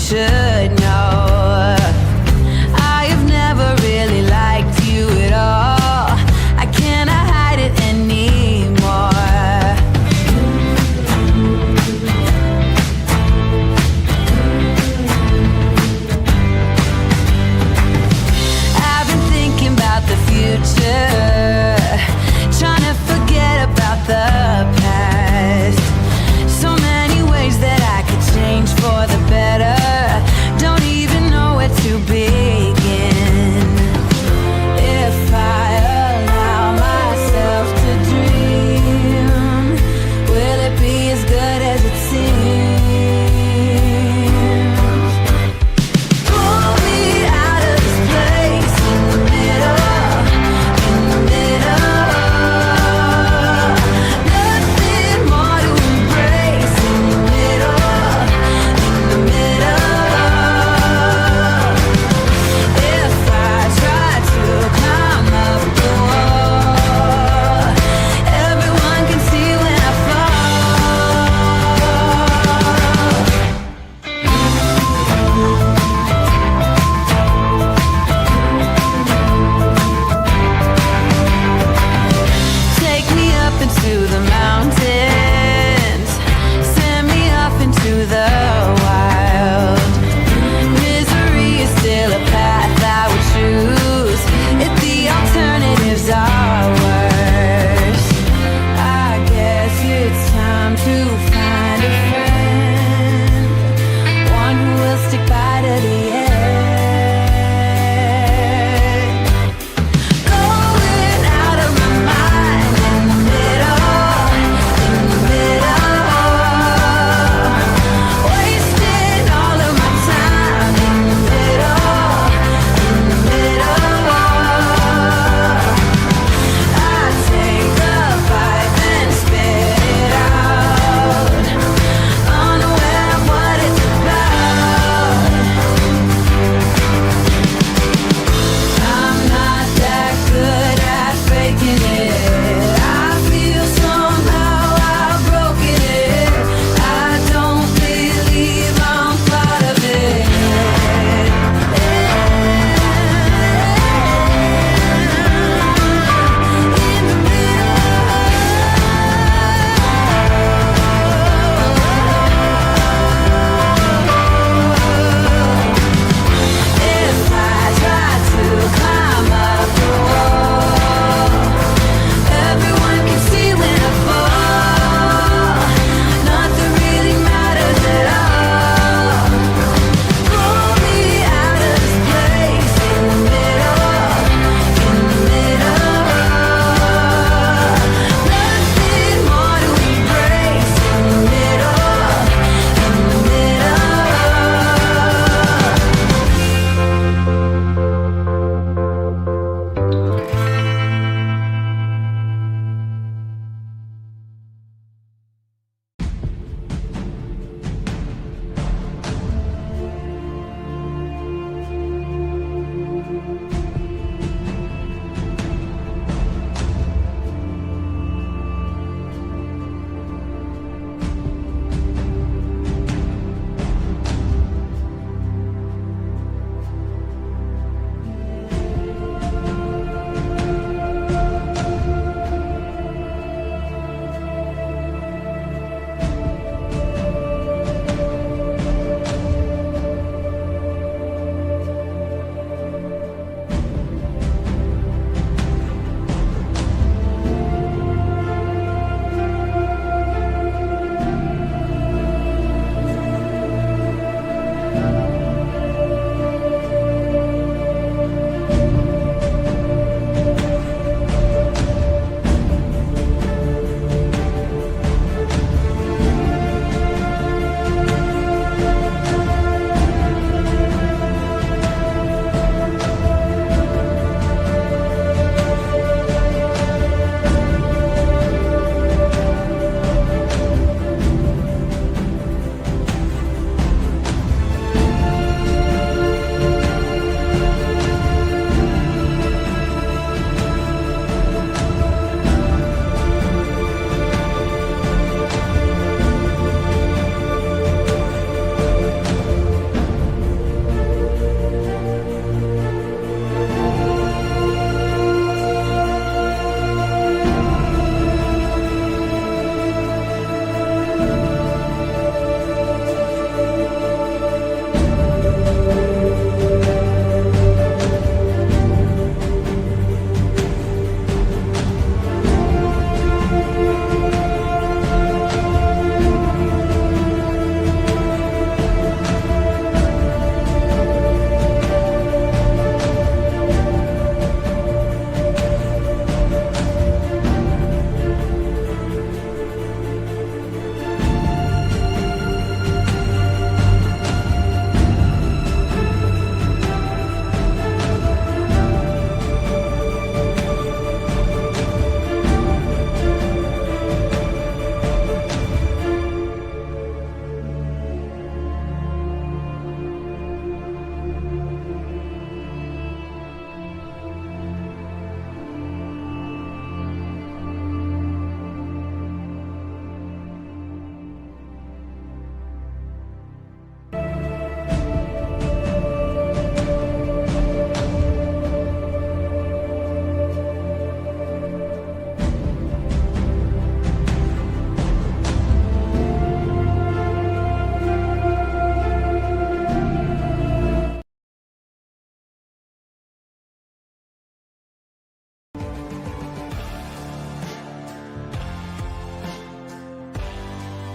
should know. I have never really liked you at all. I cannot hide it anymore. I've been thinking about the future, trying to forget about the past. So many ways that I could change for the better.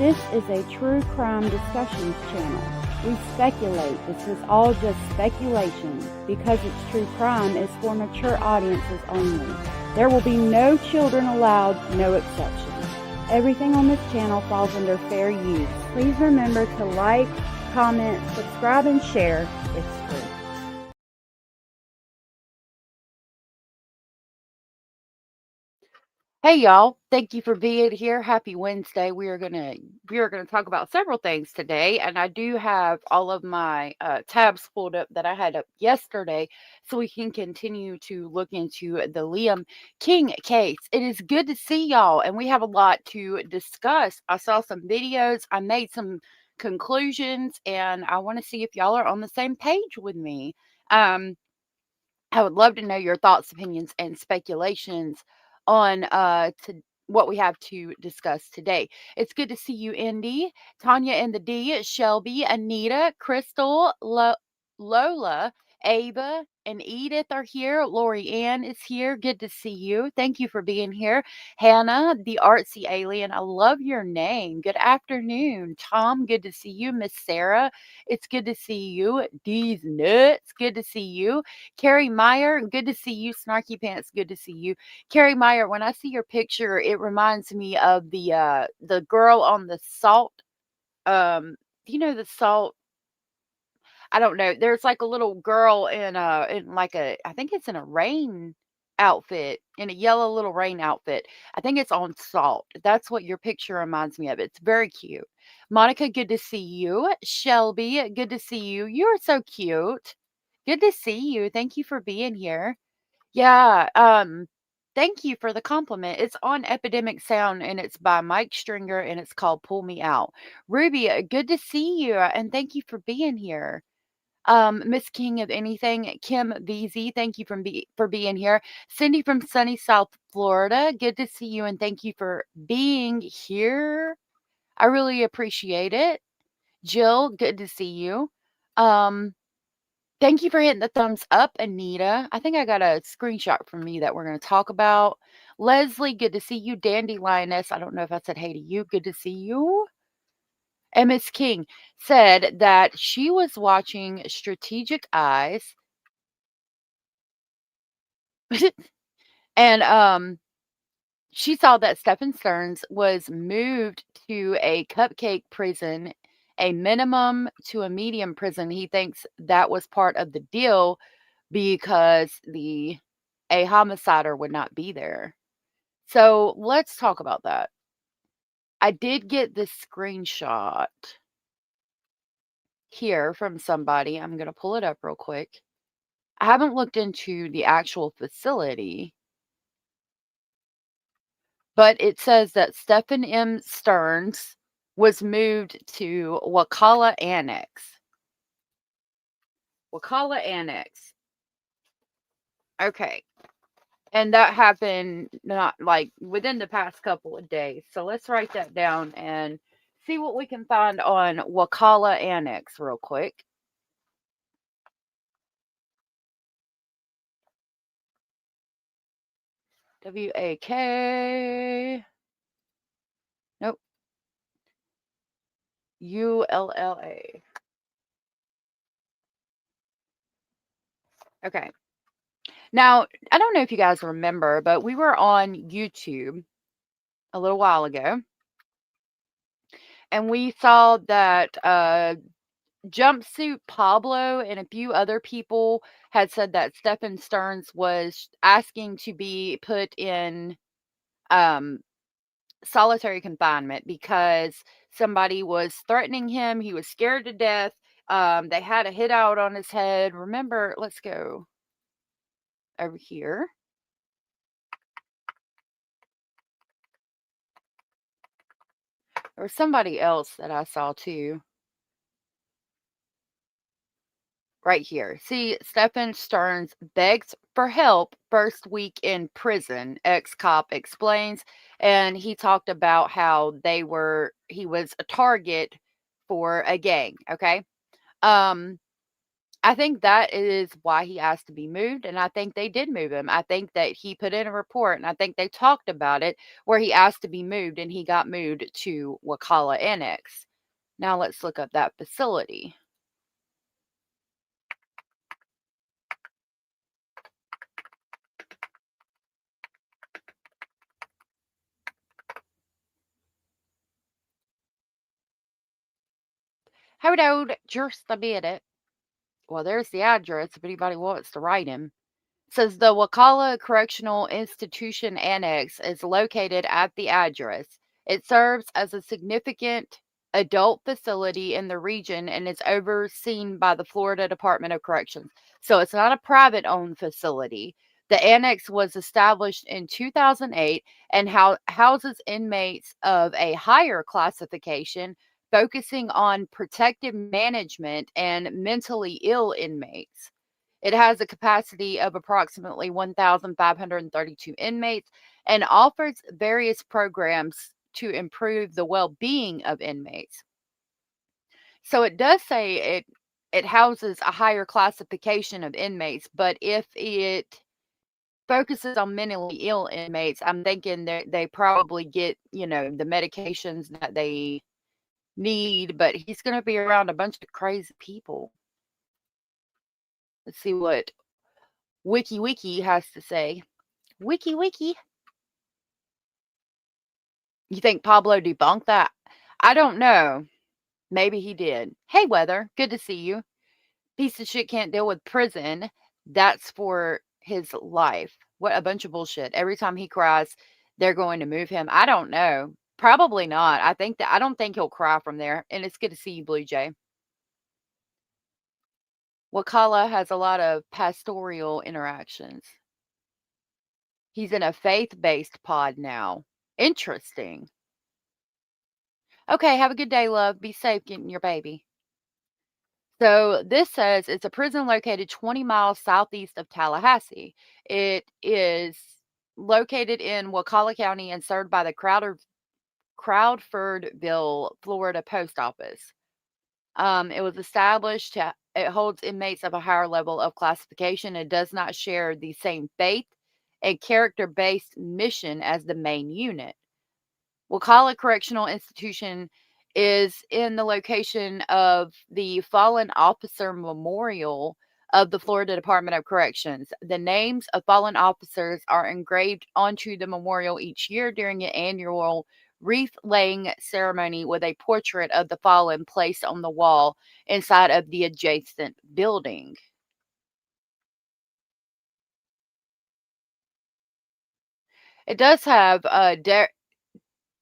This is a true crime discussions channel. We speculate. This is all just speculation. Because it's true crime, it's for mature audiences only. There will be no children allowed, no exceptions. Everything on this channel falls under fair use. Please remember to like, comment, subscribe, and share. It's free. Hey y'all, thank you for being here. Happy Wednesday. We are gonna talk about several things today, and I do have all of my tabs pulled up that I had up yesterday, so we can continue to look into the Liam King case. It is good to see y'all, and we have a lot to discuss. I saw some videos, I made some conclusions, and I want to see if y'all are on the same page with me. I would love to know your thoughts, opinions, and speculations on to what we have to discuss today. It's good to see you, Indy, Tanya and the D, Shelby, Anita, Crystal, Lola, Ava, and Edith are here. Lori Ann is here. Good to see you. Thank you for being here. Hannah, the artsy alien. I love your name. Good afternoon. Tom, good to see you. Miss Sarah, it's good to see you. D's nuts, good to see you. Carrie Meyer, good to see you. Snarky Pants, good to see you. Carrie Meyer, when I see your picture, it reminds me of the girl on the salt. The salt. I don't know. There's like a little girl in like I think it's in a rain outfit, in a yellow little rain outfit. I think it's on salt. That's what your picture reminds me of. It's very cute. Monica, good to see you. Shelby, good to see you. You are so cute. Good to see you. Thank you for being here. Yeah, thank you for the compliment. It's on Epidemic Sound and it's by Mike Stringer and it's called Pull Me Out. Ruby, good to see you and thank you for being here. Miss King of Anything, Kim VZ, thank you for being here. Cindy from sunny South Florida, good to see you and thank you for being here. I really appreciate it. Jill, good to see you. Um, Thank you for hitting the thumbs up, Anita. I think I got a screenshot from me that we're going to talk about. Leslie, good to see you. Dandy Lioness, I don't know if I said hey to you. Good to see you. And Miss King said that she was watching Strategic Eyes and she saw that Stephen Stearns was moved to a cupcake prison, a minimum to a medium prison. He thinks that was part of the deal because a homicider would not be there. So let's talk about that. I did get this screenshot here from somebody. I'm going to pull it up real quick. I haven't looked into the actual facility, but it says that Stephen M. Stearns was moved to Wakala Annex. Wakala Annex. Okay. And that happened not like within the past couple of days. So let's write that down and see what we can find on Wakala Annex real quick. WAK. Nope. ULLA. Okay. Now, I don't know if you guys remember, but we were on YouTube a little while ago and we saw that Jumpsuit Pablo and a few other people had said that Stephen Stearns was asking to be put in solitary confinement because somebody was threatening him. He was scared to death. They had a hit out on his head. Remember, let's go over here. There was somebody else that I saw too. Right here. See, Stephen Stearns begs for help first week in prison, ex-cop explains. And he talked about how he was a target for a gang. Okay. Um, I think that is why he asked to be moved, and I think they did move him. I think that he put in a report, and I think they talked about it where he asked to be moved, and he got moved to Wakala Annex. Now let's look up that facility. Hold on just a minute. Well, there's the address if anybody wants to write him. Says the Wakala Correctional Institution Annex is located at the address. It serves as a significant adult facility in the region and is overseen by the Florida Department of Corrections. So it's not a private owned facility. The annex was established in 2008 and houses inmates of a higher classification, focusing on protective management and mentally ill inmates. It has a capacity of approximately 1,532 inmates and offers various programs to improve the well-being of inmates. So it does say it houses a higher classification of inmates, but if it focuses on mentally ill inmates, I'm thinking they probably get, the medications that they need, but he's going to be around a bunch of crazy people. Let's see what Wiki has to say. Wiki. You think Pablo debunked that? I don't know. Maybe he did. Hey, Weather. Good to see you. Piece of shit can't deal with prison. That's for his life. What a bunch of bullshit. Every time he cries, they're going to move him. I don't know. Probably not. I don't think he'll cry from there. And it's good to see you, Blue Jay. Wakala has a lot of pastoral interactions. He's in a faith-based pod now. Interesting. Okay, have a good day, love. Be safe getting your baby. So this says it's a prison located 20 miles southeast of Tallahassee. It is located in Wakulla County and served by the Crowdfordville, Florida post office. It was established it holds inmates of a higher level of classification and does not share the same faith and character-based mission as the main unit. Wakala Correctional Institution is in the location of the Fallen Officer Memorial of the Florida Department of Corrections. The names of fallen officers are engraved onto the memorial each year during an annual wreath laying ceremony with a portrait of the fallen placed on the wall inside of the adjacent building. It does have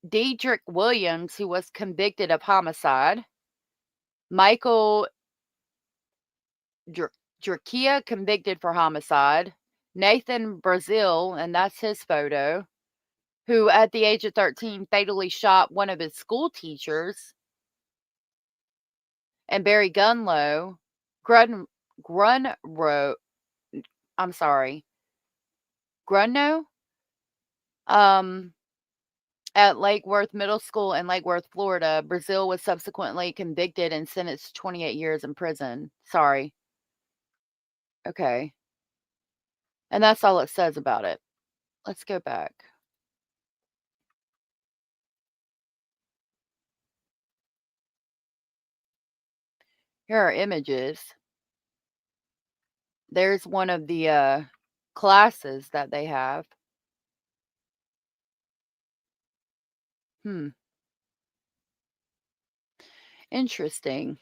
Dedrick Williams, who was convicted of homicide. Michael Jerkia, convicted for homicide. Nathan Brazil, and that's his photo, who at the age of 13 fatally shot one of his school teachers. And Barry Grunrow, I'm sorry, Grunno, um, at Lake Worth Middle School in Lake Worth, Florida. Brazil was subsequently convicted and sentenced to 28 years in prison. Sorry. Okay. And that's all it says about it. Let's go back. Here are images. There's one of the classes that they have. Interesting.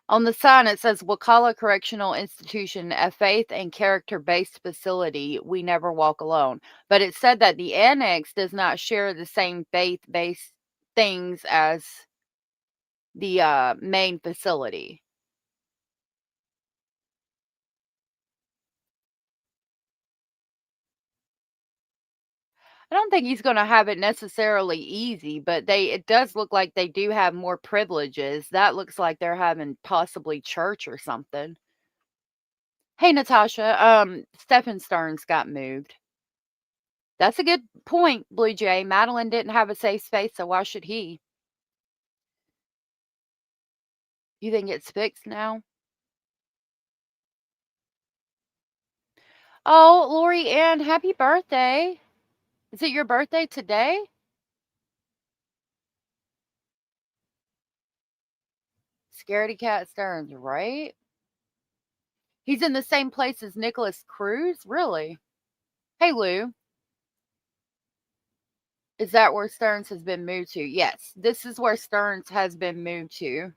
On the sign, it says Wakala Correctional Institution, a faith and character based facility. We never walk alone. But it said that the annex does not share the same faith based things as the main facility. I don't think he's going to have it necessarily easy, but it does look like they do have more privileges. That looks like they're having possibly church or something. Hey, Natasha, Stephen Stearns got moved. That's a good point, Blue Jay. Madeline didn't have a safe space, so why should he? You think it's fixed now? Oh, Lori Ann, happy birthday. Is it your birthday today? Scaredy Cat Stearns, right? He's in the same place as Nicholas Cruz? Really? Hey, Lou. Is that where Stearns has been moved to? Yes, this is where Stearns has been moved to.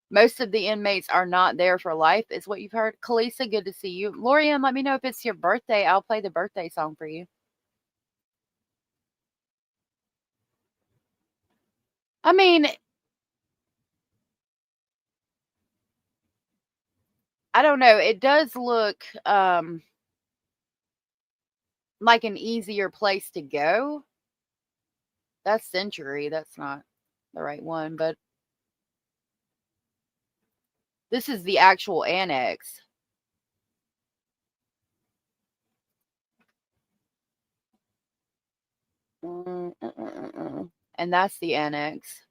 Most of the inmates are not there for life, is what you've heard. Kalisa, good to see you. Lorianne, let me know if it's your birthday. I'll play the birthday song for you. I mean, I don't know. It does look like an easier place to go. That's Century. That's not the right one, but this is the actual annex. And that's the annex.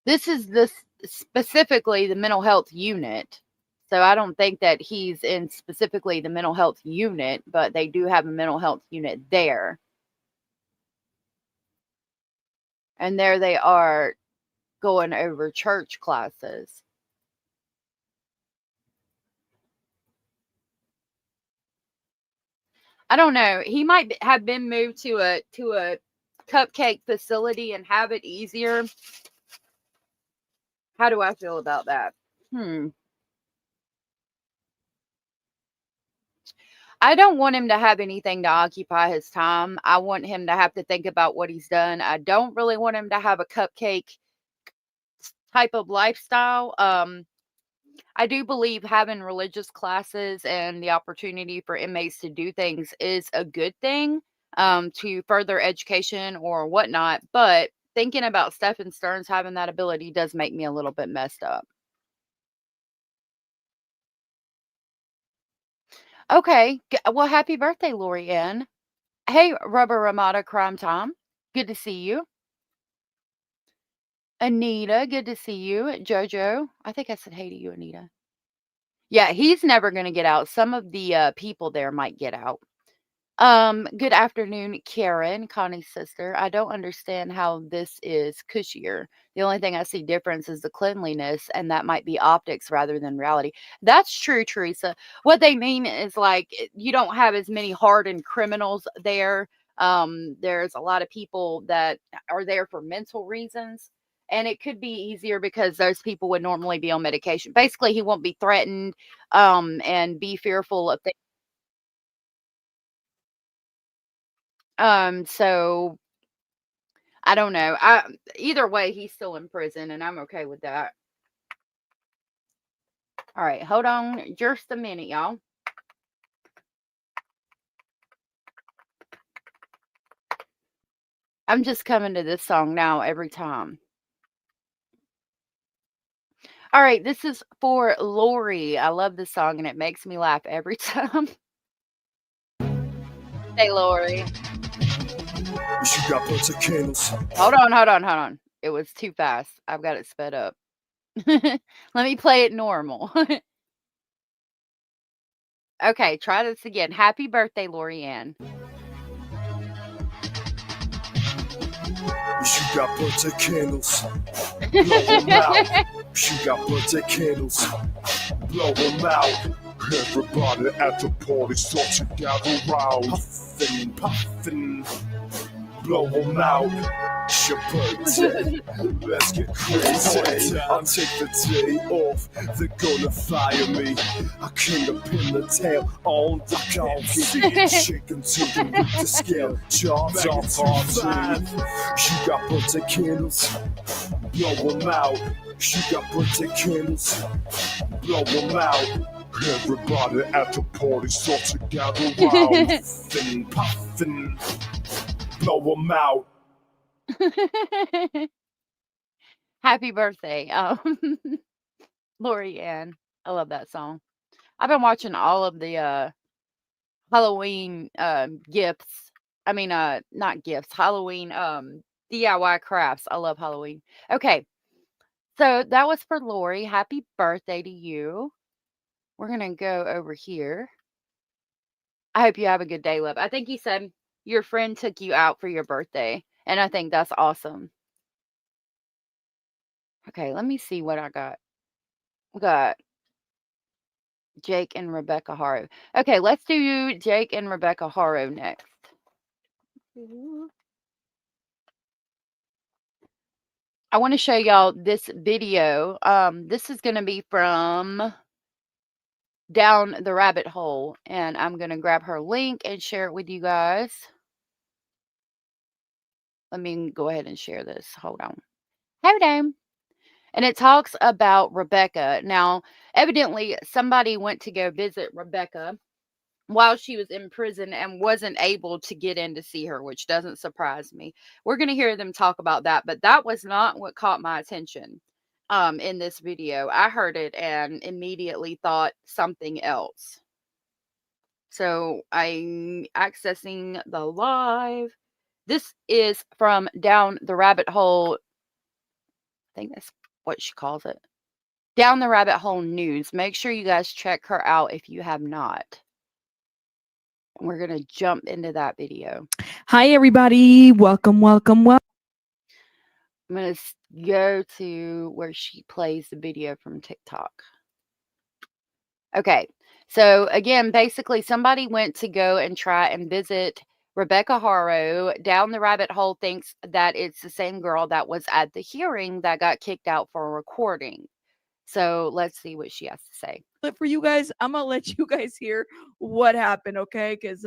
This is specifically the mental health unit. So I don't think that he's in specifically the mental health unit, but they do have a mental health unit there. And there they are going over church classes. I don't know. He might have been moved to a cupcake facility and have it easier. How do I feel about that? I don't want him to have anything to occupy his time. I want him to have to think about what he's done. I don't really want him to have a cupcake type of lifestyle. I do believe having religious classes and the opportunity for inmates to do things is a good thing, to further education or whatnot. But thinking about Stephen Stearns having that ability does make me a little bit messed up. Okay. Well, happy birthday, Lori Ann. Hey, Rubber Ramada Crime Time. Good to see you. Anita, good to see you. Jojo, I think I said hey to you, Anita. Yeah, he's never going to get out. Some of the people there might get out. Good afternoon, Karen, Connie's sister. I don't understand how this is cushier. The only thing I see difference is the cleanliness, and that might be optics rather than reality. That's true, Teresa. What they mean is like you don't have as many hardened criminals there. There's a lot of people that are there for mental reasons. And it could be easier because those people would normally be on medication. Basically, he won't be threatened and be fearful of things. So I don't know. Either way, he's still in prison, and I'm okay with that. All right, hold on just a minute, y'all. I'm just coming to this song now every time. All right, this is for Lori. I love this song, and it makes me laugh every time. Hey, Lori. Hold on. It was too fast. I've got it sped up. Let me play it normal. Okay, try this again. Happy birthday, Lori Ann. She got birthday candles. Blow them out. She got birthday candles. Blow them out. Everybody at the party start to gather round. Puffin', puffin'. Blow them out. It's your birthday. Let's get crazy. I'll take the day off. They're gonna fire me. I clean up in the tail on the coffee. Shaking to the scale. Jobs on party. She got birthday candles. Blow them out. She got birthday candles. Blow them out. Everybody at the party start to gather round. Puffin', puffin'. Blow them out. Happy birthday, Lori Ann. I love that song. I've been watching all of the Halloween gifts. I mean, not gifts. Halloween DIY crafts. I love Halloween. Okay, so that was for Lori. Happy birthday to you. We're gonna go over here. I hope you have a good day, love. I think you said your friend took you out for your birthday, and I think that's awesome. Okay, let me see what I got. We got Jake and Rebecca Haro. Okay, let's do Jake and Rebecca Haro next. I want to show y'all this video. This is going to be from Down the Rabbit Hole, and I'm going to grab her link and share it with you guys. Let me go ahead and share this. Hold on. Hold on. And it talks about Rebecca. Now, evidently, somebody went to go visit Rebecca while she was in prison and wasn't able to get in to see her, which doesn't surprise me. We're going to hear them talk about that, but that was not what caught my attention in this video. I heard it and immediately thought something else. So I'm accessing the live. This is from Down the Rabbit Hole. I think that's what she calls it. Down the Rabbit Hole News. Make sure you guys check her out if you have not. We're going to jump into that video. Hi, everybody. Welcome. I'm going to go to where she plays the video from TikTok. Okay. So, again, basically, somebody went to go and try and visit Rebecca Haro. Down the Rabbit Hole thinks that it's the same girl that was at the hearing that got kicked out for recording. So, let's see what she has to say. For you guys, I'm going to let you guys hear what happened, okay? Because,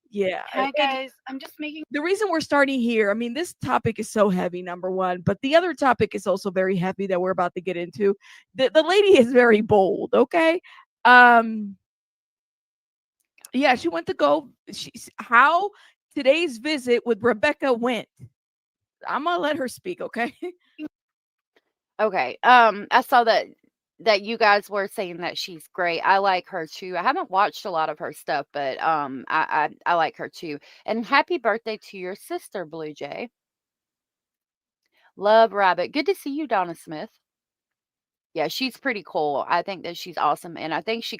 yeah. Hi guys, I'm just making The reason we're starting here, I mean, this topic is so heavy, number one, but the other topic is also very heavy that we're about to get into. The lady is very bold, okay? Yeah, she went to go. How today's visit with Rebecca went. I'm gonna let her speak, okay? Okay. I saw that you guys were saying that she's great. I like her too. I haven't watched a lot of her stuff, but I like her too. And happy birthday to your sister, Blue Jay. Love Rabbit. Good to see you, Donna Smith. Yeah, she's pretty cool. I think that she's awesome, and I think she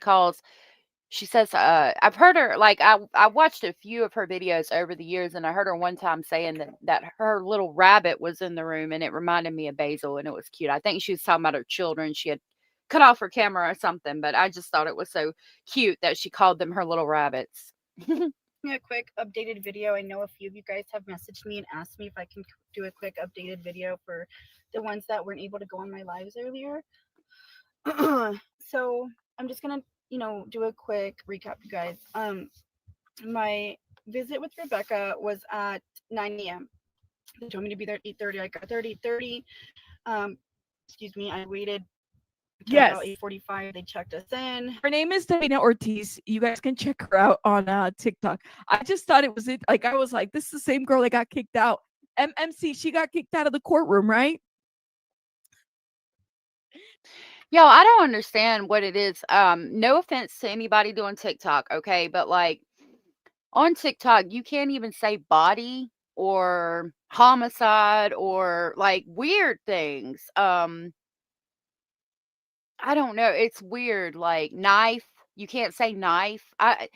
says, I've heard her, like, I watched a few of her videos over the years, and I heard her one time saying that her little rabbit was in the room, and it reminded me of Basil, and it was cute. I think she was talking about her children. She had cut off her camera or something, but I just thought it was so cute that she called them her little rabbits. a quick updated video. I know a few of you guys have messaged me and asked me if I can do a quick updated video for the ones that weren't able to go on my lives earlier. So I'm just gonna, do a quick recap, you guys. My visit with Rebecca was at 9 a.m. They told me to be there at 8:30. I got there at 8:30. Excuse me, I waited until Yes. about 8:45. They checked us in. Her name is Dana Ortiz. You guys can check her out on TikTok. I just thought it was it. Like, I was like, this is the same girl that got kicked out. MMC, she got kicked out of the courtroom, right? Yo, I don't understand what it is. No offense to anybody doing TikTok, okay? But like on TikTok, you can't even say body or homicide or like weird things. I don't know. It's weird. Like knife, you can't say knife. I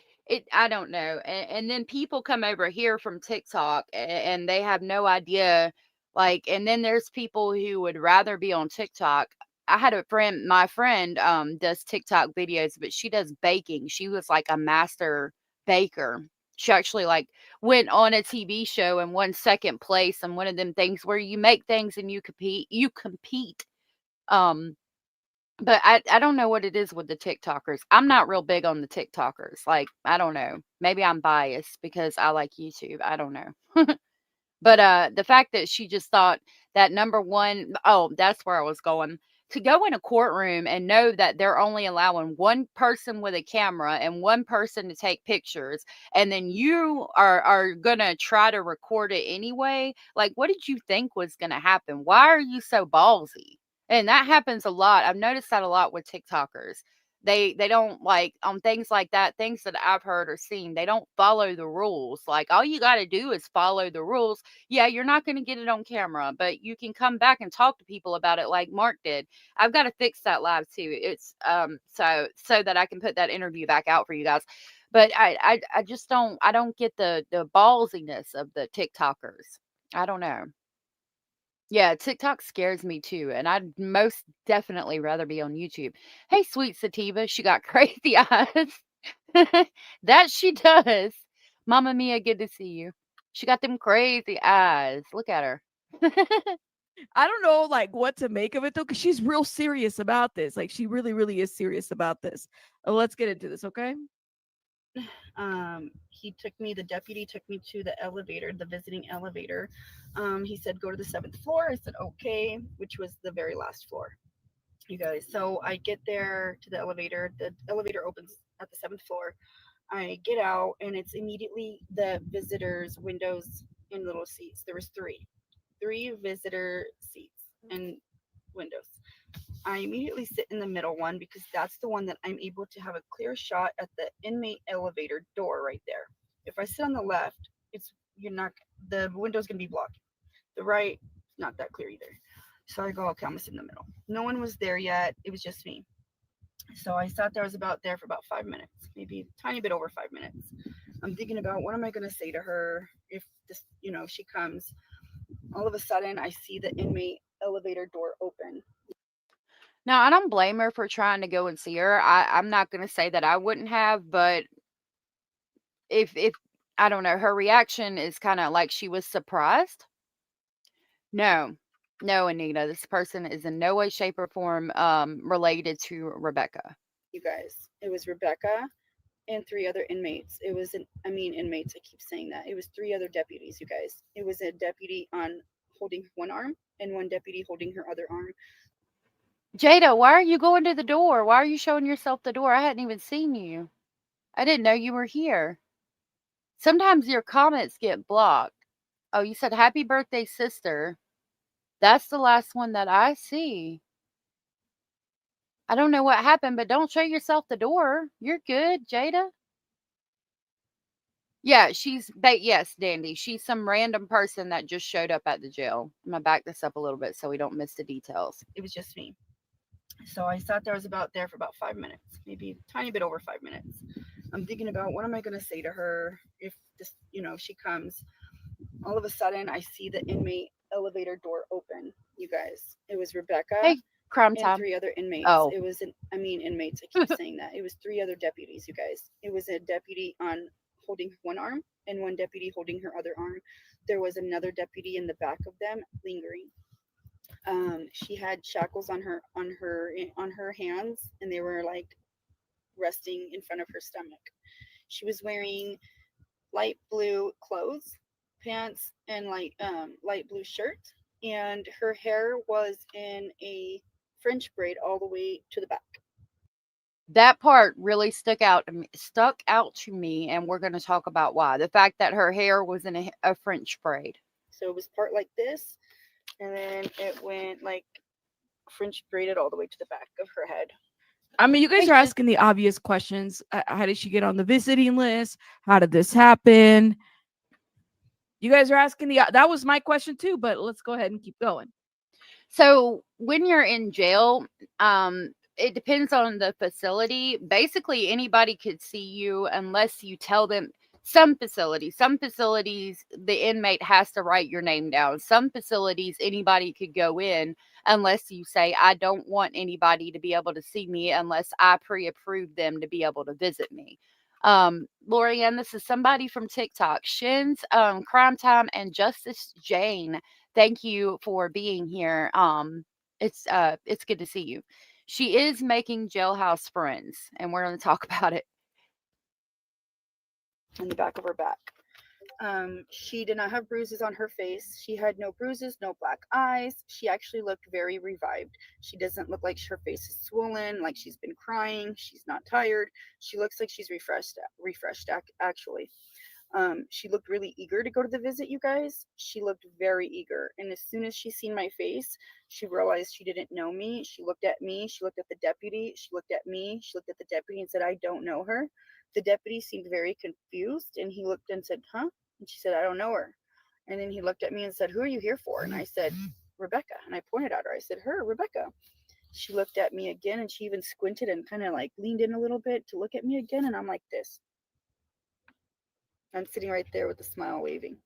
don't know. And then people come over here from TikTok and they have no idea. Like, and then there's people who would rather be on TikTok. I had a friend, my friend does TikTok videos, but she does baking. She was like a master baker. She actually like went on a TV show and won second place and one of them things where you make things and you compete. But I don't know what it is with the TikTokers. I'm not real big on the TikTokers. Like, I don't know. Maybe I'm biased because I like YouTube. I don't know. But the fact that she just thought that number one, oh, that's where I was going. to go in a courtroom and know that they're only allowing one person with a camera and one person to take pictures, and then you are gonna try to record it anyway. Like, what did you think was gonna happen? Why are you so ballsy? And that happens a lot. I've noticed that a lot with TikTokers. They don't, like, on things like that, things that I've heard or seen, they don't follow the rules. Like, all you got to do is follow the rules. Yeah, you're not going to get it on camera, but you can come back and talk to people about it like Mark did. I've got to fix that live too. It's so that I can put that interview back out for you guys. But I just don't get the ballsiness of the TikTokers. I don't know. Yeah, TikTok scares me too, and I'd most definitely rather be on YouTube. Hey, sweet sativa, she got crazy eyes. That she does. Mama Mia, good to see you. She got them crazy eyes. Look at her. I don't know like what to make of it though, because she's real serious about this. Like she really, really is serious about this. Let's get into this, okay? The deputy took me to the elevator, the visiting elevator. He said, go to the 7th floor. I said, okay, which was the very last floor, you guys. So I get there to the elevator. The elevator opens at the 7th floor. I get out, and it's immediately the visitors' windows and little seats. There was three visitor seats and windows. I immediately sit in the middle one because that's the one that I'm able to have a clear shot at the inmate elevator door right there. If I sit on the left, the window's gonna be blocked. The right, not that clear either. So I go, okay, I'm gonna sit in the middle. No one was there yet. It was just me. So I sat there. I was there for about 5 minutes, maybe a tiny bit over 5 minutes. I'm thinking about what am I gonna say to her if this, she comes. All of a sudden, I see the inmate elevator door open. Now, I don't blame her for trying to go and see her. I'm not going to say that I wouldn't have, but if I don't know, her reaction is kind of like she was surprised. No, Anita, this person is in no way, shape, or form related to Rebecca. You guys, it was Rebecca and 3 other inmates. Inmates. I keep saying that. It was 3 other deputies, you guys. It was a deputy holding one arm and one deputy holding her other arm. Jada, why are you going to the door? Why are you showing yourself the door? I hadn't even seen you. I didn't know you were here. Sometimes your comments get blocked. Oh, you said happy birthday, sister. That's the last one that I see. I don't know what happened, but don't show yourself the door. You're good, Jada. Yeah, yes, Dandy. She's some random person that just showed up at the jail. I'm going to back this up a little bit so we don't miss the details. It was just me. So I sat there. I was there for about 5 minutes, maybe a tiny bit over 5 minutes. I'm thinking about what am I going to say to her if this, she comes. All of a sudden, I see the inmate elevator door open. You guys, it was Rebecca. Hey, crime and time. 3 other inmates. Oh. It was inmates. I keep saying that. It was 3 other deputies. You guys. It was a deputy holding one arm and one deputy holding her other arm. There was another deputy in the back of them lingering. She had shackles on her hands, and they were like resting in front of her stomach. She was wearing light blue clothes, pants, and light blue shirt, and her hair was in a French braid all the way to the back. That part really stuck out to me, and we're going to talk about why. The fact that her hair was in a French braid. So it was part like this, and then it went like French braided all the way to the back of her head. I mean, you guys are asking the obvious questions. How did she get on the visiting list? How did this happen? You guys are asking that was my question too, but let's go ahead and keep going. So when you're in jail, it depends on the facility. Basically, anybody could see you unless you tell them. Some facilities, the inmate has to write your name down. Some facilities, anybody could go in unless you say, I don't want anybody to be able to see me unless I pre-approve them to be able to visit me. Lorianne, this is somebody from TikTok. Shins, Crime Time, and Justice Jane. Thank you for being here. It's good to see you. She is making jailhouse friends, and we're going to talk about it. In the back of her back. She did not have bruises on her face. She had no bruises, no black eyes. She actually looked very revived. She doesn't look like her face is swollen, like she's been crying. She's not tired. She looks like she's refreshed actually. She looked really eager to go to the visit, you guys. She looked very eager. And as soon as she seen my face, she realized she didn't know me. She looked at me. She looked at the deputy. She looked at me. She looked at the deputy and said, I don't know her. The deputy seemed very confused, and he looked and said, huh? And she said, I don't know her. And then he looked at me and said, who are you here for? And I said, Rebecca. And I pointed at her. I said, her, Rebecca. She looked at me again, and she even squinted and kind of like leaned in a little bit to look at me again. And I'm like this. I'm sitting right there with a smile waving.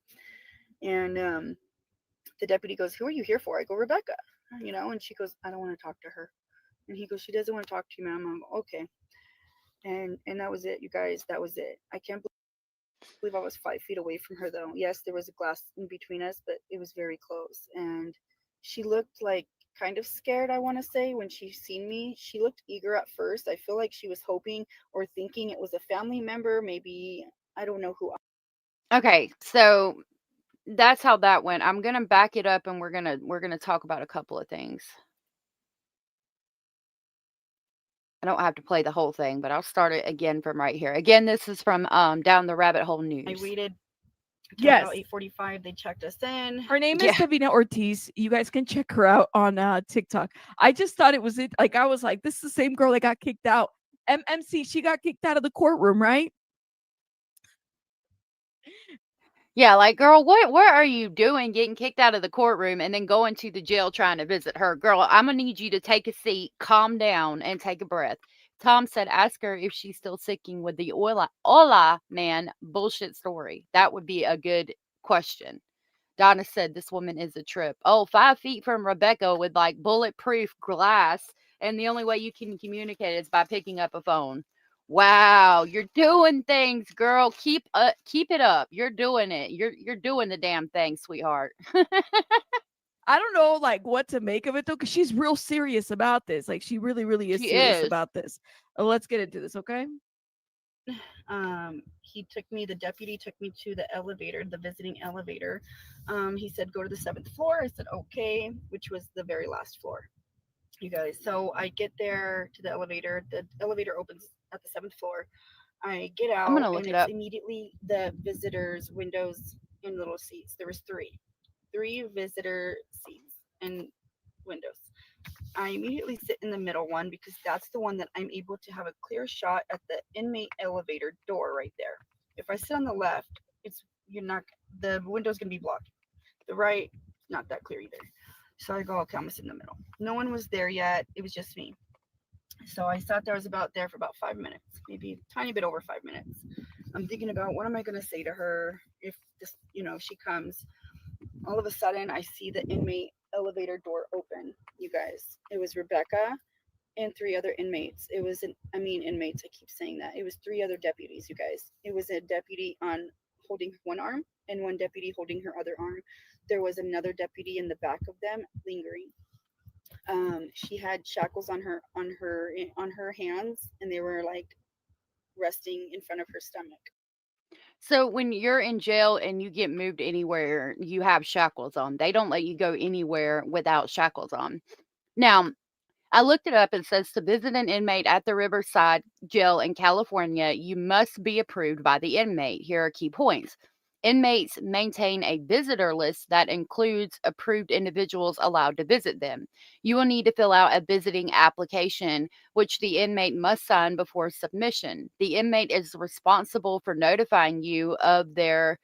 And the deputy goes, who are you here for? I go, Rebecca. And she goes, I don't want to talk to her. And he goes, she doesn't want to talk to you, ma'am. I'm okay. And that was it, you guys. That was it. I can't believe I was 5 feet away from her, though. Yes, there was a glass in between us, but it was very close. And she looked like kind of scared, I want to say, when she seen me. She looked eager at first. I feel like she was hoping or thinking it was a family member, maybe, I don't know who. Okay, so that's how that went. I'm gonna back it up, and we're gonna talk about a couple of things. I don't have to play the whole thing, but I'll start it again from right here. Again, this is from Down the Rabbit Hole News. I waited until Yes. about 8:45. They checked us in. Her name Yeah. is Davina Ortiz. You guys can check her out on TikTok. I just thought it was it. Like, I was like, this is the same girl that got kicked out. MMC, she got kicked out of the courtroom, right? Yeah, like, girl, what are you doing getting kicked out of the courtroom and then going to the jail trying to visit her? Girl, I'm gonna need you to take a seat, calm down, and take a breath. Tom said, ask her if she's still sticking with the Ola man bullshit story. That would be a good question. Donna said, this woman is a trip. Oh, 5 feet from Rebecca with like bulletproof glass, and the only way you can communicate is by picking up a phone. Wow, you're doing things, girl. Keep it up. You're doing it. You're doing the damn thing, sweetheart. I don't know like what to make of it though, because she's real serious about this. Like, she really, really is She serious is. about this. Let's get into this, okay? The deputy took me to the elevator, the visiting elevator. He said, go to the 7th floor. I said, okay, which was the very last floor, you guys. So I get there to the elevator. The elevator opens at the 7th floor. I get out, I'm gonna look and it it's up. immediately the visitors' windows and little seats. There was three visitor seats and windows. I immediately sit in the middle one because that's the one that I'm able to have a clear shot at the inmate elevator door right there. If I sit on the left, the window's gonna be blocked. The right, not that clear either. So I go, okay, I'm gonna sit in the middle. No one was there yet. It was just me. So I sat there. I was there for about 5 minutes, maybe a tiny bit over 5 minutes. I'm thinking about what am I gonna say to her if this, she comes. All of a sudden, I see the inmate elevator door open, you guys. It was Rebecca and 3 other inmates. Inmates, I keep saying that. It was 3 other deputies, you guys. It was a deputy holding one arm and one deputy holding her other arm. There was another deputy in the back of them lingering. She had shackles on her hands, and they were like resting in front of her stomach. So when you're in jail and you get moved anywhere, you have shackles on. They don't let you go anywhere without shackles on. Now, I looked it up. It says to visit an inmate at the Riverside Jail in California, you must be approved by the inmate. Here are key points. Inmates maintain a visitor list that includes approved individuals allowed to visit them. You will need to fill out a visiting application, which the inmate must sign before submission. The inmate is responsible for notifying you of their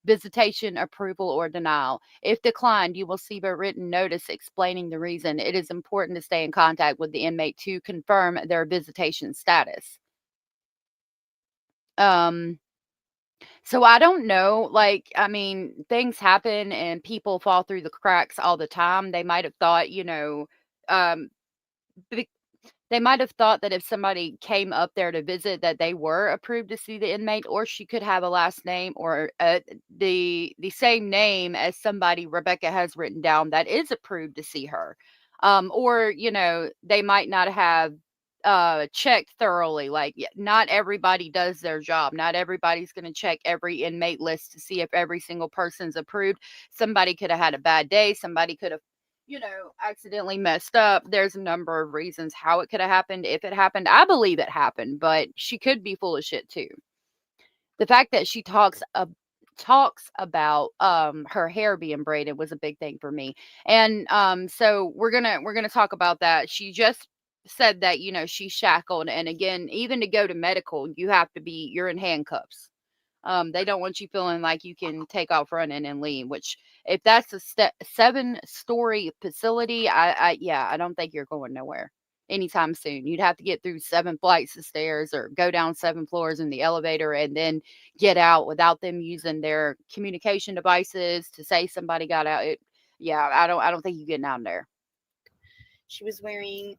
visitation, approval, or denial. If declined, you will receive a written notice explaining the reason. It is important to stay in contact with the inmate to confirm their visitation status. So I don't know, things happen and people fall through the cracks all the time. They might have thought, they might have thought that if somebody came up there to visit that they were approved to see the inmate, or she could have a last name or the same name as somebody Rebecca has written down that is approved to see her. Or, they might not have checked thoroughly. Like, not everybody does their job. Not everybody's going to check every inmate list to see if every single person's approved. Somebody could have had a bad day. Somebody could have, accidentally messed up. There's a number of reasons how it could have happened. If it happened, I believe it happened, but she could be full of shit too. The fact that she talks about her hair being braided was a big thing for me. And so we're gonna talk about that. She just said that she's shackled, and again, even to go to medical, you're in handcuffs. They don't want you feeling like you can take off running and leave, which if that's a 7-story facility, I don't think you're going nowhere anytime soon. You'd have to get through 7 flights of stairs or go down 7 floors in the elevator and then get out without them using their communication devices to say somebody got out. I don't think you're getting out there. She was wearing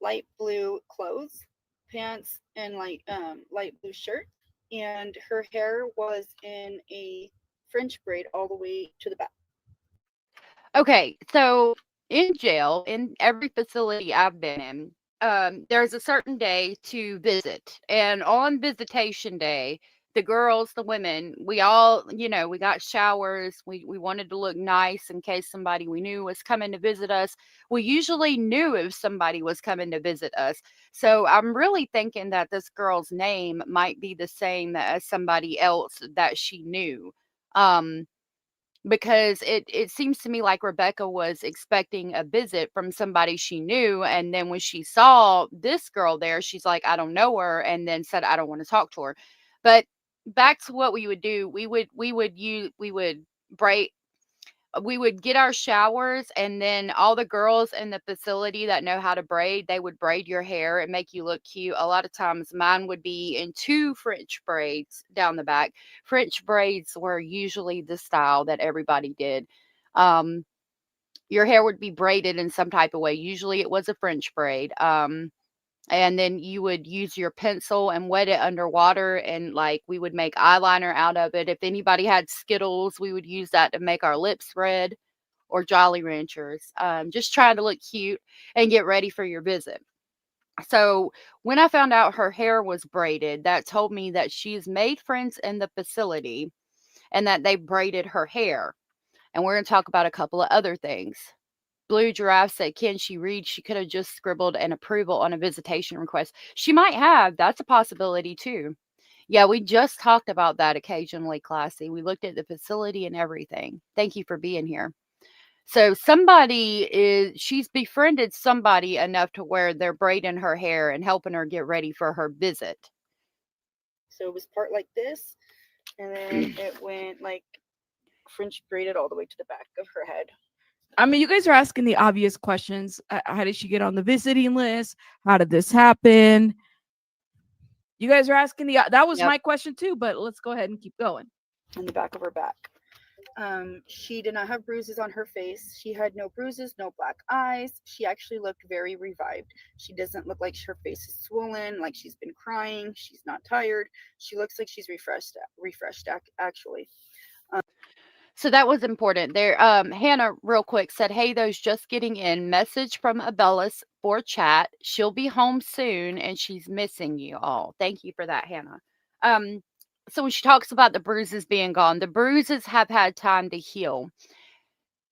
light blue clothes, pants, and light blue shirt, and her hair was in a French braid all the way to the back. Okay, so in jail, in every facility I've been in, there's a certain day to visit. And on visitation day, the girls, the women, we all, we got showers. We wanted to look nice in case somebody we knew was coming to visit us. We usually knew if somebody was coming to visit us. So I'm really thinking that this girl's name might be the same as somebody else that she knew. Because it seems to me like Rebecca was expecting a visit from somebody she knew, and then when she saw this girl there, she's like, I don't know her, and then said, I don't want to talk to her. But back to what we would do, we would get our showers, and then all the girls in the facility that know how to braid, they would braid your hair and make you look cute. A lot of times mine would be in 2 French braids down the back. French braids were usually the style that everybody did. Your hair would be braided in some type of way. Usually it was a French braid. And then you would use your pencil and wet it underwater, and like we would make eyeliner out of it. If anybody had Skittles, we would use that to make our lips red, or Jolly Ranchers. Just trying to look cute and get ready for your visit. So when I found out her hair was braided, that told me that she's made friends in the facility and that they braided her hair. And we're going to talk about a couple of other things. Blue Giraffe said, can she read? She could have just scribbled an approval on a visitation request. She might have. That's a possibility too. Yeah, we just talked about that occasionally, Classy. We looked at the facility and everything. Thank you for being here. So she's befriended somebody enough to where they're braiding her hair and helping her get ready for her visit. So it was part like this, and then it went like French braided all the way to the back of her head. I mean, you guys are asking the obvious questions. How did she get on the visiting list? How did this happen? You guys are asking that was my question too, but let's go ahead and keep going. On the back of her back. She did not have bruises on her face. She had no bruises, no black eyes. She actually looked very revived. She doesn't look like her face is swollen, like she's been crying. She's not tired. She looks like she's refreshed actually. So that was important there. Hannah, real quick, said, hey, those just getting in. Message from Abellis for chat. She'll be home soon, and she's missing you all. Thank you for that, Hannah. So when she talks about the bruises being gone, the bruises have had time to heal.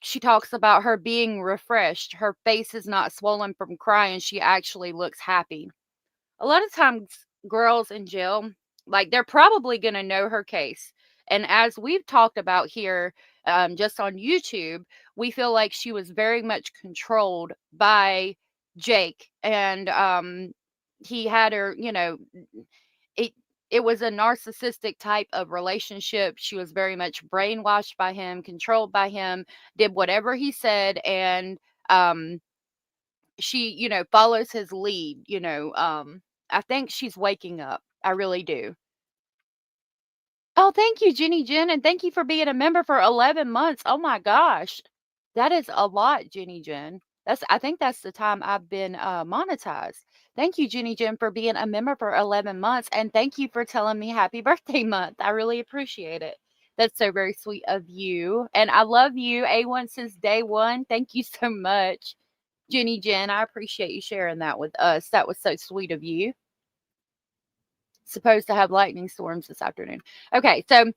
She talks about her being refreshed. Her face is not swollen from crying. She actually looks happy. A lot of times, girls in jail, like, they're probably going to know her case. And as we've talked about here, just on YouTube, we feel like she was very much controlled by Jake. And he had her, it was a narcissistic type of relationship. She was very much brainwashed by him, controlled by him, did whatever he said. And she, follows his lead, I think she's waking up. I really do. Oh, thank you, Jenny Jen, and thank you for being a member for 11 months. Oh my gosh. That is a lot, Jenny Jen. I think that's the time I've been monetized. Thank you, Jenny Jen, for being a member for 11 months, and thank you for telling me happy birthday month. I really appreciate it. That's so very sweet of you, and I love you, A1 since day one. Thank you so much. Jenny Jen, I appreciate you sharing that with us. That was so sweet of you. Supposed to have lightning storms this afternoon. Okay, so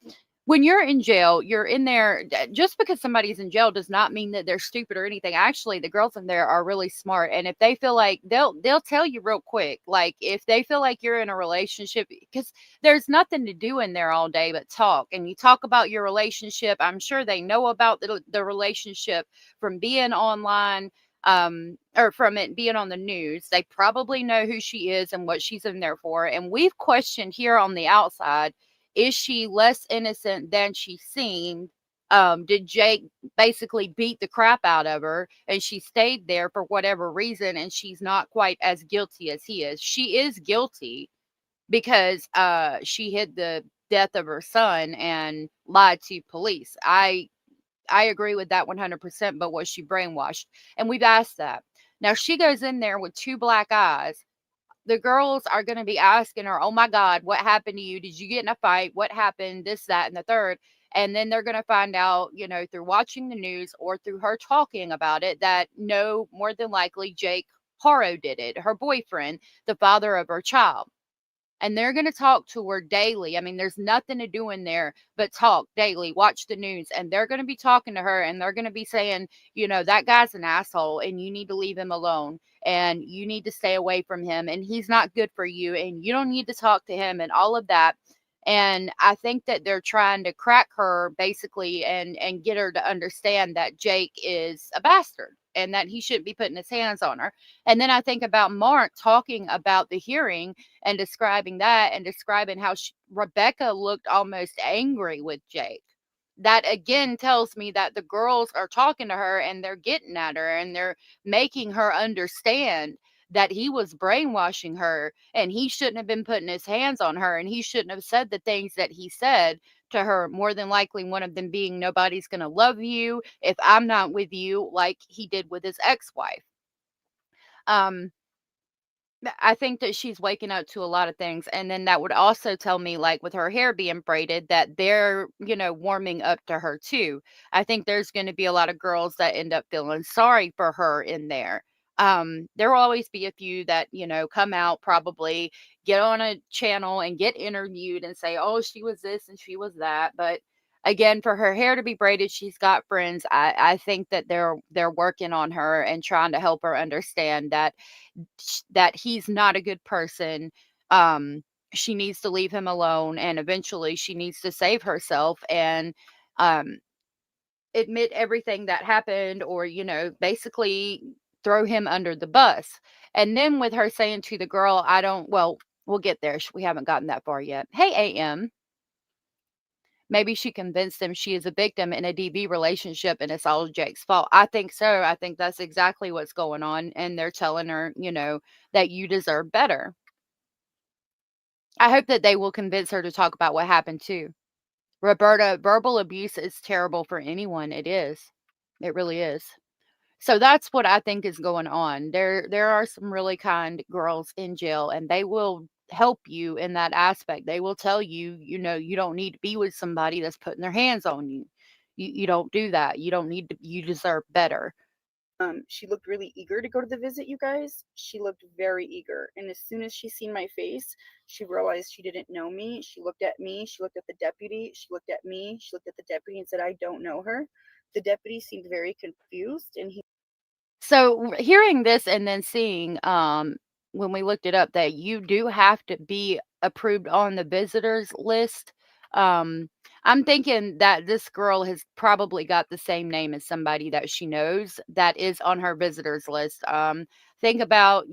when you're in jail, you're in there. Just because somebody's in jail does not mean that they're stupid or anything. Actually, the girls in there are really smart, and if they feel like they'll tell you real quick. Like if they feel like you're in a relationship, because there's nothing to do in there all day but talk, and you talk about your relationship. I'm sure they know about the relationship from being online, or from it being on the news. They probably know who she is and what she's in there for. And we've questioned here on the outside, is she less innocent than she seemed? Did Jake basically beat the crap out of her and she stayed there for whatever reason, and she's not quite as guilty as he is? She is guilty because she hid the death of her son and lied to police. I agree with that 100%, but was she brainwashed? And we've asked that. Now she goes in there with two black eyes. The girls are going to be asking her, oh my God, what happened to you? Did you get in a fight? What happened? This, that, and the third. And then they're going to find out, through watching the news or through her talking about it, that no, more than likely Jake Haro did it, her boyfriend, the father of her child. And they're going to talk to her daily. I mean, there's nothing to do in there but talk daily, watch the news. And they're going to be talking to her and they're going to be saying, that guy's an asshole and you need to leave him alone and you need to stay away from him and he's not good for you and you don't need to talk to him and all of that. And I think that they're trying to crack her basically and get her to understand that Jake is a bastard and that he shouldn't be putting his hands on her. And then I think about Mark talking about the hearing and describing that and describing how Rebecca looked almost angry with Jake. That again tells me that the girls are talking to her and they're getting at her and they're making her understand that he was brainwashing her and he shouldn't have been putting his hands on her and he shouldn't have said the things that he said to her. More than likely, one of them being, nobody's going to love you if I'm not with you, like he did with his ex-wife. I think that she's waking up to a lot of things. And then that would also tell me, like with her hair being braided, that they're, warming up to her too. I think there's going to be a lot of girls that end up feeling sorry for her in there. There will always be a few that, come out, probably get on a channel and get interviewed and say, oh, she was this and she was that. But again, for her hair to be braided, she's got friends. I think that they're working on her and trying to help her understand that he's not a good person. She needs to leave him alone and eventually she needs to save herself and admit everything that happened or basically throw him under the bus. And then with her saying to the girl, we'll get there, we haven't gotten that far yet. Hey, AM. Maybe she convinced him she is a victim in a DV relationship and it's all Jake's fault. I think so. I think that's exactly what's going on. And they're telling her, that you deserve better. I hope that they will convince her to talk about what happened too. Roberta, verbal abuse is terrible for anyone. It is. It really is. So that's what I think is going on. There are some really kind girls in jail and they will help you in that aspect. They will tell you, you don't need to be with somebody that's putting their hands on you. You don't do that. You don't need to, you deserve better. She looked really eager to go to the visit, you guys. She looked very eager. And as soon as she seen my face, she realized she didn't know me. She looked at me. She looked at the deputy. She looked at me. She looked at the deputy and said, I don't know her. The deputy seemed very confused and he So hearing this and then seeing when we looked it up that you do have to be approved on the visitors list. I'm thinking that this girl has probably got the same name as somebody that she knows that is on her visitors list. Think about,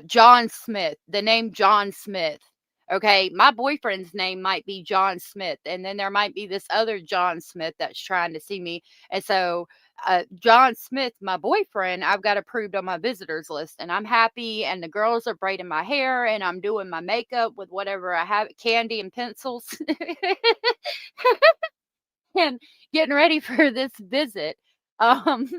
John Smith, the name John Smith. Okay, my boyfriend's name might be John Smith, and then there might be this other John Smith that's trying to see me. And so, John Smith, my boyfriend, I've got approved on my visitors list, and I'm happy. And the girls are braiding my hair, and I'm doing my makeup with whatever I have, candy and pencils, and getting ready for this visit. Um,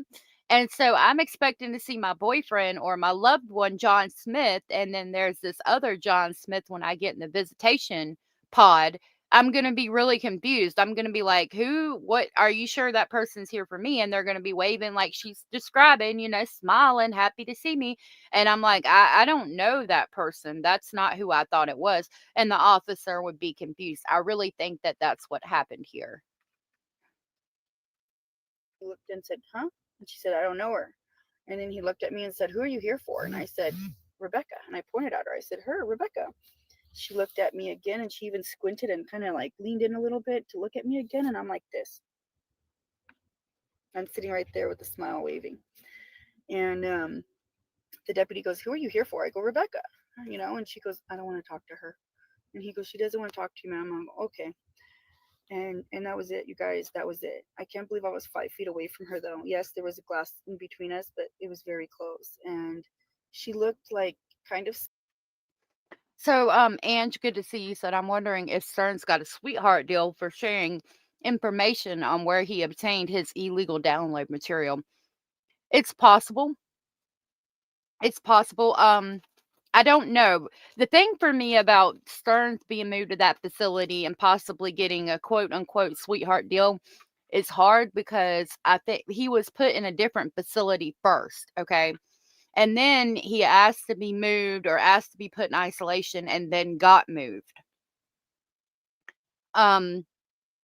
and so I'm expecting to see my boyfriend or my loved one, John Smith. And then there's this other John Smith when I get in the visitation pod. I'm going to be really confused. I'm going to be like, who, what, are you sure that person's here for me? And they're going to be waving like she's describing, smiling, happy to see me. And I'm like, I don't know that person. That's not who I thought it was. And the officer would be confused. I really think that that's what happened here. He looked and said, huh? And she said, I don't know her. And then he looked at me and said, who are you here for? And I said, Rebecca. And I pointed at her. I said, her, Rebecca. She looked at me again, and she even squinted and kind of like leaned in a little bit to look at me again. And I'm like this. I'm sitting right there with a smile waving. And the deputy goes, who are you here for? I go, Rebecca. And she goes, I don't want to talk to her. And he goes, she doesn't want to talk to you, ma'am. I'm like, okay. And that was it, you guys. That was it. I can't believe I was 5 feet away from her, though. Yes, there was a glass in between us, but it was very close. And she looked like kind of. So, Ange, good to see you. Said, I'm wondering if Stern's got a sweetheart deal for sharing information on where he obtained his illegal download material. It's possible. It's possible. I don't know. The thing for me about Stearns being moved to that facility and possibly getting a quote unquote sweetheart deal is hard because I think he was put in a different facility first. Okay. And then he asked to be moved or asked to be put in isolation and then got moved.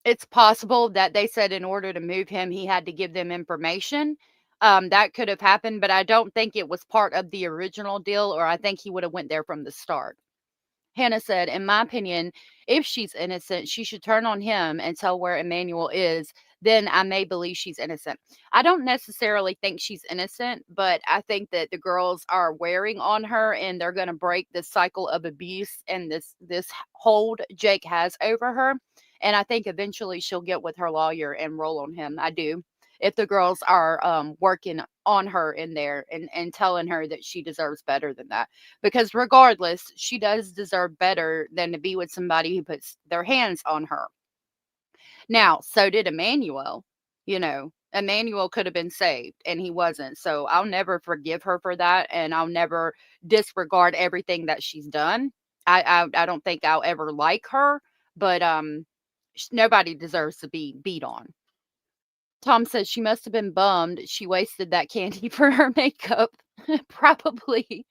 It's possible that they said in order to move him, he had to give them information. That could have happened, but I don't think it was part of the original deal, or I think he would have went there from the start. Hannah said, in my opinion, if she's innocent, she should turn on him and tell where Emmanuel is. Then I may believe she's innocent. I don't necessarily think she's innocent, but I think that the girls are wearing on her and they're going to break this cycle of abuse and this hold Jake has over her. And I think eventually she'll get with her lawyer and roll on him. I do. If the girls are working on her in there and telling her that she deserves better than that. Because regardless, she does deserve better than to be with somebody who puts their hands on her. Now, so did Emmanuel. Emmanuel could have been saved and he wasn't. So I'll never forgive her for that. And I'll never disregard everything that she's done. I don't think I'll ever like her, but nobody deserves to be beat on. Tom says she must have been bummed she wasted that candy for her makeup. Probably.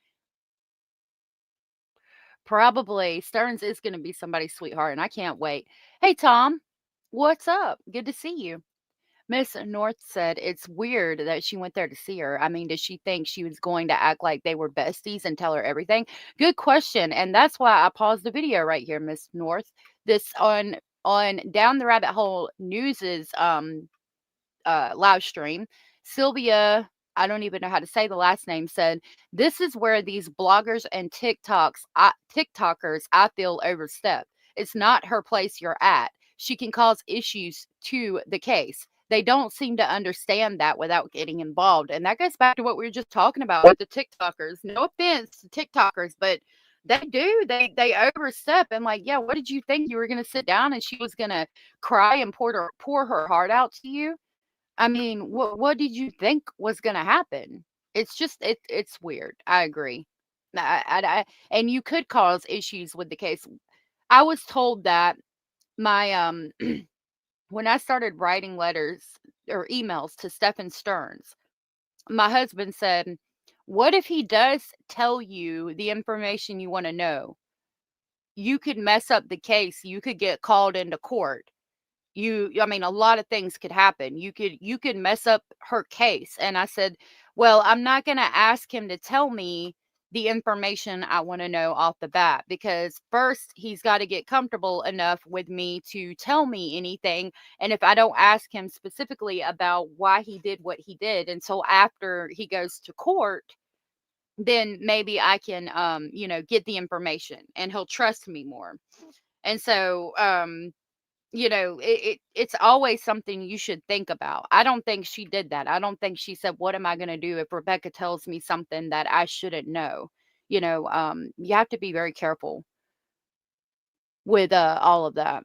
Stearns is going to be somebody's sweetheart, and I can't wait. Hey, Tom, what's up? Good to see you. Miss North said it's weird that she went there to see her. I mean, did she think she was going to act like they were besties and tell her everything? Good question, and that's why I paused the video right here, Miss North. This on Down the Rabbit Hole News's live stream. Sylvia, I don't even know how to say the last name, said, this is where these bloggers and TikTokers, I feel, overstep. It's not her place you're at. She can cause issues to the case. They don't seem to understand that without getting involved. And that goes back to what we were just talking about with the TikTokers. No offense to TikTokers, but they do. They overstep and like, yeah, what did you think? You were going to sit down and she was going to cry and pour her heart out to you? I mean, what did you think was gonna happen? It's just it's weird. I agree. And you could cause issues with the case. I was told that my when I started writing letters or emails to Stephen Stearns, my husband said, "What if he does tell you the information you want to know? You could mess up the case. You could get called into court. I mean, a lot of things could happen. You could mess up her case." And I said, well, I'm not going to ask him to tell me the information I want to know off the bat, because first he's got to get comfortable enough with me to tell me anything. And if I don't ask him specifically about why he did what he did until after he goes to court, then maybe I can get the information and he'll trust me more. And so it's always something you should think about. I don't think she did that. I don't think she said, what am I going to do if Rebecca tells me something that I shouldn't know? You have to be very careful with all of that.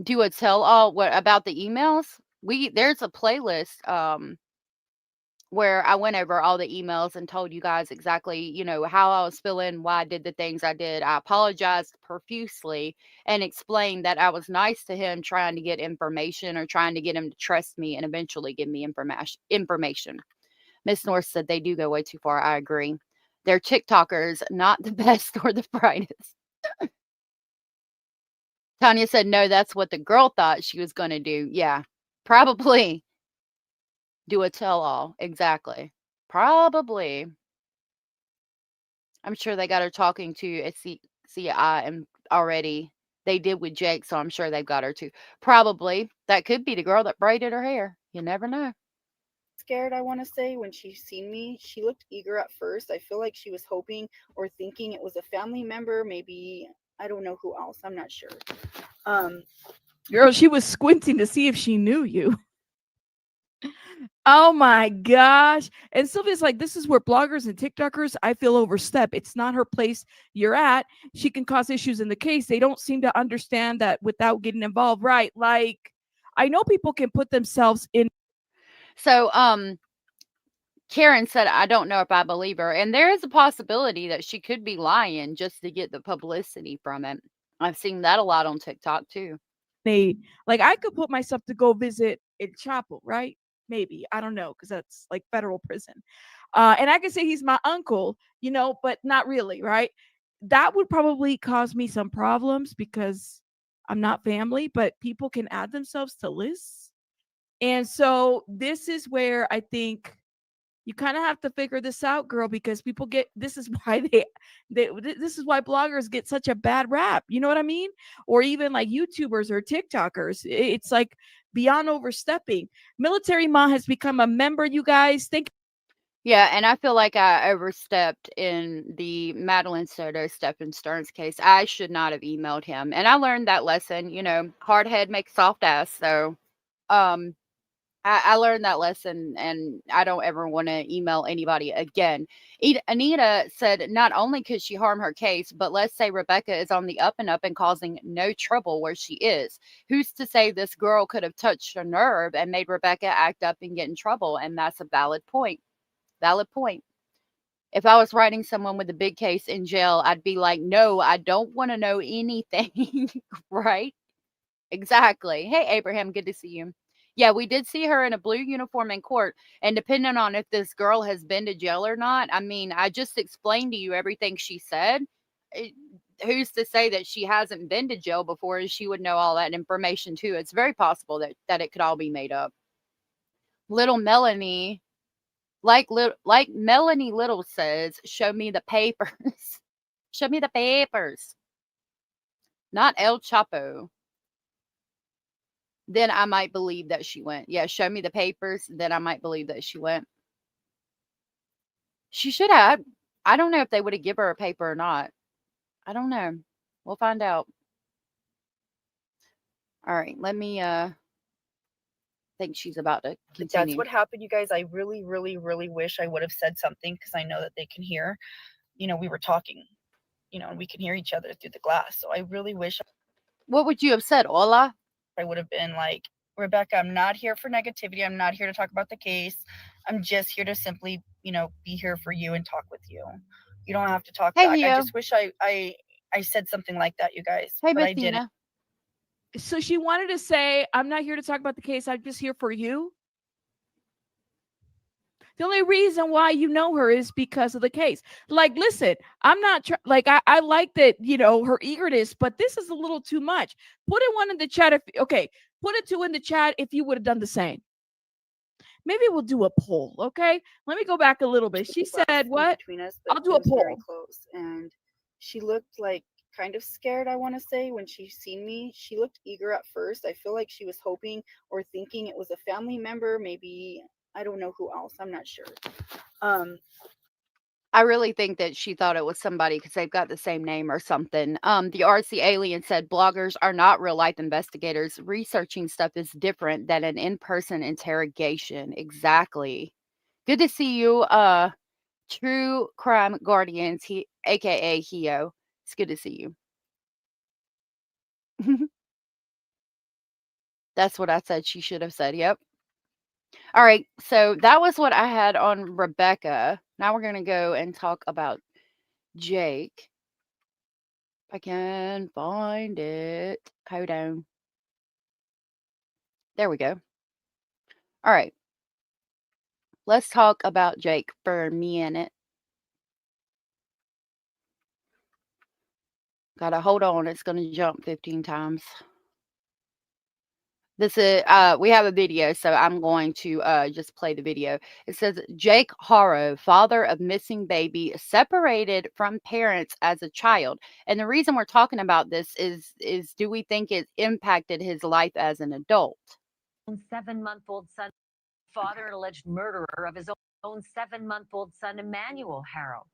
Do a tell all what about the emails? There's a playlist where I went over all the emails and told you guys exactly, how I was feeling, why I did the things I did. I apologized profusely and explained that I was nice to him, trying to get information or trying to get him to trust me and eventually give me information. Miss North said they do go way too far. I agree. They're TikTokers, not the best or the brightest. Tanya said, no, that's what the girl thought she was going to do. Yeah, probably do a tell all. Exactly. Probably. I'm sure they got her talking to a CI and already. They did with Jake, so I'm sure they've got her too. Probably. That could be the girl that braided her hair. You never know. Scared, I want to say, when she seen me. She looked eager at first. I feel like she was hoping or thinking it was a family member, maybe, I don't know who else. I'm not sure. Girl, she was squinting to see if she knew you. Oh my gosh. And Sylvia's like, this is where bloggers and TikTokers, I feel, overstep. It's not her place you're at. She can cause issues in the case. They don't seem to understand that without getting involved. Right. Like, I know people can put themselves in. So, Karen said, I don't know if I believe her. And there is a possibility that she could be lying just to get the publicity from it. I've seen that a lot on TikTok too. Like, I could put myself to go visit El Chapo, right? Maybe. I don't know, because that's like federal prison. And I could say he's my uncle, but not really, right? That would probably cause me some problems because I'm not family, but people can add themselves to lists. And so this is where I think you kind of have to figure this out, girl, because people get, this is why this is why bloggers get such a bad rap. You know what I mean? Or even like YouTubers or TikTokers. It's like beyond overstepping. Military Ma has become a member, you guys. Yeah, and I feel like I overstepped in the Madeline Soto Stephen Stearns case. I should not have emailed him. And I learned that lesson, hard head makes soft ass. So I learned that lesson, and I don't ever want to email anybody again. Anita said not only could she harm her case, but let's say Rebecca is on the up and up and causing no trouble where she is. Who's to say this girl could have touched a nerve and made Rebecca act up and get in trouble? And that's a valid point. Valid point. If I was writing someone with a big case in jail, I'd be like, no, I don't want to know anything. Right? Exactly. Hey, Abraham, good to see you. Yeah, we did see her in a blue uniform in court. And depending on if this girl has been to jail or not, I mean, I just explained to you everything she said. It- who's to say that she hasn't been to jail before and she would know all that information too? It's very possible that it could all be made up. Little Melanie, like Melanie Little says, show me the papers. Show me the papers. Not El Chapo. Then I might believe that she went. Yeah, show me the papers, then I might believe that she went. She should have. I don't know if they would have given her a paper or not. I don't know. We'll find out. All right, let me think she's about to That's continue. what happened, you guys. I really, really, really wish I would have said something, because I know that they can hear. We were talking, and we can hear each other through the glass. So I really wish What would you have said, Ola? I would have been like, Rebecca, I'm not here for negativity. I'm not here to talk about the case. I'm just here to simply, be here for you and talk with you. You don't have to talk Hey, back. Rio. I just wish I said something like that, you guys. Hey, but I didn't. Bettina. So she wanted to say, I'm not here to talk about the case. I'm just here for you. The only reason why you know her is because of the case. Like, listen, I'm not I like that, her eagerness, but this is a little too much. Put it one in the chat put it two in the chat if you would have done the same. Maybe we'll do a poll, okay? Let me go back a little bit. She said what? Between us, I'll do a poll. very close, and she looked like kind of scared, I want to say, when she seen me. She looked eager at first. I feel like she was hoping or thinking it was a family member, maybe, I don't know who else. I'm not sure. I really think that she thought it was somebody because they've got the same name or something. The RC Alien said bloggers are not real life investigators. Researching stuff is different than an in-person interrogation. Exactly. Good to see you, True Crime Guardians, aka Hio. It's good to see you. That's what I said she should have said. Yep. All right, so that was what I had on Rebecca. Now we're going to go and talk about Jake. If I can find it. Hold on. There we go. All right, let's talk about Jake for a minute. Gotta hold on, it's going to jump 15 times. This is we have a video, so I'm going to just play the video. It says Jake Haro, father of missing baby, separated from parents as a child. And the reason we're talking about this is do we think it impacted his life as an adult? 7-month-old son, father and alleged murderer of his own 7-month-old son, Emmanuel Haro.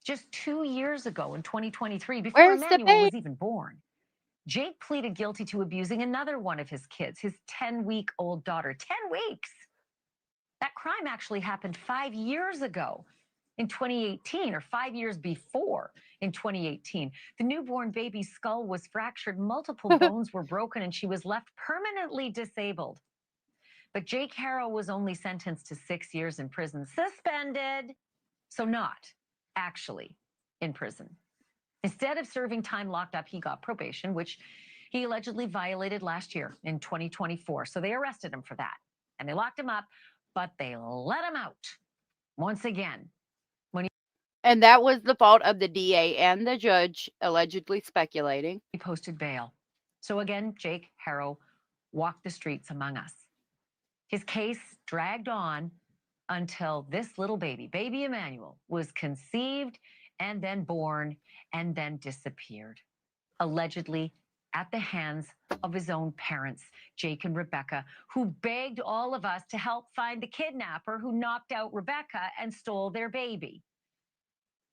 Just 2 years ago in 2023, before Where's the Emmanuel baby? was even born, Jake pleaded guilty to abusing another one of his kids, his 10-week-old daughter. 10 weeks! That crime actually happened 5 years ago in 2018, or 5 years before in 2018. The newborn baby's skull was fractured, multiple bones were broken, and she was left permanently disabled. But Jake Haro was only sentenced to 6 years in prison, suspended. So not actually in prison. Instead of serving time locked up, he got probation, which he allegedly violated last year in 2024. So they arrested him for that. And they locked him up, but they let him out once again. And that was the fault of the DA and the judge allegedly speculating. He posted bail. So again, Jake Haro walked the streets among us. His case dragged on until this little baby, baby Emmanuel, was conceived and then born and then disappeared, allegedly at the hands of his own parents, Jake and Rebecca, who begged all of us to help find the kidnapper who knocked out Rebecca and stole their baby.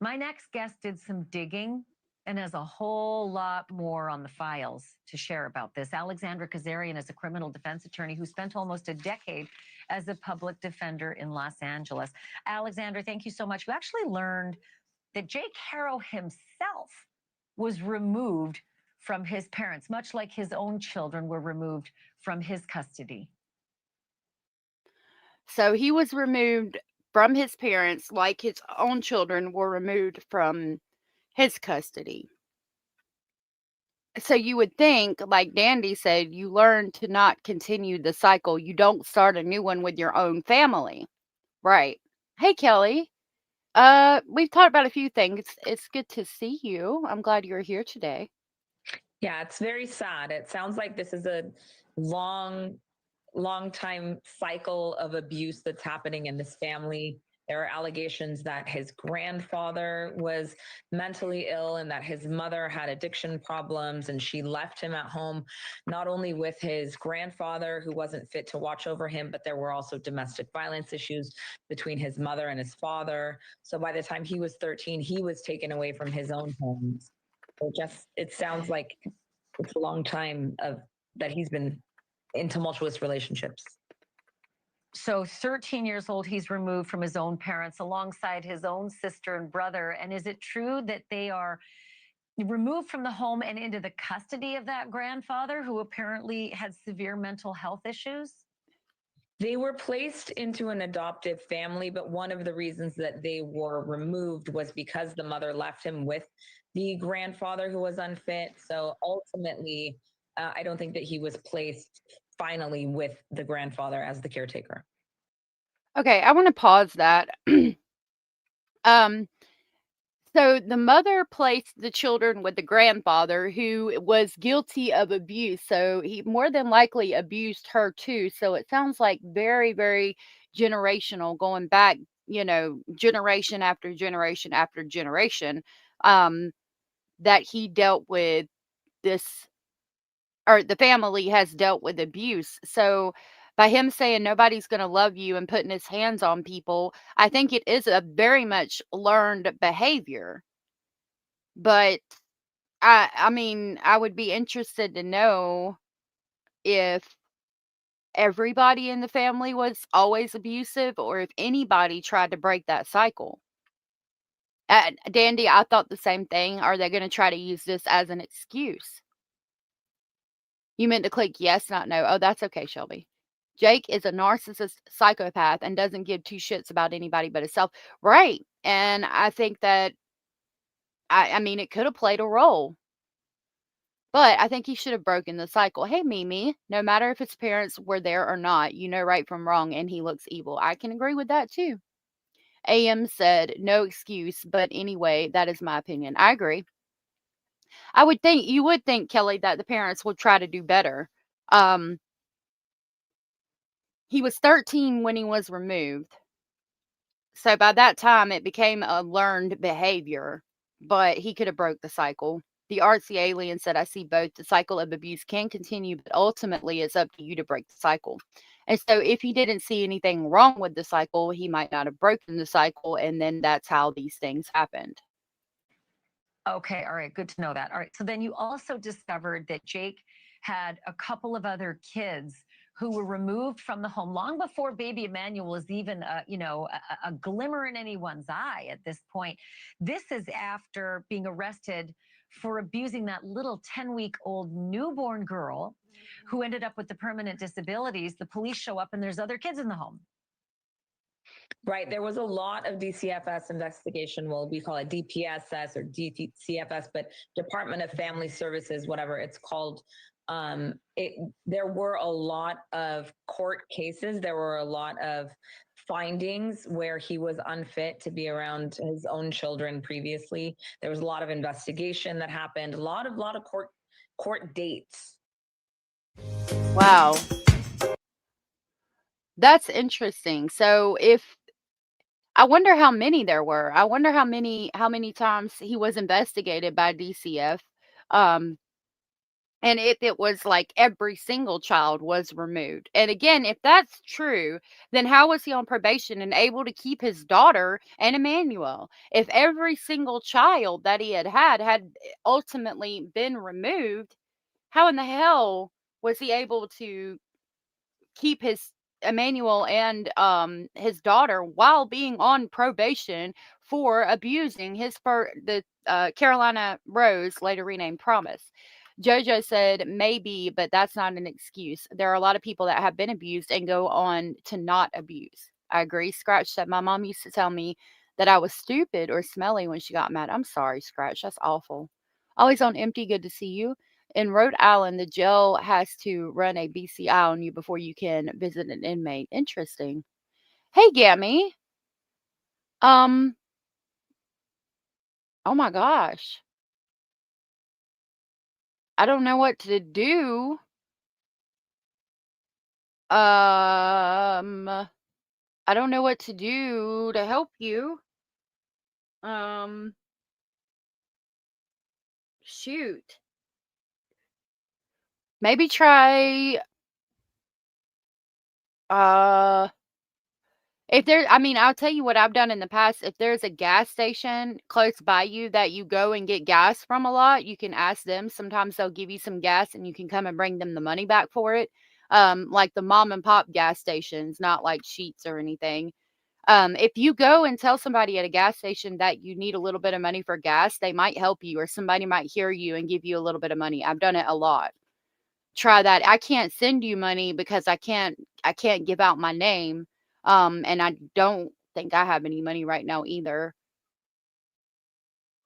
My next guest did some digging and has a whole lot more on the files to share about this. Alexandra Kazarian is a criminal defense attorney who spent almost a decade as a public defender in Los Angeles. Alexandra, thank you so much. We actually learned that Jake Haro himself was removed from his parents, much like his own children were removed from his custody. So he was removed from his parents like his own children were removed from his custody. So you would think, like Dandy said, you learn to not continue the cycle. You don't start a new one with your own family. Right. Hey, Kelly. We've talked about a few things. It's good to see you. I'm glad you're here today. Yeah, it's very sad. It sounds like this is a long time cycle of abuse that's happening in this family. There are allegations that his grandfather was mentally ill and that his mother had addiction problems, and she left him at home, not only with his grandfather who wasn't fit to watch over him, but there were also domestic violence issues between his mother and his father. So by the time he was 13, he was taken away from his own home. So it sounds like it's a long time that he's been in tumultuous relationships. So 13 years old, he's removed from his own parents alongside his own sister and brother. And is it true that they are removed from the home and into the custody of that grandfather who apparently had severe mental health issues? They were placed into an adoptive family, but one of the reasons that they were removed was because the mother left him with the grandfather who was unfit. So ultimately, I don't think that he was placed finally with the grandfather as the caretaker. Okay, I want to pause that. So the mother placed the children with the grandfather who was guilty of abuse. So he more than likely abused her too. So it sounds like very, very generational, going back, generation after generation after generation, that he dealt with this, or the family has dealt with abuse. So by him saying nobody's going to love you and putting his hands on people, I think it is a very much learned behavior. But I mean, I would be interested to know if everybody in the family was always abusive or if anybody tried to break that cycle. Dandy, I thought the same thing. Are they going to try to use this as an excuse? You meant to click yes, not no. Oh, that's okay, Shelby. Jake is a narcissist psychopath and doesn't give two shits about anybody but himself. Right. And I think that, I mean, it could have played a role, but I think he should have broken the cycle. Hey, Mimi, no matter if his parents were there or not, you know right from wrong, and he looks evil. I can agree with that too. AM said, no excuse, but anyway, that is my opinion. I agree. You would think, Kelly, that the parents would try to do better. He was 13 when he was removed. So by that time, it became a learned behavior, but he could have broke the cycle. The artsy alien said, I see both. The cycle of abuse can continue, but ultimately it's up to you to break the cycle. And so if he didn't see anything wrong with the cycle, he might not have broken the cycle. And then that's how these things happened. Okay, all right, good to know that. All right, so then you also discovered that Jake had a couple of other kids who were removed from the home long before baby Emmanuel was even, a glimmer in anyone's eye at this point. This is after being arrested for abusing that little 10-week-old newborn girl who ended up with the permanent disabilities. The police show up and there's other kids in the home. Right. There was a lot of DCFS investigation. Well, we call it DPSS or DCFS, but Department of Family Services, whatever it's called. There were a lot of court cases. There were a lot of findings where he was unfit to be around his own children previously. There was a lot of investigation that happened, a lot of court dates. Wow. That's interesting. So I wonder how many there were. I wonder how many times he was investigated by DCF. And if it was like every single child was removed. And again, if that's true, then how was he on probation and able to keep his daughter and Emmanuel? If every single child that he had ultimately been removed, how in the hell was he able to keep his Emmanuel and his daughter while being on probation for abusing the Carolina Rose, later renamed Promise? Jojo said maybe, but that's not an excuse. There are a lot of people that have been abused and go on to not abuse. I agree. Scratch said my mom used to tell me that I was stupid or smelly when she got mad. I'm sorry, Scratch. That's awful. Always on empty. Good to see you. In Rhode Island, the jail has to run a BCI on you before you can visit an inmate. Interesting. Hey, Gammy. Oh my gosh. I don't know what to do. I don't know what to do to help you. Shoot. Maybe try if there, I mean, I'll tell you what I've done in the past. If there's a gas station close by you that you go and get gas from a lot, you can ask them. Sometimes they'll give you some gas and you can come and bring them the money back for it. Like the mom and pop gas stations, not like Sheets or anything. If you go and tell somebody at a gas station that you need a little bit of money for gas, they might help you, or somebody might hear you and give you a little bit of money. I've done it a lot. Try that. I can't send you money because I can't give out my name. And I don't think I have any money right now either.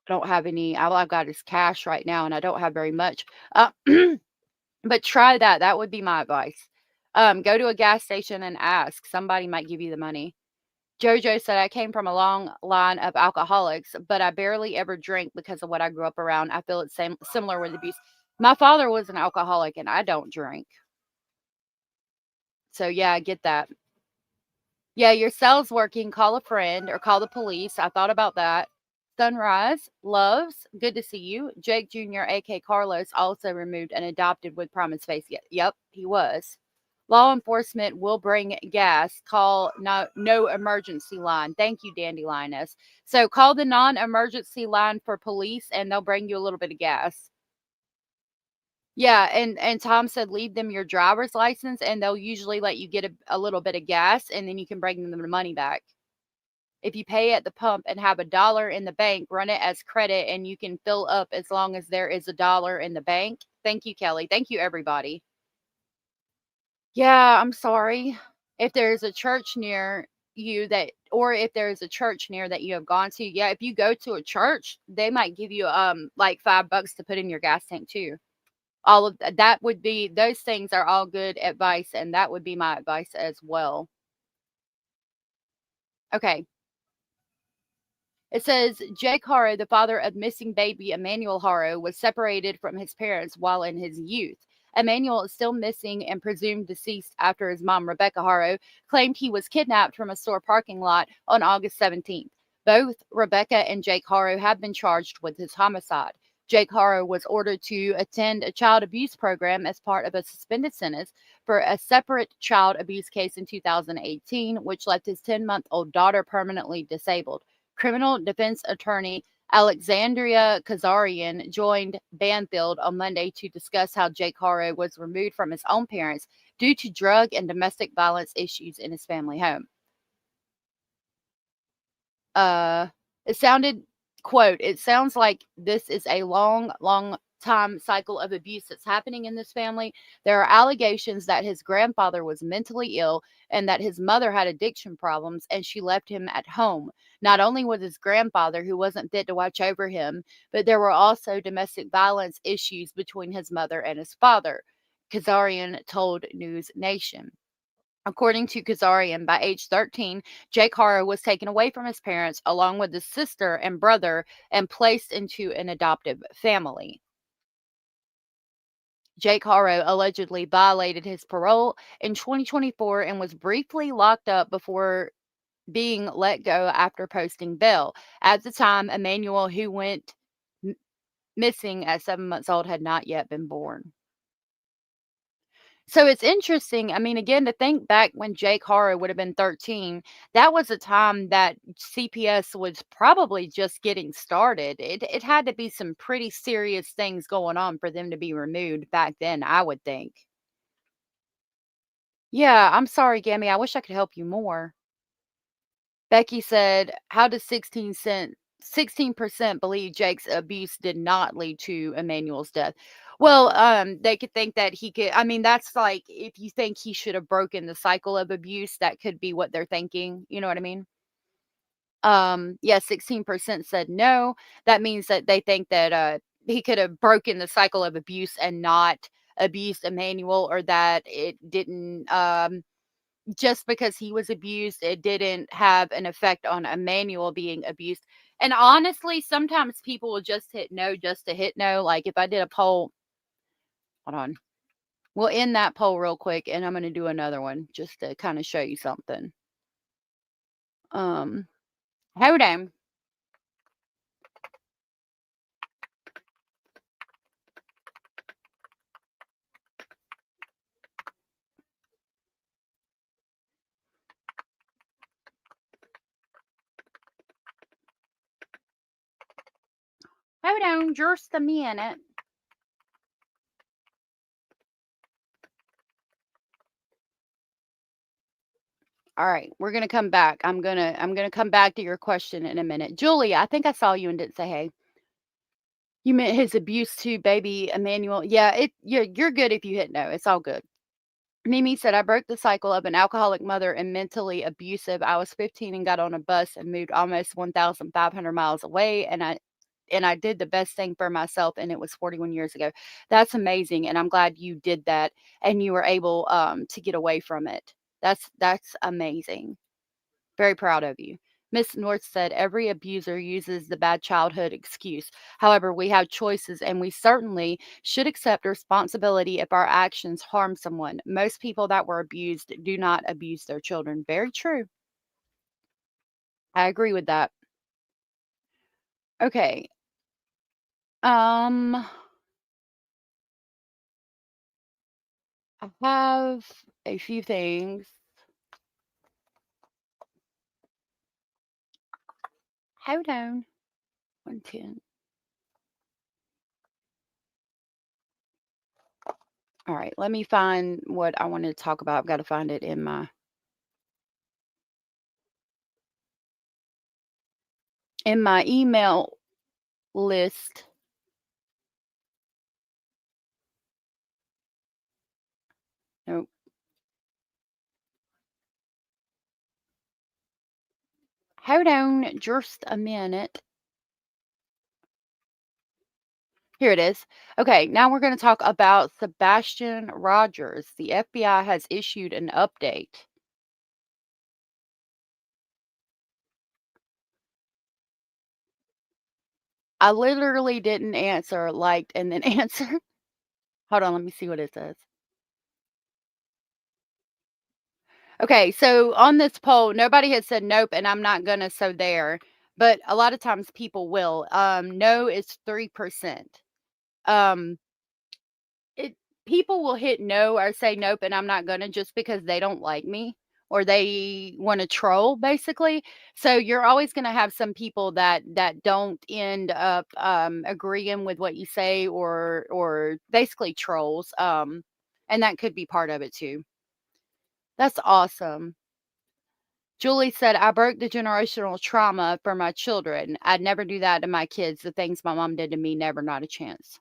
I don't have any. All I've got is cash right now, and I don't have very much. But try that. That would be my advice. Go to a gas station and ask. Somebody might give you the money. Jojo said, I came from a long line of alcoholics, but I barely ever drink because of what I grew up around. I feel it's similar with abuse. My father was an alcoholic, and I don't drink. So, yeah, I get that. Yeah, your cell's working. Call a friend or call the police. I thought about that. Sunrise, loves, good to see you. Jake Jr., a.k. Carlos, also removed and adopted with Promise Face. Yep, he was. Law enforcement will bring gas. Call no emergency line. Thank you, Dandelions. So call the non-emergency line for police, and they'll bring you a little bit of gas. Yeah, and Tom said leave them your driver's license, and they'll usually let you get a little bit of gas, and then you can bring them the money back. If you pay at the pump and have $1 in the bank, run it as credit, and you can fill up as long as there is $1 in the bank. Thank you, Kelly. Thank you, everybody. Yeah, I'm sorry. If there's a church near you that, or if there's a church near that you have gone to, yeah, if you go to a church, they might give you like $5 to put in your gas tank too. All of that would be, those things are all good advice, and that would be my advice as well. Okay. It says Jake Haro, the father of missing baby Emmanuel Haro, was separated from his parents while in his youth. Emmanuel is still missing and presumed deceased after his mom, Rebecca Haro, claimed he was kidnapped from a store parking lot on August 17th. Both Rebecca and Jake Haro have been charged with his homicide. Jake Haro was ordered to attend a child abuse program as part of a suspended sentence for a separate child abuse case in 2018, which left his 10-month-old daughter permanently disabled. Criminal defense attorney Alexandria Kazarian joined Banfield on Monday to discuss how Jake Haro was removed from his own parents due to drug and domestic violence issues in his family home. It sounded, quote, it sounds like this is a long time cycle of abuse that's happening in this family. There are allegations that his grandfather was mentally ill and that his mother had addiction problems and she left him at home. Not only was his grandfather, who wasn't fit to watch over him, but there were also domestic violence issues between his mother and his father, Kazarian told News Nation. According to Kazarian, by age 13, Jake Haro was taken away from his parents along with his sister and brother and placed into an adoptive family. Jake Haro allegedly violated his parole in 2024 and was briefly locked up before being let go after posting bail. At the time, Emmanuel, who went missing at 7 months old, had not yet been born. So it's interesting. I mean, again, to think back when Jake Haro would have been 13, that was a time that CPS was probably just getting started. It had to be some pretty serious things going on for them to be removed back then, I would think. Yeah, I'm sorry, Gammy. I wish I could help you more. Becky said, "How does 16% believe Jake's abuse did not lead to Emmanuel's death?" Well, they could think that he could. I mean, that's like if you think he should have broken the cycle of abuse, that could be what they're thinking. You know what I mean? Yeah, 16% said no. That means that they think that he could have broken the cycle of abuse and not abused Emmanuel, or that it didn't just because he was abused, it didn't have an effect on Emmanuel being abused. And honestly, sometimes people will just hit no just to hit no. Like if I did a poll, hold on. We'll end that poll real quick and I'm going to do another one just to kind of show you something. Hold on. Hold on just a minute. All right, we're gonna come back. I'm gonna come back to your question in a minute. Julia, I think I saw you and didn't say hey. You meant his abuse to baby Emmanuel. Yeah, you're good if you hit no. It's all good. Mimi said, I broke the cycle of an alcoholic mother and mentally abusive. I was 15 and got on a bus and moved almost 1,500 miles away. And I did the best thing for myself, and it was 41 years ago. That's amazing, and I'm glad you did that and you were able to get away from it. That's amazing. Very proud of you. Miss North said every abuser uses the bad childhood excuse. However, we have choices and we certainly should accept responsibility if our actions harm someone. Most people that were abused do not abuse their children. Very true. I agree with that. Okay. I have a few things. Hold on. 110. All right, let me find what I wanted to talk about. I've got to find it in my email list. Nope. Hold on just a minute. Here it is. Okay, now we're going to talk about Sebastian Rogers. The FBI has issued an update. I literally didn't answer, liked, and then answer. Hold on, let me see what it says. Okay, so on this poll, nobody had said nope, and I'm not gonna, so there. But a lot of times people will. No is 3%. Um, it People will hit no or say nope, and I'm not gonna just because they don't like me or they want to troll, basically. So you're always gonna have some people that don't end up agreeing with what you say or basically trolls. And that could be part of it too. That's awesome. Julie said, I broke the generational trauma for my children. I'd never do that to my kids. The things my mom did to me, never, not a chance.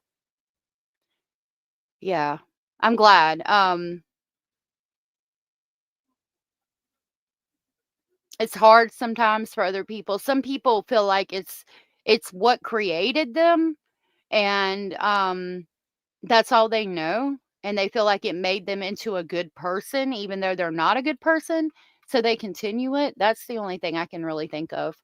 Yeah, I'm glad. It's hard sometimes for other people. Some people feel like it's what created them, and that's all they know, and they feel like it made them into a good person, even though they're not a good person. So they continue it. That's the only thing I can really think of.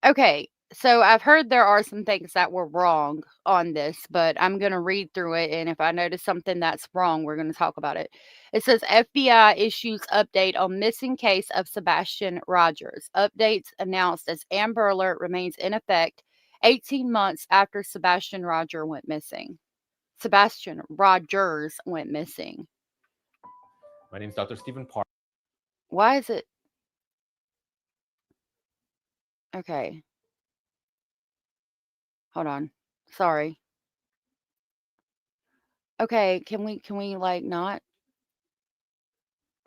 Okay, so I've heard there are some things that were wrong on this, but I'm going to read through it. And if I notice something that's wrong, we're going to talk about it. It says FBI issues update on missing case of Sebastian Rogers. Updates announced as Amber Alert remains in effect 18 months after Sebastian Rogers went missing. Sebastian Rogers went missing. My name is Dr. Stephen Park. Why is it? Okay. Hold on. Sorry. Okay, can we like not?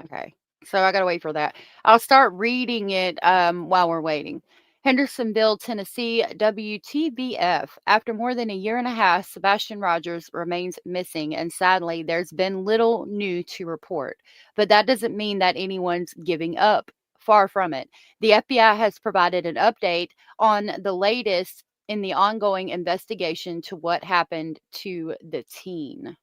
Okay. So I gotta wait for that. I'll start reading it while we're waiting. Hendersonville, Tennessee, WTVF. After more than a year and a half, Sebastian Rogers remains missing, and sadly, there's been little new to report. But that doesn't mean that anyone's giving up. Far from it. The FBI has provided an update on the latest in the ongoing investigation to what happened to the teen.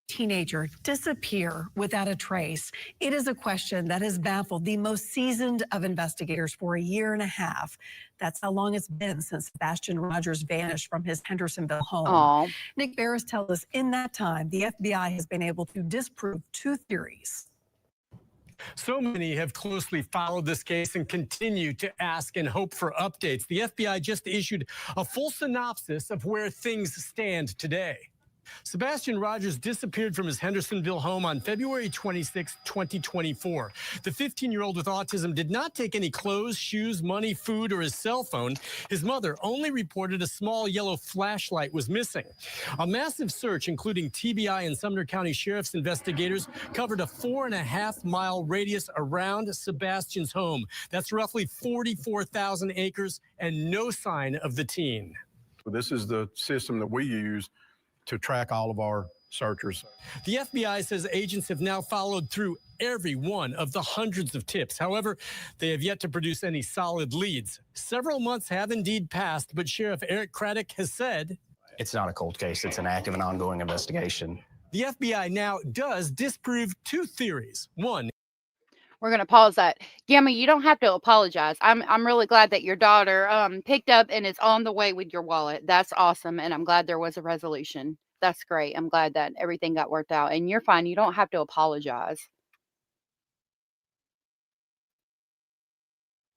Teenager disappear without a trace? It is a question that has baffled the most seasoned of investigators for a year and a half. That's how long it's been since Sebastian Rogers vanished from his Hendersonville home. Aww. Nick Barris tells us in that time, the FBI has been able to disprove two theories. So many have closely followed this case and continue to ask and hope for updates. The FBI just issued a full synopsis of where things stand today. Sebastian Rogers disappeared from his Hendersonville home on February 26, 2024. The 15-year-old with autism did not take any clothes, shoes, money, food, or his cell phone. His mother only reported a small yellow flashlight was missing. A massive search, including TBI and Sumner County Sheriff's investigators, covered a 4.5-mile radius around Sebastian's home. That's roughly 44,000 acres and no sign of the teen. This is the system that we use to track all of our searchers. The FBI says agents have now followed through every one of the hundreds of tips. However, they have yet to produce any solid leads. Several months have indeed passed, but Sheriff Eric Craddock has said, it's not a cold case. It's an active and ongoing investigation. The FBI now does disprove two theories. One, we're going to pause that. Gamma, you don't have to apologize. I'm really glad that your daughter picked up and is on the way with your wallet. That's awesome. And I'm glad there was a resolution. That's great. I'm glad that everything got worked out. And you're fine. You don't have to apologize.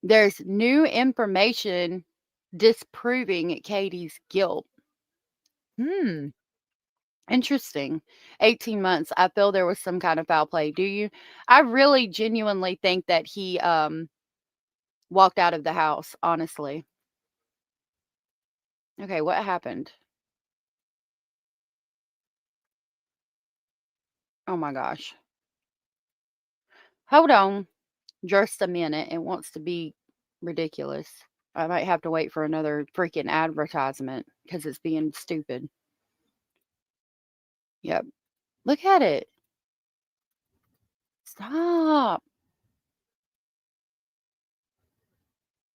There's new information disproving Katie's guilt. Interesting. 18 months. I feel there was some kind of foul play. Do you? I really genuinely think that he walked out of the house, honestly. Okay, what happened? Oh my gosh. Hold on just a minute. It wants to be ridiculous. I might have to wait for another freaking advertisement because it's being stupid. Yep. Look at it. Stop.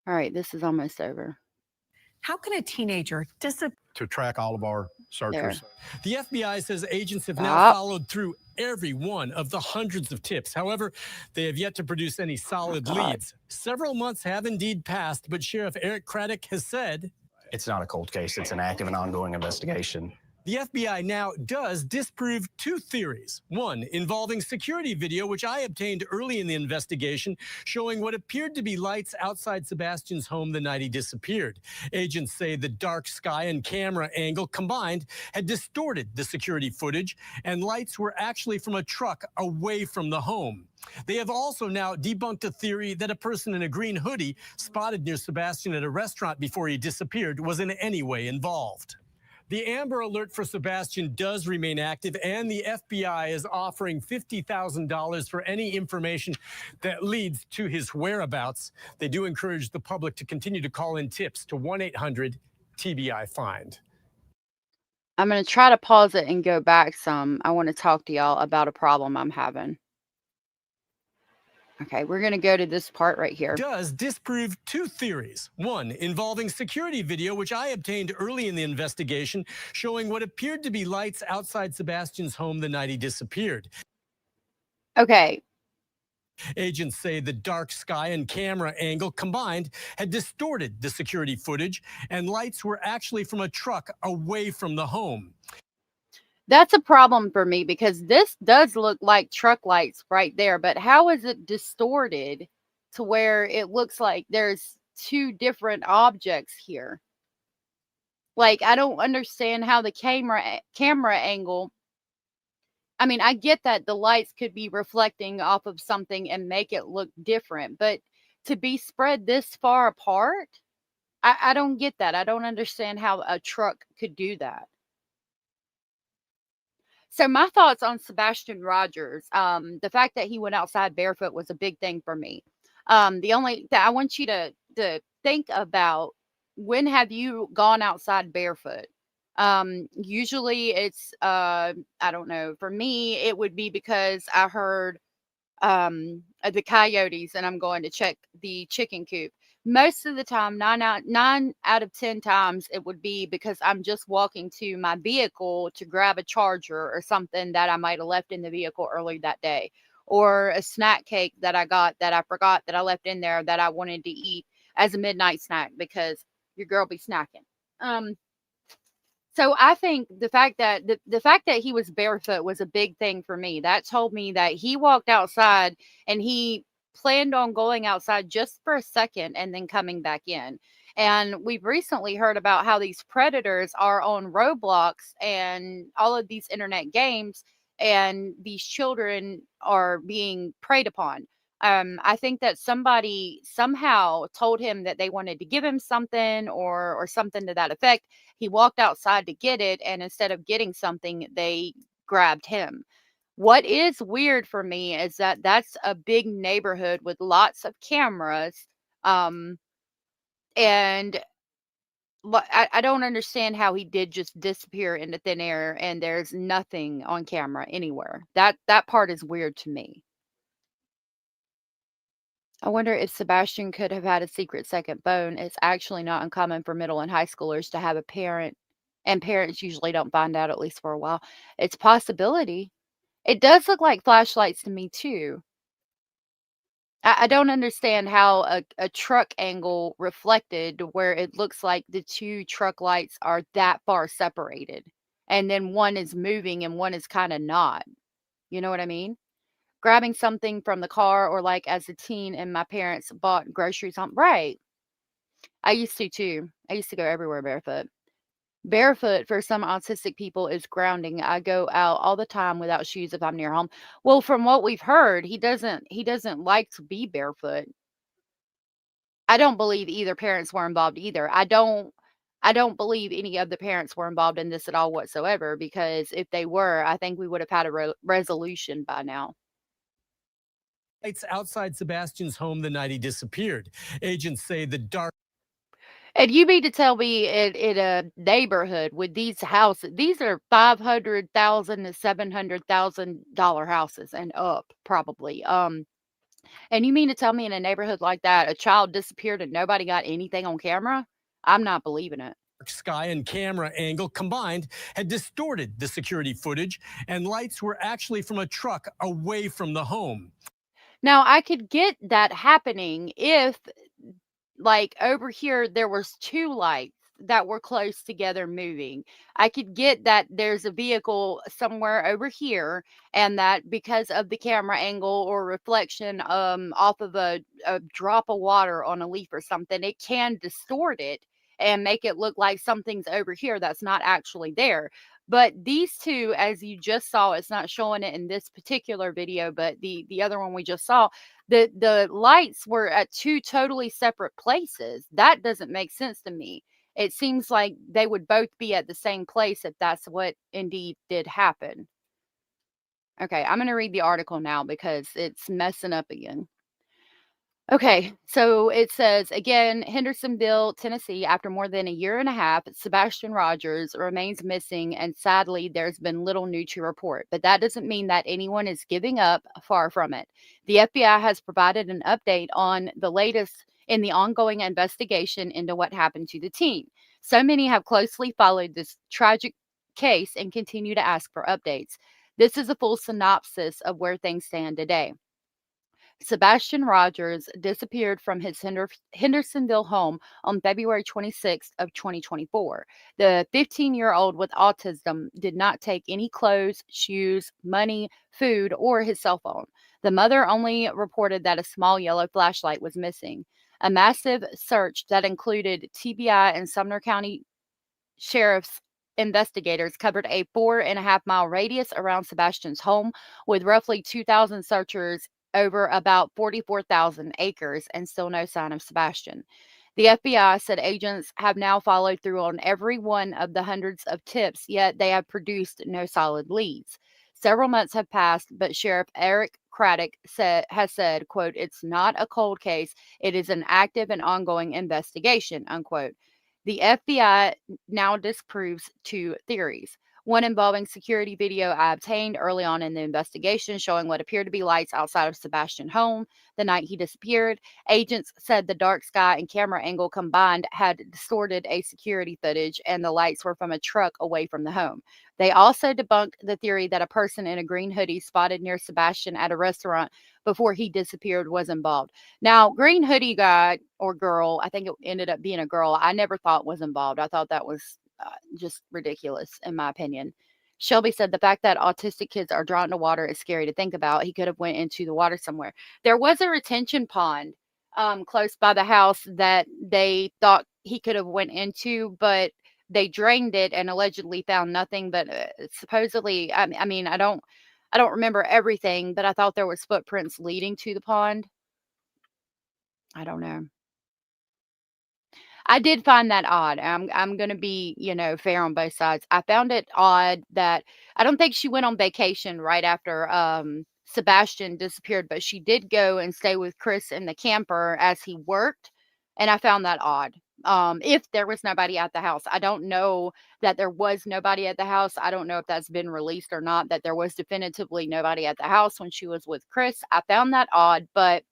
All right, this is almost over. How can a teenager disappear? To track all of our There. searchers. The FBI says agents have now Stop. followed through every one of the hundreds of tips. However, they have yet to produce any solid God. leads. Several months have indeed passed, but Sheriff Eric Craddock has said It's not a cold case. It's an active and ongoing investigation. the FBI now does disprove two theories. One involving security video, which I obtained early in the investigation, showing what appeared to be lights outside Sebastian's home the night he disappeared. Agents say the dark sky and camera angle combined had distorted the security footage, and lights were actually from a truck away from the home. They have also now debunked a theory that a person in a green hoodie spotted near Sebastian at a restaurant before he disappeared was in any way involved. The Amber Alert for Sebastian does remain active, and the FBI is offering $50,000 for any information that leads to his whereabouts. They do encourage the public to continue to call in tips to 1-800-TBI-FIND. I'm going to try to pause it and go back some. I want to talk to y'all about a problem I'm having. Okay, we're going to go to this part right here. Does disprove two theories. One involving security video, which I obtained early in the investigation, showing what appeared to be lights outside Sebastian's home the night he disappeared. Okay, Agents say the dark sky and camera angle combined had distorted the security footage, and lights were actually from a truck away from the home. that's a problem for me because this does look like truck lights right there, but how is it distorted to where it looks like there's two different objects here? Like, I don't understand how the camera angle. I mean, I get that the lights could be reflecting off of something and make it look different, but to be spread this far apart, I don't get that. I don't understand how a truck could do that. So my thoughts on Sebastian Rogers, the fact that he went outside barefoot was a big thing for me. The only that I want you to think about, when have you gone outside barefoot? Usually it's I don't know. For me, it would be because I heard the coyotes and I'm going to check the chicken coop. Most of the time, 9 out of 10 times, it would be because I'm just walking to my vehicle to grab a charger or something that I might have left in the vehicle early that day, or a snack cake that I got that I forgot that I left in there that I wanted to eat as a midnight snack because your girl be snacking. So I think the fact that he was barefoot was a big thing for me. That told me that he walked outside and he planned on going outside just for a second and then coming back in. And we've recently heard about how these predators are on Roblox and all of these internet games, and these children are being preyed upon. I think that somebody somehow told him that they wanted to give him something or something to that effect. He walked outside to get it, and instead of getting something, they grabbed him. What is weird for me is that that's a big neighborhood with lots of cameras, and I don't understand how he did just disappear into thin air and there's nothing on camera anywhere. That part is weird to me. I wonder if Sebastian could have had a secret second phone. It's actually not uncommon for middle and high schoolers to have a parent, and parents usually don't find out, at least for a while. It's a possibility. It does look like flashlights to me too. I don't understand how a truck angle reflected to where it looks like the two truck lights are that far separated, and then one is moving and one is kind of not. You know what I mean? Grabbing something from the car, or like as a teen and my parents bought groceries on, right. I used to too. I used to go everywhere barefoot. Barefoot for some autistic people is grounding. I go out all the time without shoes if I'm near home. Well, from what we've heard, he doesn't like to be barefoot. I don't believe either parents were involved either. I don't believe any of the parents were involved in this at all whatsoever, because if they were, I think we would have had a resolution by now. Lights outside Sebastian's home the night he disappeared. Agents say the dark. And you mean to tell me in a neighborhood with these houses, these are $500,000 to $700,000 houses and up, probably. And you mean to tell me in a neighborhood like that, a child disappeared and nobody got anything on camera? I'm not believing it. Sky and camera angle combined had distorted the security footage, and lights were actually from a truck away from the home. Now, I could get that happening if, like, over here, there was 2 lights that were close together moving. I could get that there's a vehicle somewhere over here, and that because of the camera angle or reflection, off of a drop of water on a leaf or something, it can distort it and make it look like something's over here that's not actually there. But these 2, as you just saw, it's not showing it in this particular video, but the other one we just saw, the lights were at 2 totally separate places. That doesn't make sense to me. It seems like they would both be at the same place if that's what indeed did happen. Okay, I'm gonna read the article now because it's messing up again. Okay, so it says again, Hendersonville, Tennessee, after more than a year and a half, Sebastian Rogers remains missing, and sadly, there's been little new to report. But that doesn't mean that anyone is giving up, far from it. The FBI has provided an update on the latest in the ongoing investigation into what happened to the teen. So many have closely followed this tragic case and continue to ask for updates. This is a full synopsis of where things stand today. Sebastian Rogers disappeared from his Hendersonville home on February 26th of 2024. The 15-year-old with autism did not take any clothes, shoes, money, food, or his cell phone. The mother only reported that a small yellow flashlight was missing. A massive search that included TBI and Sumner County Sheriff's investigators covered a 4.5-mile radius around Sebastian's home with roughly 2,000 searchers over about 44,000 acres and still no sign of Sebastian. The FBI said agents have now followed through on every one of the hundreds of tips, yet they have produced no solid leads. Several months have passed, but Sheriff Eric Craddock has said, quote, "It's not a cold case. It is an active and ongoing investigation," unquote. The FBI now disproves 2 theories. One involving security video I obtained early on in the investigation showing what appeared to be lights outside of Sebastian's home the night he disappeared. Agents said the dark sky and camera angle combined had distorted a security footage and the lights were from a truck away from the home. They also debunked the theory that a person in a green hoodie spotted near Sebastian at a restaurant before he disappeared was involved. Now, green hoodie guy or girl, I think it ended up being a girl, I never thought was involved. I thought that was just ridiculous, in my opinion. Shelby said the fact that autistic kids are drawn to water is scary to think about. He could have went into the water somewhere. There was a retention pond close by the house that they thought he could have went into, but they drained it and allegedly found nothing. But supposedly, I mean, I don't remember everything, but I thought there was footprints leading to the pond. I don't know. I did find that odd. I'm gonna be, fair on both sides. I found it odd that I don't think she went on vacation right after Sebastian disappeared, but she did go and stay with Chris in the camper as he worked, and I found that odd. If there was nobody at the house, I don't know that there was nobody at the house. I don't know if that's been released or not. That there was definitively nobody at the house when she was with Chris. I found that odd, but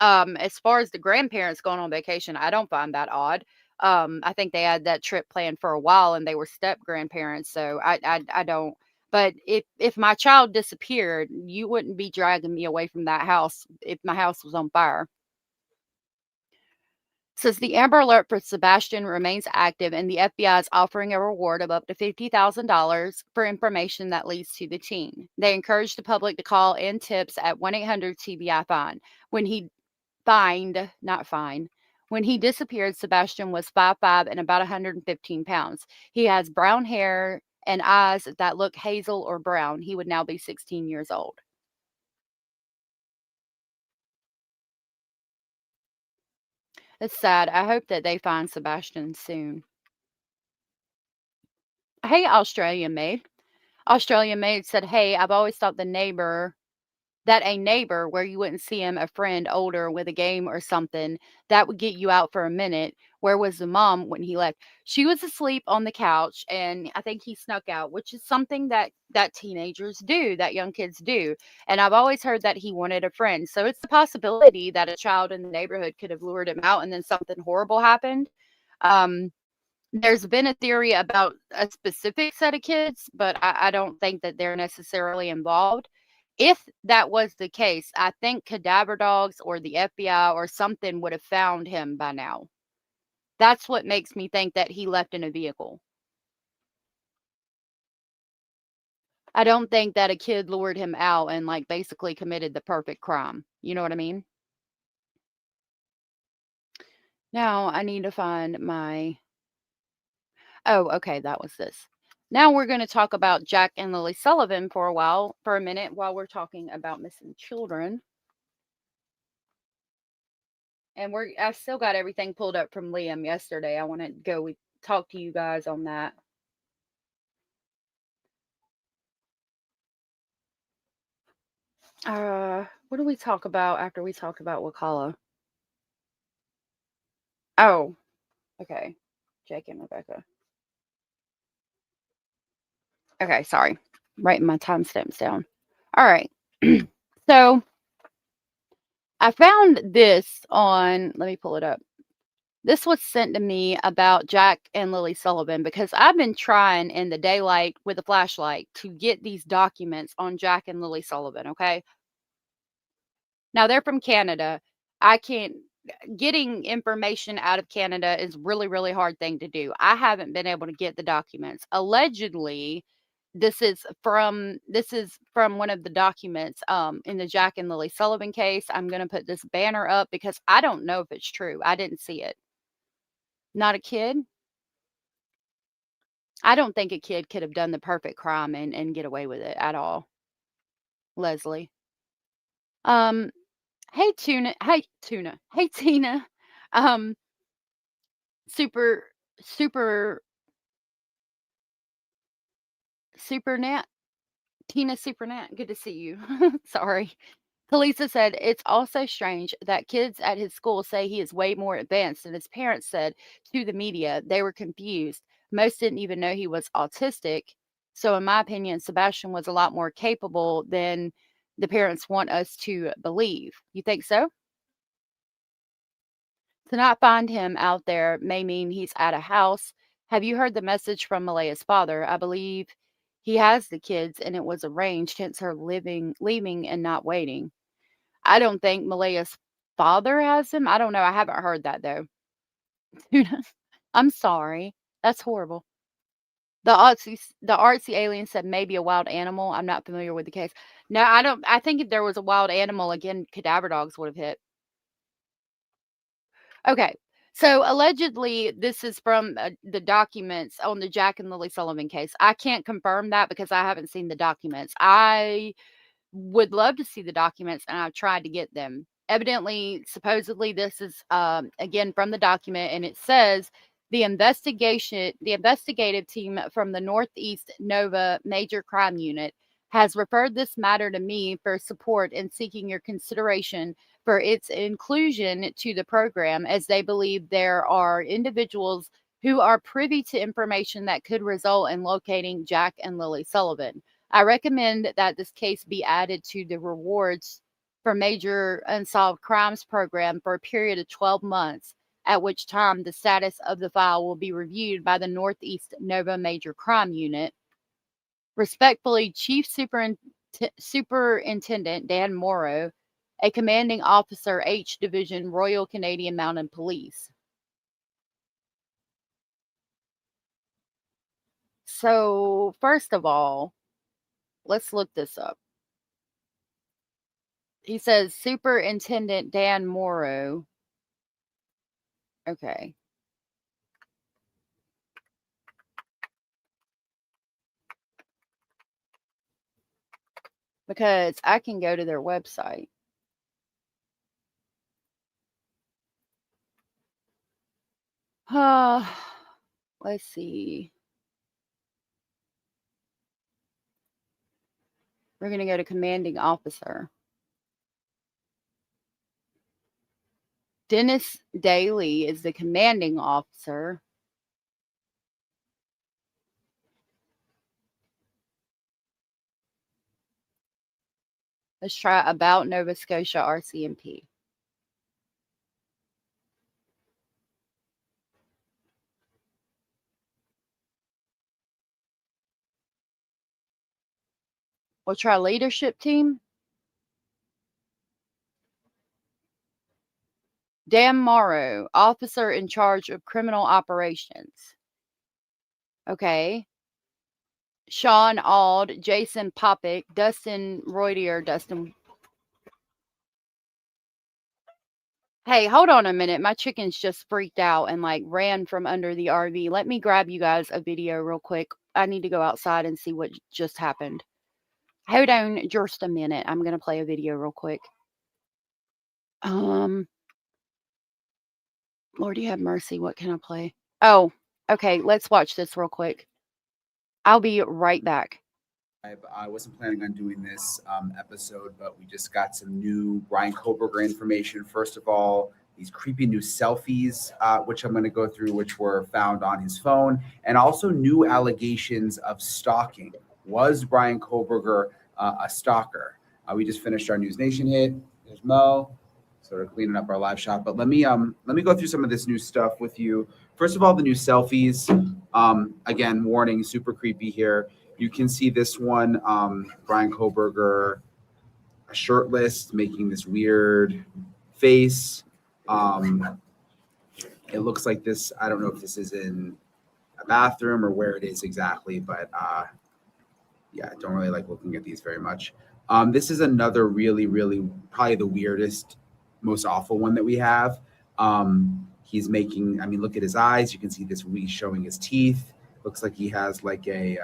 as far as the grandparents going on vacation, I don't find that odd. I think they had that trip planned for a while and they were step grandparents. So I don't. But if my child disappeared, you wouldn't be dragging me away from that house if my house was on fire. Says the Amber Alert for Sebastian remains active and the FBI is offering a reward of up to $50,000 for information that leads to the teen. They encourage the public to call in tips at 1-800-TBI-FIND. When he disappeared, Sebastian was 5'5" and about 115 pounds. He has brown hair and eyes that look hazel or brown. He would now be 16 years old. It's sad. I hope that they find Sebastian soon. Hey, Australian Maid. Australian Maid said, "Hey, I've always thought the neighbor that a neighbor where you wouldn't see him, a friend older with a game or something, that would get you out for a minute. Where was the mom when he left? She was asleep on the couch, and I think he snuck out, which is something that teenagers do, that young kids do. And I've always heard that he wanted a friend. So it's a possibility that a child in the neighborhood could have lured him out and then something horrible happened. Um, there's been a theory about a specific set of kids, but I don't think that they're necessarily involved. If that was the case, I think cadaver dogs or the FBI or something would have found him by now. That's what makes me think that he left in a vehicle. I don't think that a kid lured him out and like basically committed the perfect crime. You know what I mean? Now I need to find my. Oh, okay, that was this. Now we're going to talk about Jack and Lily Sullivan for a minute, while we're talking about missing children. And I've still got everything pulled up from Liam yesterday. I want to go talk to you guys on that. What do we talk about after we talk about Wakala? Oh, okay. Jake and Rebecca. Okay, sorry. Writing my timestamps down. All right. So I found this on, let me pull it up. This was sent to me about Jack and Lily Sullivan because I've been trying in the daylight with a flashlight to get these documents on Jack and Lily Sullivan, okay? Now they're from Canada. Getting information out of Canada is really, really hard thing to do. I haven't been able to get the documents. Allegedly, this is from one of the documents in the Jack and Lily Sullivan case. I'm going to put this banner up because I don't know if it's true. I didn't see it. Not a kid? I don't think a kid could have done the perfect crime and get away with it at all. Leslie. Hey Tuna. Hey Tuna. Hey Tina. Um super super super nat. Tina Super Nat. Good to see you. Sorry. Talisa said, it's also strange that kids at his school say he is way more advanced than his parents said to the media. They were confused. Most didn't even know he was autistic. So, in my opinion, Sebastian was a lot more capable than the parents want us to believe. You think so? To not find him out there may mean he's at a house. Have you heard the message from Malaya's father? I believe he has the kids and it was arranged, hence her leaving and not waiting. I don't think Malaya's father has him. I don't know. I haven't heard that though. I'm sorry. That's horrible. The artsy alien said maybe a wild animal. I'm not familiar with the case. No, I don't. I think if there was a wild animal, again, cadaver dogs would have hit. Okay. So allegedly, this is from the documents on the Jack and Lily Sullivan case. I can't confirm that because I haven't seen the documents. I would love to see the documents and I've tried to get them. Evidently, supposedly, this is again from the document, and it says the investigative team from the Northeast Nova Major Crime Unit has referred this matter to me for support in seeking your consideration for its inclusion to the program, as they believe there are individuals who are privy to information that could result in locating Jack and Lily Sullivan. I recommend that this case be added to the rewards for major unsolved crimes program for a period of 12 months, at which time the status of the file will be reviewed by the Northeast Nova Major Crime Unit. Respectfully, Chief Superintendent Dan Morrow, a commanding officer, H Division, Royal Canadian Mounted Police. So, first of all, let's look this up. He says Superintendent Dan Morrow. Okay. Because I can go to their website. Let's see. We're going to go to commanding officer. Dennis Daly is the commanding officer. Let's try about Nova Scotia RCMP. We'll try leadership team. Dan Morrow, officer in charge of criminal operations. Okay. Sean Auld, Jason Popick, Dustin Roydier, Dustin. Hey, hold on a minute. My chickens just freaked out and like ran from under the RV. Let me grab you guys a video real quick. I need to go outside and see what just happened. Hold on just a minute. I'm going to play a video real quick. Lord, you have mercy. What can I play? Oh, okay. Let's watch this real quick. I'll be right back. I wasn't planning on doing this episode, but we just got some new Brian Koberger information. First of all, these creepy new selfies, which I'm going to go through, which were found on his phone, and also new allegations of stalking. Was Brian Koberger a stalker? We just finished our News Nation hit. There's Mo, sort of cleaning up our live shot. But let me go through some of this new stuff with you. First of all, the new selfies. Again, warning, super creepy here. You can see this one, Brian Koberger, shirtless, making this weird face. It looks like this. I don't know if this is in a bathroom or where it is exactly, but yeah, I don't really like looking at these very much. This is another really, really probably the weirdest, most awful one that we have. He's making, I mean, look at his eyes. You can see this showing his teeth. Looks like he has like a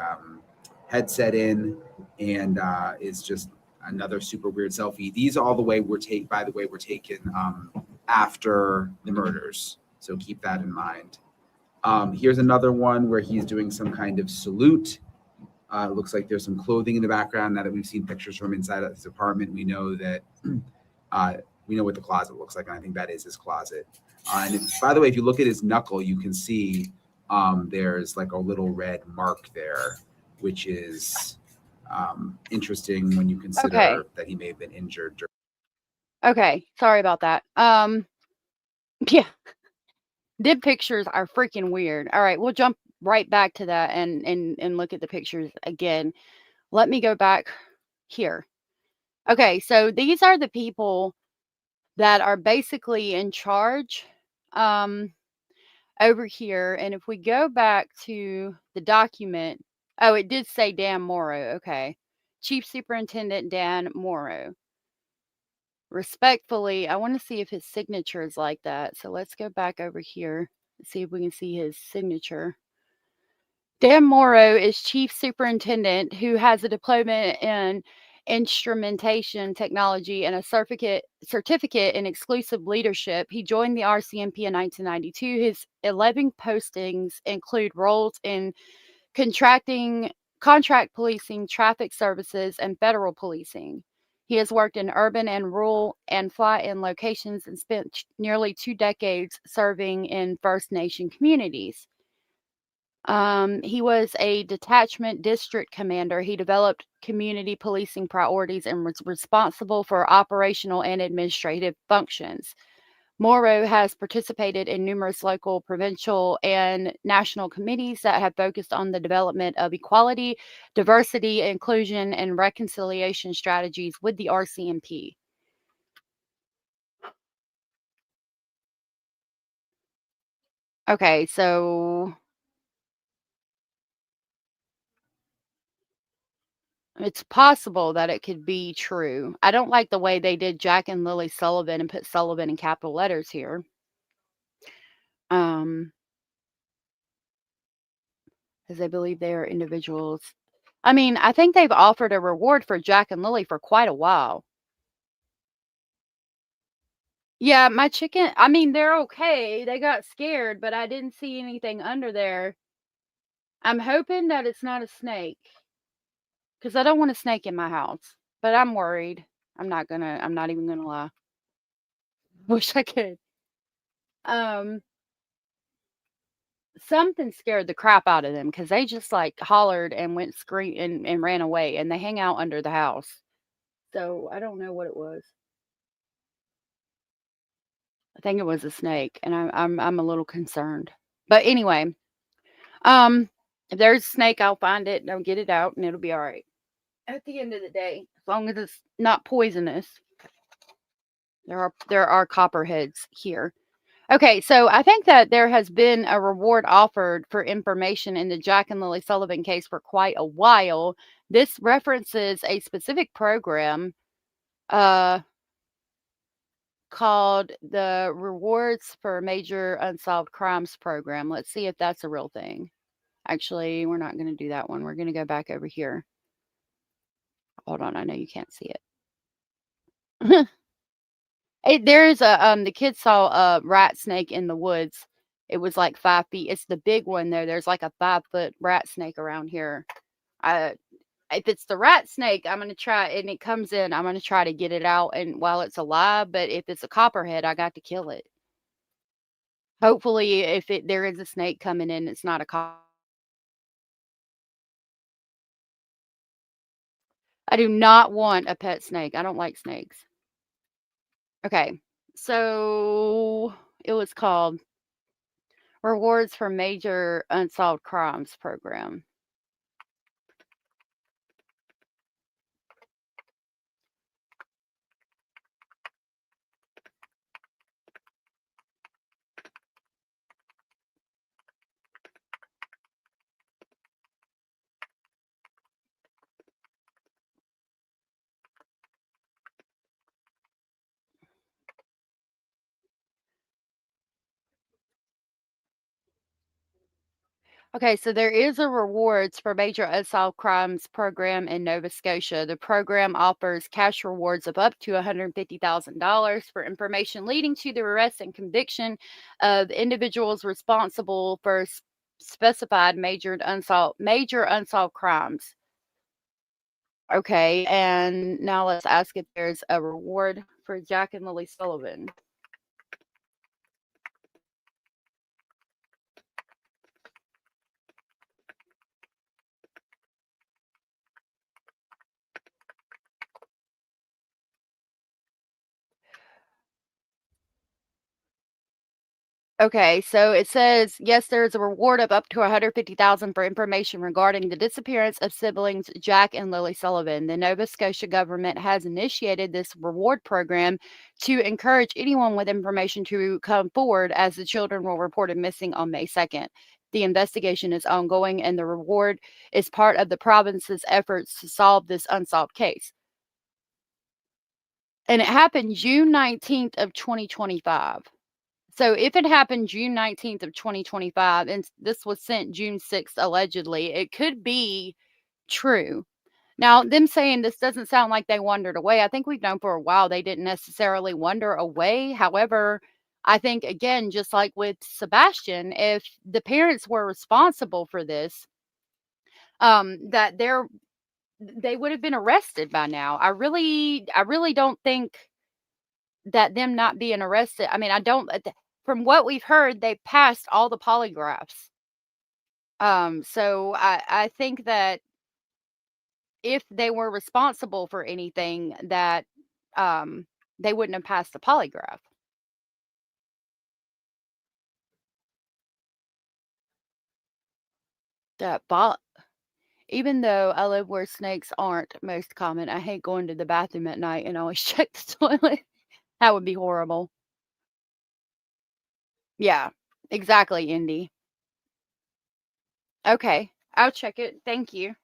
headset in, and is just another super weird selfie. These all the way were taken, by the way, were taken after the murders. So keep that in mind. Here's another one where he's doing some kind of salute. It looks like there's some clothing in the background. Now that we've seen pictures from inside of his apartment, we know that we know what the closet looks like, and I think that is his closet. By the way, if you look at his knuckle, you can see there's like a little red mark there, which is interesting when you consider that he may have been injured. Okay, sorry about that. Yeah, did pictures are freaking weird. All right, we'll jump right back to that and look at the pictures again. Let me go back here. Okay, so these are the people that are basically in charge over here. And if we go back to the document, oh, it did say Dan Morrow. Okay. Chief Superintendent Dan Morrow. Respectfully, I want to see if his signature is like that. So let's go back over here and see if we can see his signature. Dan Morrow is Chief Superintendent who has a diploma in instrumentation technology and a certificate in exclusive leadership. He joined the RCMP in 1992. His 11 postings include roles in contract policing, traffic services, and federal policing. He has worked in urban and rural and fly-in locations and spent nearly 2 decades serving in First Nation communities. He was a detachment district commander. He developed community policing priorities and was responsible for operational and administrative functions. Morrow has participated in numerous local, provincial, and national committees that have focused on the development of equality, diversity, inclusion, and reconciliation strategies with the RCMP. Okay, so it's possible that it could be true. I don't like the way they did Jack and Lilly Sullivan and put Sullivan in capital letters here. Because they believe they are individuals. I mean, I think they've offered a reward for Jack and Lilly for quite a while. Yeah, my chicken, I mean, they're okay. They got scared, but I didn't see anything under there. I'm hoping that it's not a snake. Because I don't want a snake in my house. But I'm worried. I'm not even gonna lie. Wish I could. Um, something scared the crap out of them because they just like hollered and went scream and ran away, and they hang out under the house. So I don't know what it was. I think it was a snake, and I'm a little concerned. But anyway, if there's a snake, I'll find it and I'll get it out, and it'll be all right. At the end of the day, as long as it's not poisonous. There are copperheads here. Okay, so I think that there has been a reward offered for information in the Jack and Lily Sullivan case for quite a while. This references a specific program called the Rewards for Major Unsolved Crimes program. Let's see if that's a real thing. Actually, we're not going to do that one. We're going to go back over here. Hold on, I know you can't see it. There's the kids saw a rat snake in the woods. It was like 5 feet. It's the big one though. There's like a 5-foot rat snake around here. If it's the rat snake, I'm gonna try, and it comes in, I'm gonna try to get it out and while it's alive. But if it's a copperhead, I got to kill it. Hopefully, if there is a snake coming in, it's not a copperhead. I do not want a pet snake. I don't like snakes. Okay, so it was called Rewards for Major Unsolved Crimes program. Okay, so there is a rewards for major unsolved crimes program in Nova Scotia. The program offers cash rewards of up to $150,000 for information leading to the arrest and conviction of individuals responsible for specified major unsolved crimes. Okay, and now let's ask if there's a reward for Jack and Lily Sullivan. Okay, so it says, yes, there is a reward of up to $150,000 for information regarding the disappearance of siblings Jack and Lily Sullivan. The Nova Scotia government has initiated this reward program to encourage anyone with information to come forward, as the children were reported missing on May 2nd. The investigation is ongoing, and the reward is part of the province's efforts to solve this unsolved case. And it happened June 19th of 2025. So if it happened June 19th of 2025, and this was sent June 6th, allegedly, it could be true. Now, them saying this doesn't sound like they wandered away. I think we've known for a while they didn't necessarily wander away. However, I think, again, just like with Sebastian, if the parents were responsible for this, that they would have been arrested by now. I really don't think that them not being arrested. I mean, I don't. From what we've heard, they passed all the polygraphs. So I think that if they were responsible for anything, that they wouldn't have passed the polygraph. Even though I live where snakes aren't most common, I hate going to the bathroom at night and always check the toilet. That would be horrible. Yeah, exactly, Indy. Okay, I'll check it. Thank you. I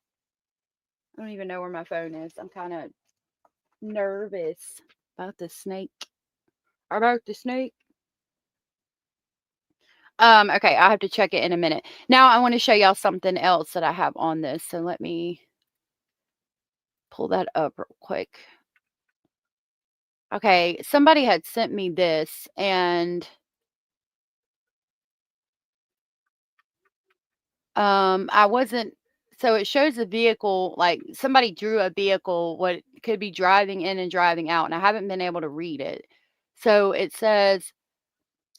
don't even know where my phone is. I'm kind of nervous about the snake. Okay, I have to check it in a minute. Now I want to show y'all something else that I have on this. So let me pull that up real quick. Okay, somebody had sent me this, and I wasn't, so it shows a vehicle, like somebody drew a vehicle, what could be driving in and driving out, and I haven't been able to read it. So it says,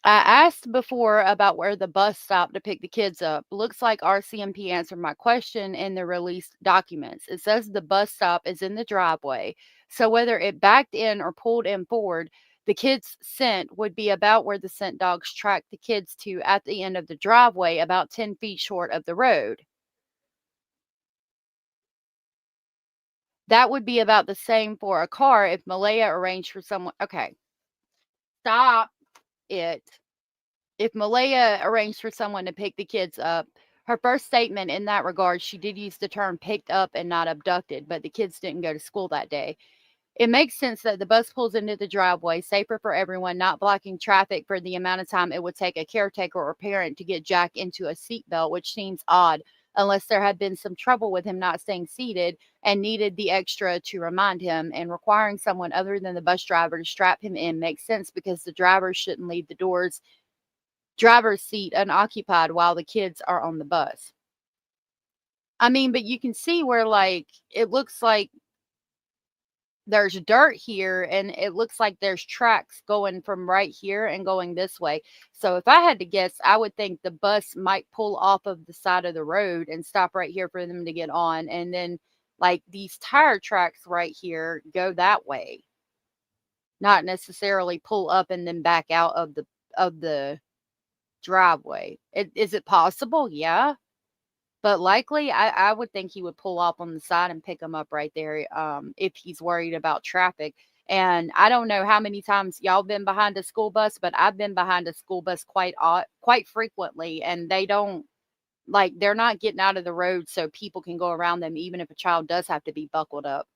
I asked before about where the bus stopped to pick the kids up. Looks like RCMP answered my question in the released documents. It says the bus stop is in the driveway. So whether it backed in or pulled in forward, the kids' scent would be about where the scent dogs tracked the kids to at the end of the driveway, about 10 feet short of the road. That would be about the same for a car if Malaya arranged for someone. Okay. Stop it. If Malaya arranged for someone to pick the kids up, her first statement in that regard, she did use the term picked up and not abducted, but the kids didn't go to school that day. It makes sense that the bus pulls into the driveway, safer for everyone, not blocking traffic for the amount of time it would take a caretaker or parent to get Jack into a seatbelt, which seems odd, unless there had been some trouble with him not staying seated and needed the extra to remind him, and requiring someone other than the bus driver to strap him in makes sense because the driver shouldn't leave the driver's seat unoccupied while the kids are on the bus. I mean, but you can see where, like, it looks like there's dirt here and it looks like there's tracks going from right here and going this way. So if I had to guess, I would think the bus might pull off of the side of the road and stop right here for them to get on. And then, like, these tire tracks right here go that way, not necessarily pull up and then back out of the driveway. Is it possible? Yeah. But likely, I would think he would pull off on the side and pick them up right there, if he's worried about traffic. And I don't know how many times y'all been behind a school bus, but I've been behind a school bus quite frequently, and they're not getting out of the road so people can go around them, even if a child does have to be buckled up.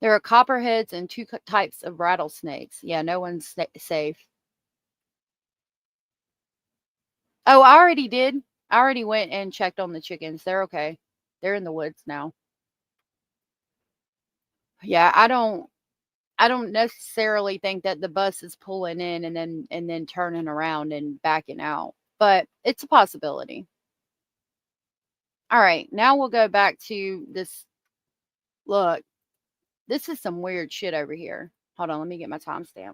There are copperheads and two types of rattlesnakes. Yeah, no one's safe. Oh, I already did. I already went and checked on the chickens. They're okay. They're in the woods now. Yeah, I don't necessarily think that the bus is pulling in and then turning around and backing out, but it's a possibility. All right, now we'll go back to this. Look, this is some weird shit over here. Hold on, let me get my timestamp.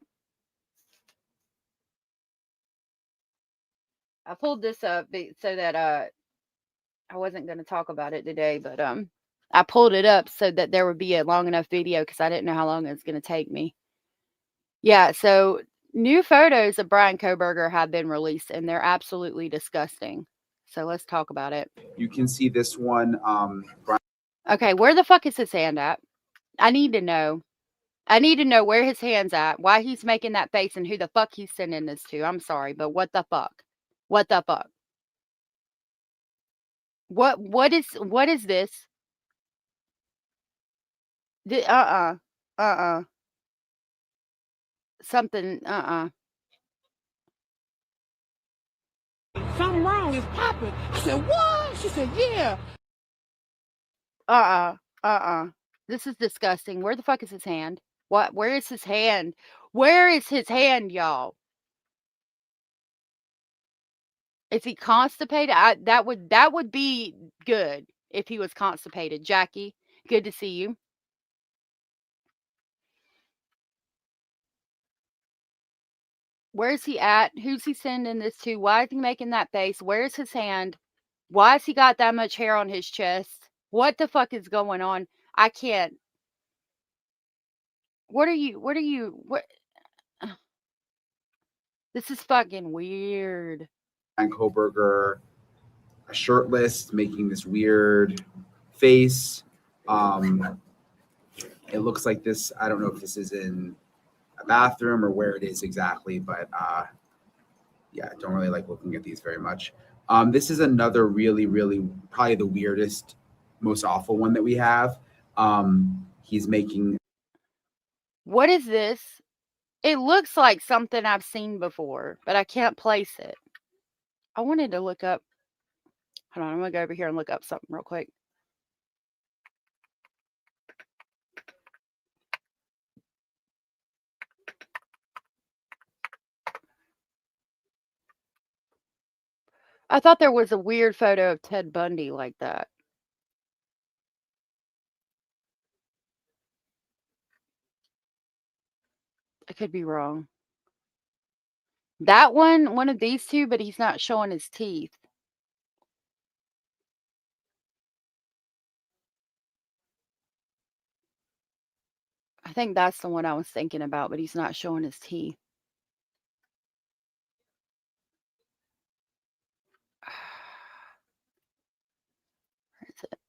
I pulled this up so that I wasn't going to talk about it today, but I pulled it up so that there would be a long enough video because I didn't know how long it was going to take me. Yeah, so new photos of Brian Kohberger have been released, and they're absolutely disgusting. So let's talk about it. You can see this one. Okay, where the fuck is his hand at? I need to know. I need to know where his hand's at, why he's making that face, and who the fuck he's sending this to. I'm sorry, but what the fuck? What the fuck? What is this? Something, Something wrong is popping. I said, what? She said, yeah. This is disgusting. Where the fuck is his hand? What? Where is his hand? Where is his hand, y'all? Is he constipated? That would be good if he was constipated. Jackie, good to see you. Where's he at? Who's he sending this to? Why is he making that face? Where's his hand? Why has he got that much hair on his chest? What the fuck is going on? I can't. What? This is fucking weird. And Kohberger shirtless, making this weird face. It looks like this. I don't know if this is in a bathroom or where it is exactly, but yeah, I don't really like looking at these very much. This is another really, really probably the weirdest, most awful one that we have. He's making. What is this? It looks like something I've seen before, but I can't place it. I wanted to look up. Hold on, I'm going to go over here and look up something real quick. I thought there was a weird photo of Ted Bundy like that. I could be wrong. That one of these two, but he's not showing his teeth. I think that's the one I was thinking about, but he's not showing his teeth. Where is it?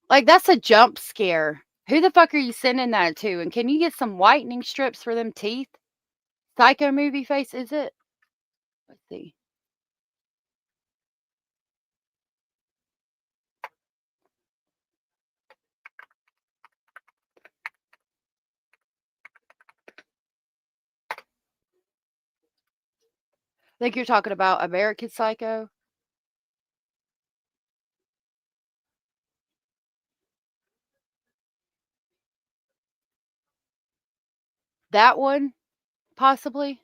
Like, that's a jump scare. Who the fuck are you sending that to? And can you get some whitening strips for them teeth? Psycho movie face, is it? Let's see. I think you're talking about American Psycho. That one, possibly.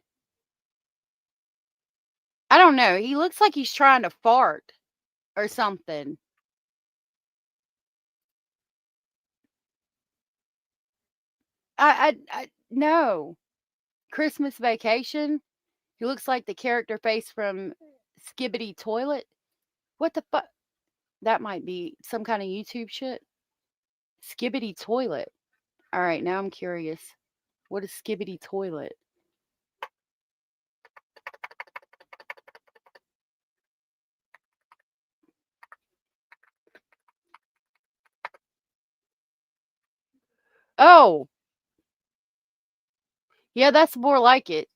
I don't know. He looks like he's trying to fart or something. No. Christmas Vacation. He looks like the character face from Skibbity Toilet. What the fuck? That might be some kind of YouTube shit. Skibbity Toilet. All right, now I'm curious. What is Skibbity Toilet? Oh, yeah, that's more like it.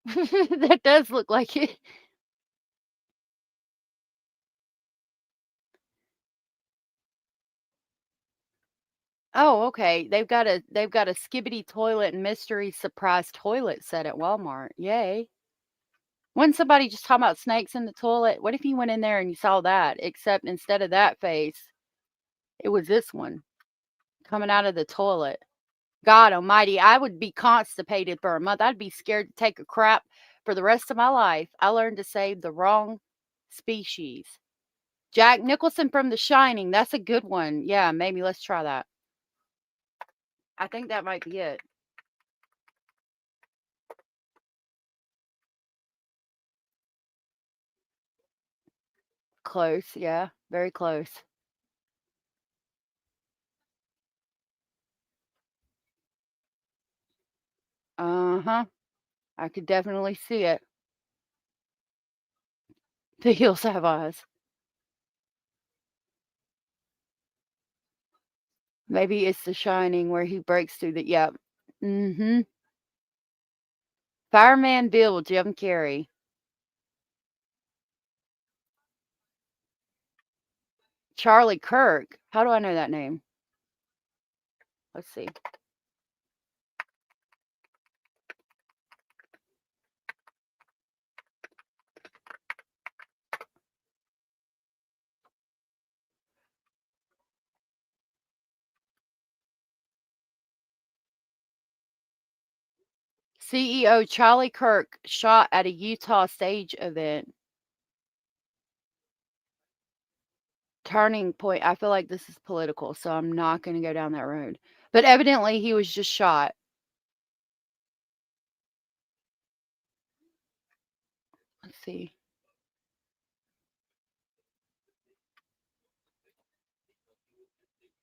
That does look like it. Oh, okay. They've got a Skibbity Toilet mystery surprise toilet set at Walmart. Yay. Wasn't somebody just talking about snakes in the toilet? What if you went in there and you saw that, except instead of that face, it was this one coming out of the toilet? God almighty, I would be constipated for a month. I'd be scared to take a crap for the rest of my life. I learned to save the wrong species. Jack Nicholson from The Shining. That's a good one. Yeah, maybe let's try that. I think that might be it. Close, yeah, very close. Uh-huh. I could definitely see it. The hills have eyes. Maybe it's The Shining where he breaks through the, yep. Mm-hmm. Fireman Bill, Jim Carrey. Charlie Kirk. How do I know that name? Let's see. CEO Charlie Kirk shot at a Utah stage event. Turning point. I feel like this is political, so I'm not going to go down that road. But evidently he was just shot. Let's see.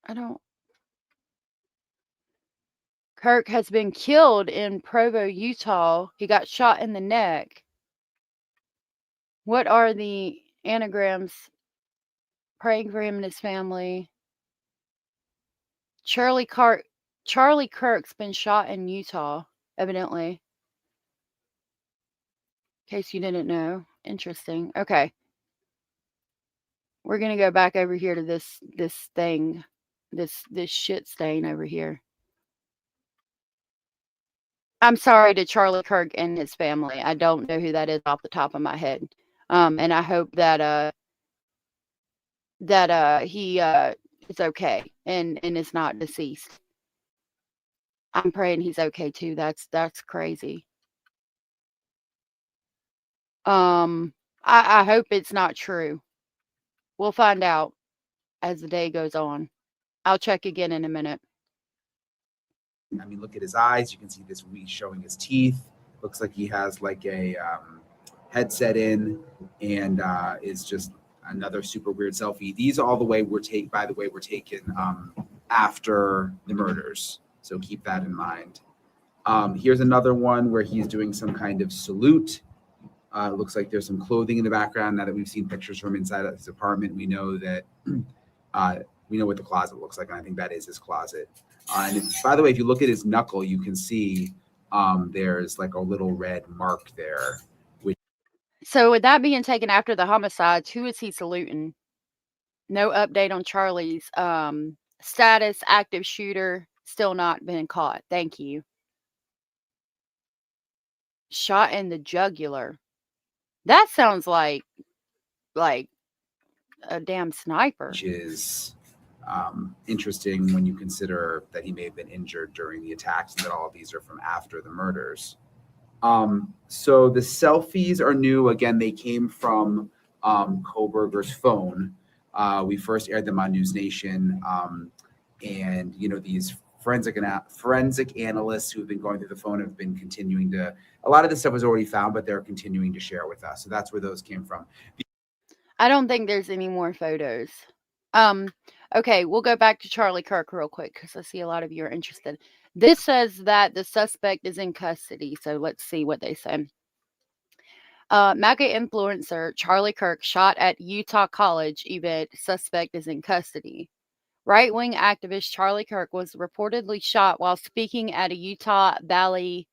I don't. Kirk has been killed in Provo, Utah. He got shot in the neck. What are the anagrams? Praying for him and his family. Charlie Kirk's been shot in Utah, evidently. In case you didn't know. Interesting. Okay. We're gonna go back over here to this thing. This shit stain over here. I'm sorry to Charlie Kirk and his family. I don't know who that is off the top of my head. And I hope that he is okay and is not deceased. I'm praying he's okay too. That's crazy. I hope it's not true. We'll find out as the day goes on. I'll check again in a minute. I mean, look at his eyes. You can see this showing his teeth. Looks like he has like a headset in, and is just another super weird selfie. These all the way were taken, by the way, were taken after the murders. So keep that in mind. Here's another one where he's doing some kind of salute. It looks like there's some clothing in the background. Now that we've seen pictures from inside of his apartment, we know that we know what the closet looks like, and I think that is his closet. And by the way, if you look at his knuckle, you can see there's like a little red mark there. So with that being taken after the homicides, who is he saluting? No update on Charlie's status. Active shooter still not been caught. Thank you. Shot in the jugular. That sounds like a damn sniper. Which is interesting when you consider that he may have been injured during the attacks and that all of these are from after the murders. So the selfies are new. Again, they came from Koberger's phone. We first aired them on News Nation. And, you know, these forensic analysts who've been going through the phone have been continuing to, a lot of this stuff was already found, but they're continuing to share with us. So that's where those came from. I don't think there's any more photos. Okay, we'll go back to Charlie Kirk real quick because I see a lot of you are interested. This says that the suspect is in custody. So let's see what they say. MAGA influencer Charlie Kirk shot at Utah College event. Suspect is in custody. Right-wing activist Charlie Kirk was reportedly shot while speaking at a Utah Valley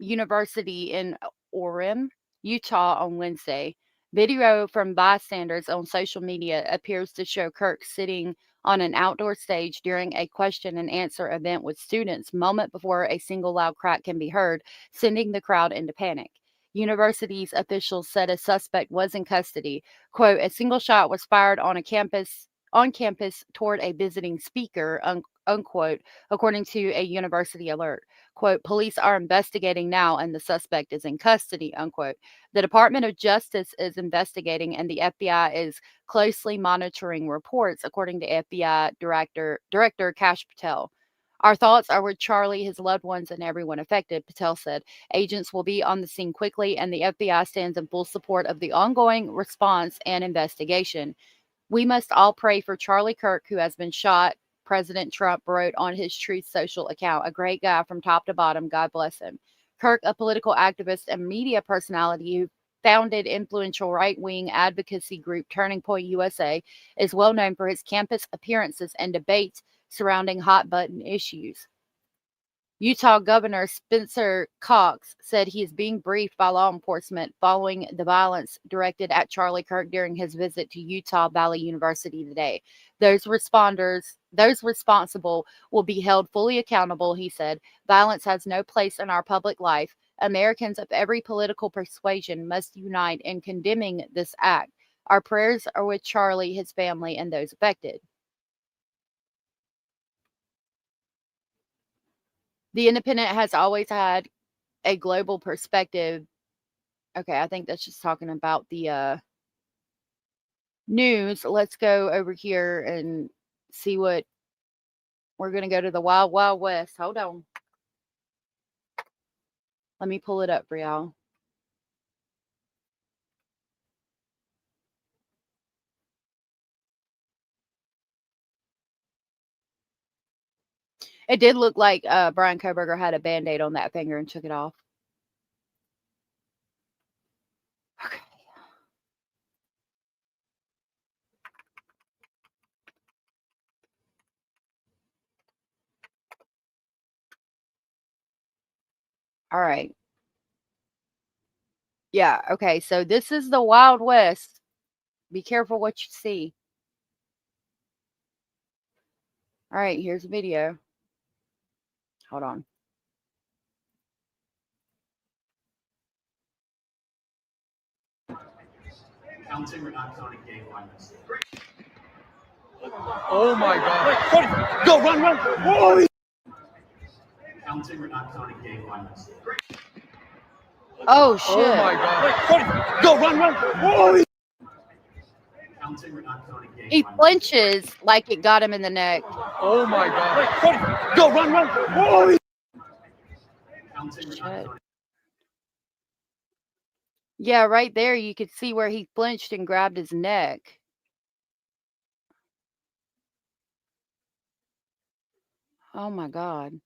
University in Orem, Utah on Wednesday. Video from bystanders on social media appears to show Kirk sitting on an outdoor stage during a question and answer event with students, moment before a single loud crack can be heard, sending the crowd into panic. University's officials said a suspect was in custody. Quote, a single shot was fired on campus toward a visiting speaker, unquote, according to a university alert. Quote, police are investigating now and the suspect is in custody, unquote. The Department of Justice is investigating and the FBI is closely monitoring reports, according to FBI Director Kash Patel. Our thoughts are with Charlie, his loved ones, and everyone affected, Patel said. Agents will be on the scene quickly and the FBI stands in full support of the ongoing response and investigation. We must all pray for Charlie Kirk, who has been shot, President Trump wrote on his Truth Social account. A great guy from top to bottom. God bless him. Kirk, a political activist and media personality who founded influential right-wing advocacy group Turning Point USA, is well known for his campus appearances and debates surrounding hot-button issues. Utah Governor Spencer Cox said he is being briefed by law enforcement following the violence directed at Charlie Kirk during his visit to Utah Valley University today. Those responsible will be held fully accountable, he said. Violence has no place in our public life. Americans of every political persuasion must unite in condemning this act. Our prayers are with Charlie, his family, and those affected. The Independent has always had a global perspective. Okay, I think that's just talking about the news. Let's go over here and see what we're going to go to the Wild Wild West. Hold on. Let me pull it up for y'all. It did look like Brian Koberger had a Band-Aid on that finger and took it off. Okay. All right. Yeah, okay. So this is the Wild West. Be careful what you see. All right, here's a video. Hold on. Counting or not counting gang violence? Oh my God. Go, run. Whoa. Counting or not counting gang violence? Oh, shit. Oh my God. Go, run. Whoa. Counting or not counting game He one? flinches like it got him in the neck. Oh my God. Go, run, run. Oh, Counting or not Shit. counting? Yeah, right there you could see where he flinched and grabbed his neck. Oh my God.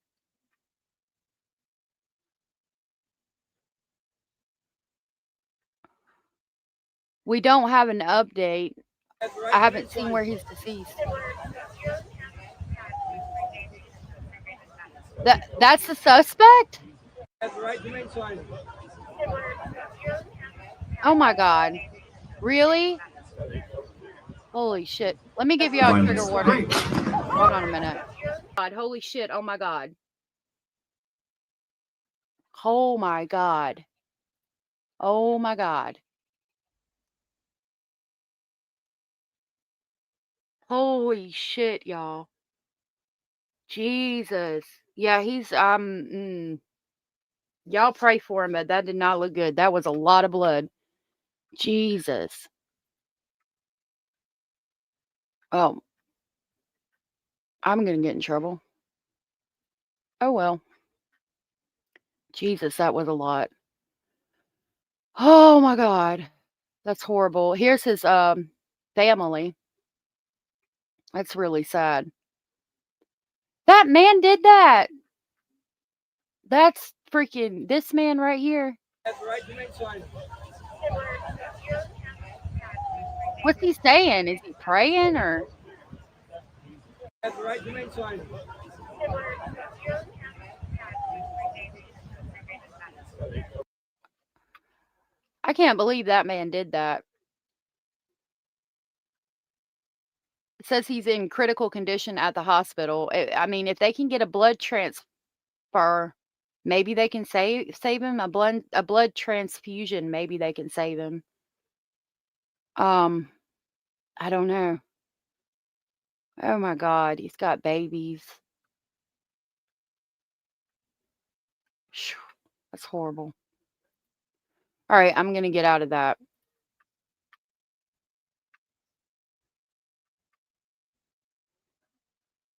We don't have an update. I haven't seen where he's deceased. That's the suspect? Oh my God. Really? Holy shit. Let me give y'all a trigger warning. Hold on a minute. God, holy shit. Oh my God. Oh my God. Oh my God. Holy shit, y'all. Jesus. Yeah, he's y'all pray for him, but that did not look good. That was a lot of blood. Jesus. Oh, I'm gonna get in trouble. Oh well. Jesus, that was a lot. Oh my God. That's horrible. Here's his family. That's really sad. That man did that. That's freaking this man right here. What's he saying? Is he praying or? I can't believe that man did that. It says he's in critical condition at the hospital. I mean, if they can get a blood transfer, maybe they can save him. A blood transfusion, maybe they can save him. I don't know. Oh my God, he's got babies. Phew, that's horrible. All right, I'm gonna get out of that.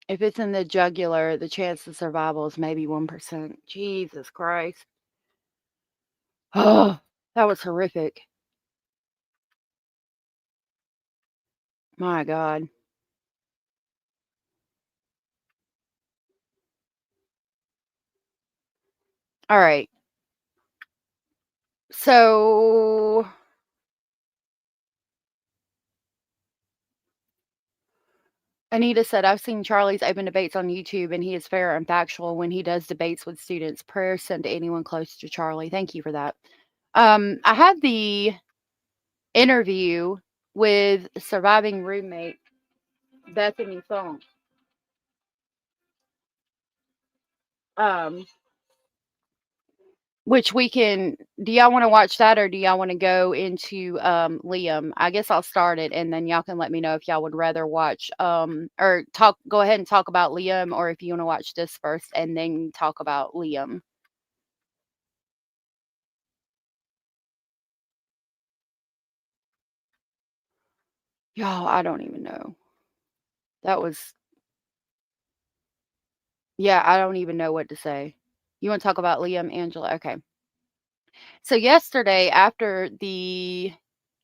If it's in the jugular, the chance of survival is maybe 1%. Jesus Christ. Oh, that was horrific. My God. All right. So Anita said, I've seen Charlie's open debates on YouTube and he is fair and factual when he does debates with students. Prayers sent to anyone close to Charlie. Thank you for that. I had the interview with surviving roommate Bethany Song. Which we can, do y'all want to watch that or do y'all want to go into Liam? I guess I'll start it and then y'all can let me know if y'all would rather watch or go ahead and talk about Liam, or if you want to watch this first and then talk about Liam. Y'all, I don't even know. That was, yeah, I don't even know what to say. You want to talk about Liam, Angela? Okay. So yesterday after the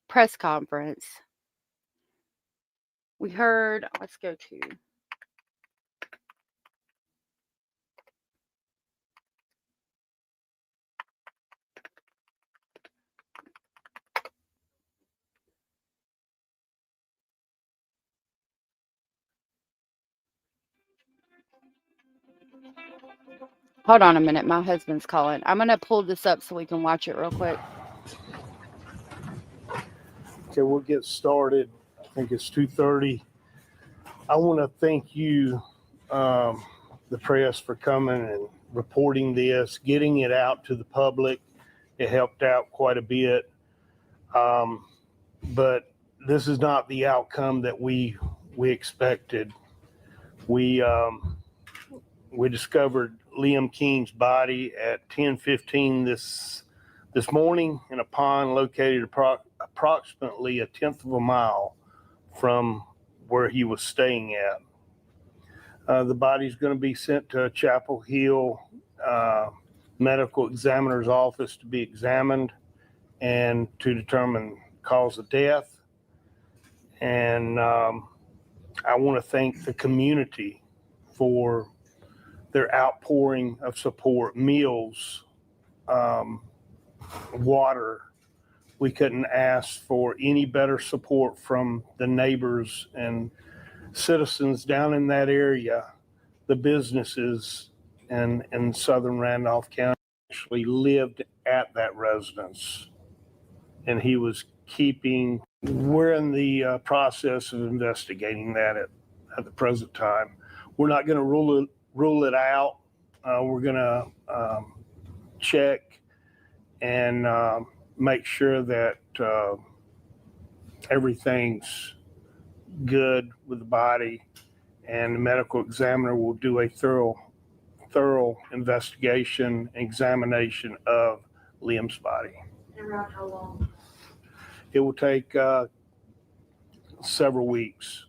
press conference, we heard, let's go to, hold on a minute. My husband's calling. I'm going to pull this up so we can watch it real quick. Okay, we'll get started. I think it's 2:30. I want to thank you, the press, for coming and reporting this, getting it out to the public. It helped out quite a bit. But this is not the outcome that we expected. We discovered Liam King's body at 10:15 this morning in a pond located approximately a tenth of a mile from where he was staying at. The body's going to be sent to Chapel Hill medical examiner's office to be examined and to determine cause of death. And I want to thank the community for their outpouring of support, meals, water. We couldn't ask for any better support from the neighbors and citizens down in that area. The businesses in southern Randolph County actually lived at that residence, and he was keeping. We're in the process of investigating that at the present time. We're not going to rule it out. We're going to check and make sure that everything's good with the body, and the medical examiner will do a thorough investigation and examination of Liam's body. And around how long? It will take several weeks.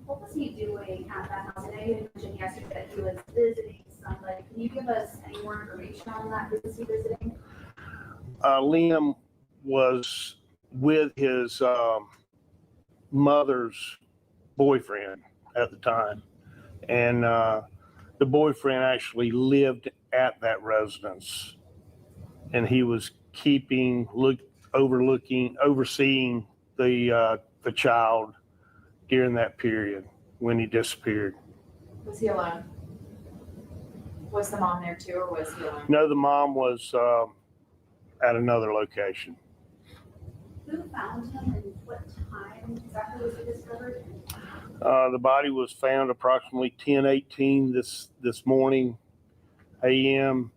What was he doing at that house? I know you mentioned yesterday that he was visiting somebody. Can you give us any more information on that? Who was he visiting? Liam was with his mother's boyfriend at the time, and the boyfriend actually lived at that residence, and he was overseeing the child during that period when he disappeared. Was he alone? Was the mom there too, or was he alone? No, the mom was at another location. Who found him and what time exactly was he discovered? The body was found approximately 10:18 this morning a.m.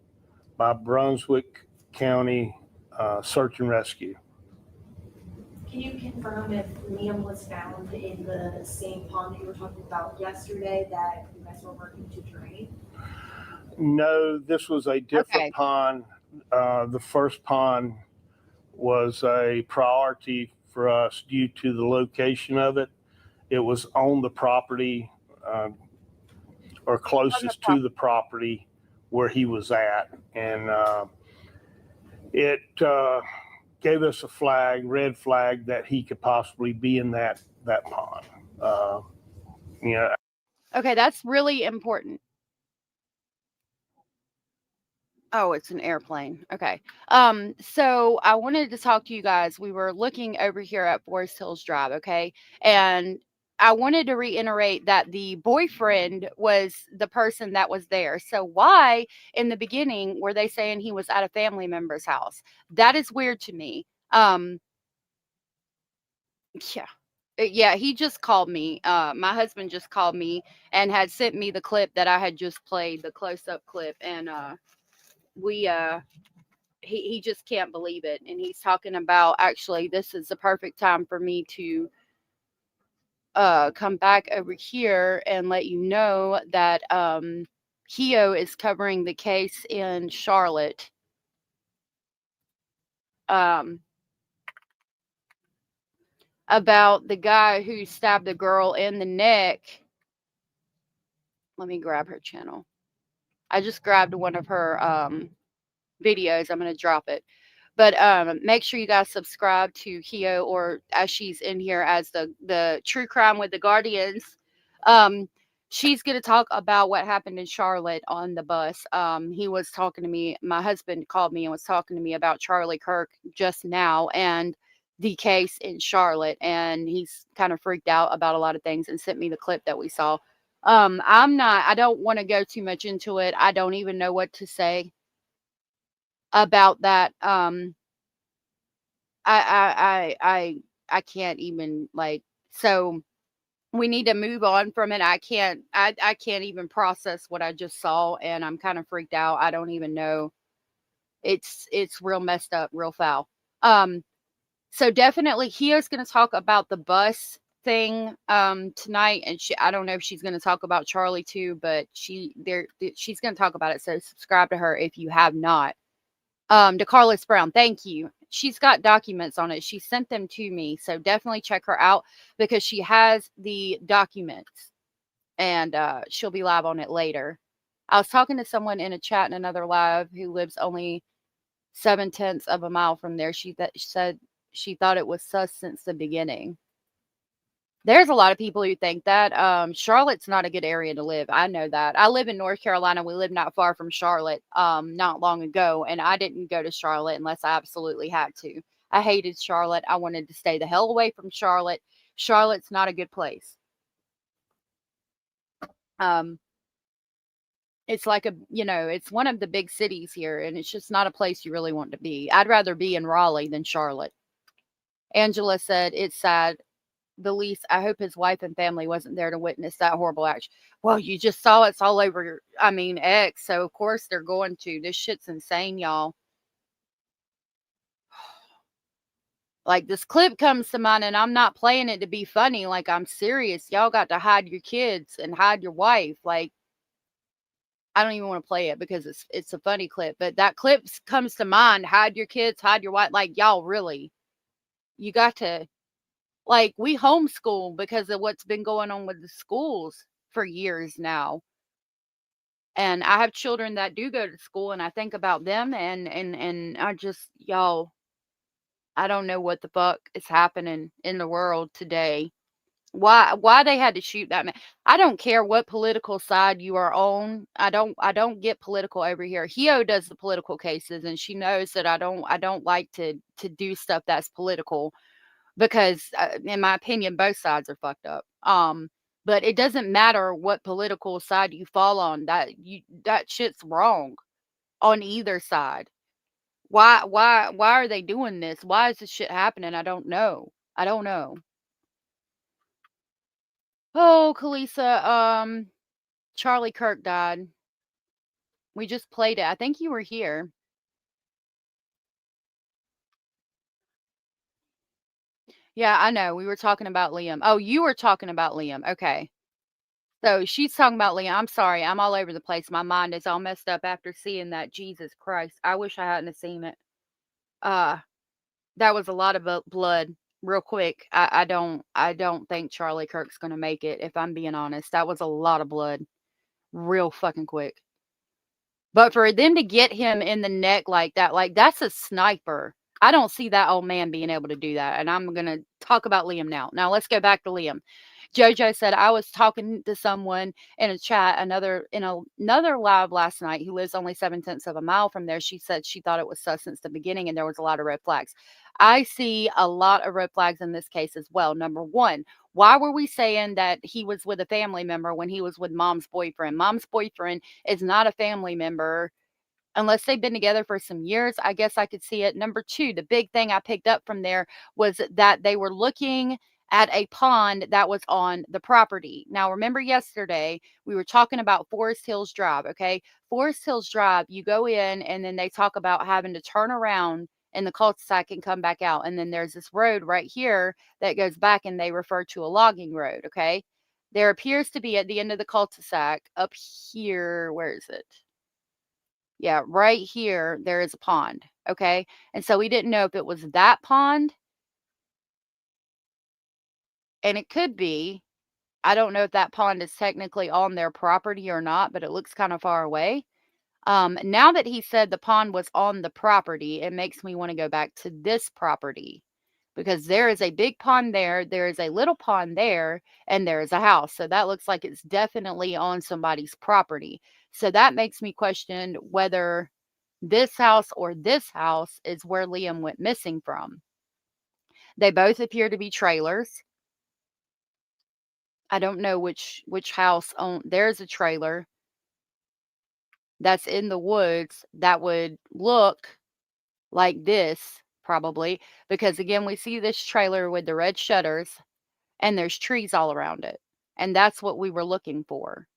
by Brunswick County Search and Rescue. Can you confirm if Liam was found in the same pond that you were talking about yesterday that you guys were working to drain? No, this was a different pond. The first pond was a priority for us due to the location of it. It was on the property or closest to the property where he was at. And it gave us a red flag that he could possibly be in that pond. Okay, that's really important. Oh, it's an airplane. Okay. So I wanted to talk to you guys. We were looking over here at Forest Hills Drive, okay? And I wanted to reiterate that the boyfriend was the person that was there. So why in the beginning were they saying he was at a family member's house? That is weird to me. Yeah, he just called me. My husband just called me and had sent me the clip that I had just played, the close-up clip, and he just can't believe it, and he's talking about, actually, this is the perfect time for me to come back over here and let you know that Hio is covering the case in Charlotte. About the guy who stabbed the girl in the neck. Let me grab her channel. I just grabbed one of her videos. I'm going to drop it. But make sure you guys subscribe to Hio, or as she's in here as the True Crime with the Guardians. She's going to talk about what happened in Charlotte on the bus. He was talking to me. My husband called me and was talking to me about Charlie Kirk just now and the case in Charlotte. And he's kind of freaked out about a lot of things and sent me the clip that we saw. I don't want to go too much into it. I don't even know what to say about that. I can't even, like, so we need to move on from it. I can't even process what I just saw, and I'm kind of freaked out. I don't even know. It's real messed up, real foul. So definitely Hio's going to talk about the bus thing tonight, and I don't know if she's going to talk about Charlie too, but she's going to talk about it. So subscribe to her if you have not. To Carlos Brown, thank you. she's got documents on it. She sent them to me, so definitely check her out because she has the documents, and she'll be live on it later. I was talking to someone in a chat in another live who lives only 7/10 of a mile from there. She said she thought it was sus since the beginning. There's a lot of people who think that. Charlotte's not a good area to live. I know that. I live in North Carolina. We live not far from Charlotte, not long ago, and I didn't go to Charlotte unless I absolutely had to. I hated Charlotte. I wanted to stay the hell away from Charlotte. Charlotte's not a good place. It's like it's one of the big cities here, and it's just not a place you really want to be. I'd rather be in Raleigh than Charlotte. Angela said, it's sad. The least, I hope his wife and family wasn't there to witness that horrible action. Well, you just saw it's all over X, so of course they're going to. This shit's insane, y'all. Like, this clip comes to mind, and I'm not playing it to be funny. Like, I'm serious. Y'all got to hide your kids and hide your wife. Like, I don't even want to play it because it's a funny clip, but that clip comes to mind. Hide your kids, hide your wife. Like, y'all really, you got to, like, we homeschool because of what's been going on with the schools for years now. And I have children that do go to school, and I think about them, and I just, y'all, I don't know what the fuck is happening in the world today. Why they had to shoot that man? I don't care what political side you are on. I don't get political over here. Hio does the political cases, and she knows that I don't like to do stuff that's political because, in my opinion, both sides are fucked up. But it doesn't matter what political side you fall on. That shit's wrong on either side. Why are they doing this? Why is this shit happening? I don't know. I don't know. Oh, Kalisa, Charlie Kirk died. We just played it. I think you were here. Yeah, I know. We were talking about Liam. Oh, you were talking about Liam. Okay. So she's talking about Liam. I'm sorry. I'm all over the place. My mind is all messed up after seeing that. Jesus Christ. I wish I hadn't have seen it. That was a lot of blood real quick. I don't think Charlie Kirk's going to make it, if I'm being honest. That was a lot of blood real fucking quick. But for them to get him in the neck like that, like, that's a sniper. I don't see that old man being able to do that. And I'm going to talk about Liam now. Now, let's go back to Liam. JoJo said, I was talking to someone in a chat, another live last night who lives only 7/10 of a mile from there. She said she thought it was sus since the beginning, and there was a lot of red flags. I see a lot of red flags in this case as well. Number one, why were we saying that he was with a family member when he was with mom's boyfriend? Mom's boyfriend is not a family member unless they've been together for some years. I guess I could see it. Number two, the big thing I picked up from there was that they were looking at a pond that was on the property. Now, remember yesterday, we were talking about Forest Hills Drive, okay? Forest Hills Drive, you go in, and then they talk about having to turn around in the cul-de-sac and come back out. And then there's this road right here that goes back, and they refer to a logging road, okay? There appears to be at the end of the cul-de-sac up here, where is it? Yeah, right here, there is a pond, okay? And so we didn't know if it was that pond, and it could be. I don't know if that pond is technically on their property or not, but it looks kind of far away. Now that he said the pond was on the property, it makes me want to go back to this property because there is a big pond there, there is a little pond there, and there is a house. So that looks like it's definitely on somebody's property. So that makes me question whether this house or this house is where Liam went missing from. They both appear to be trailers. I don't know which house there's a trailer that's in the woods that would look like this, probably, because again, we see this trailer with the red shutters and there's trees all around it. And that's what we were looking for.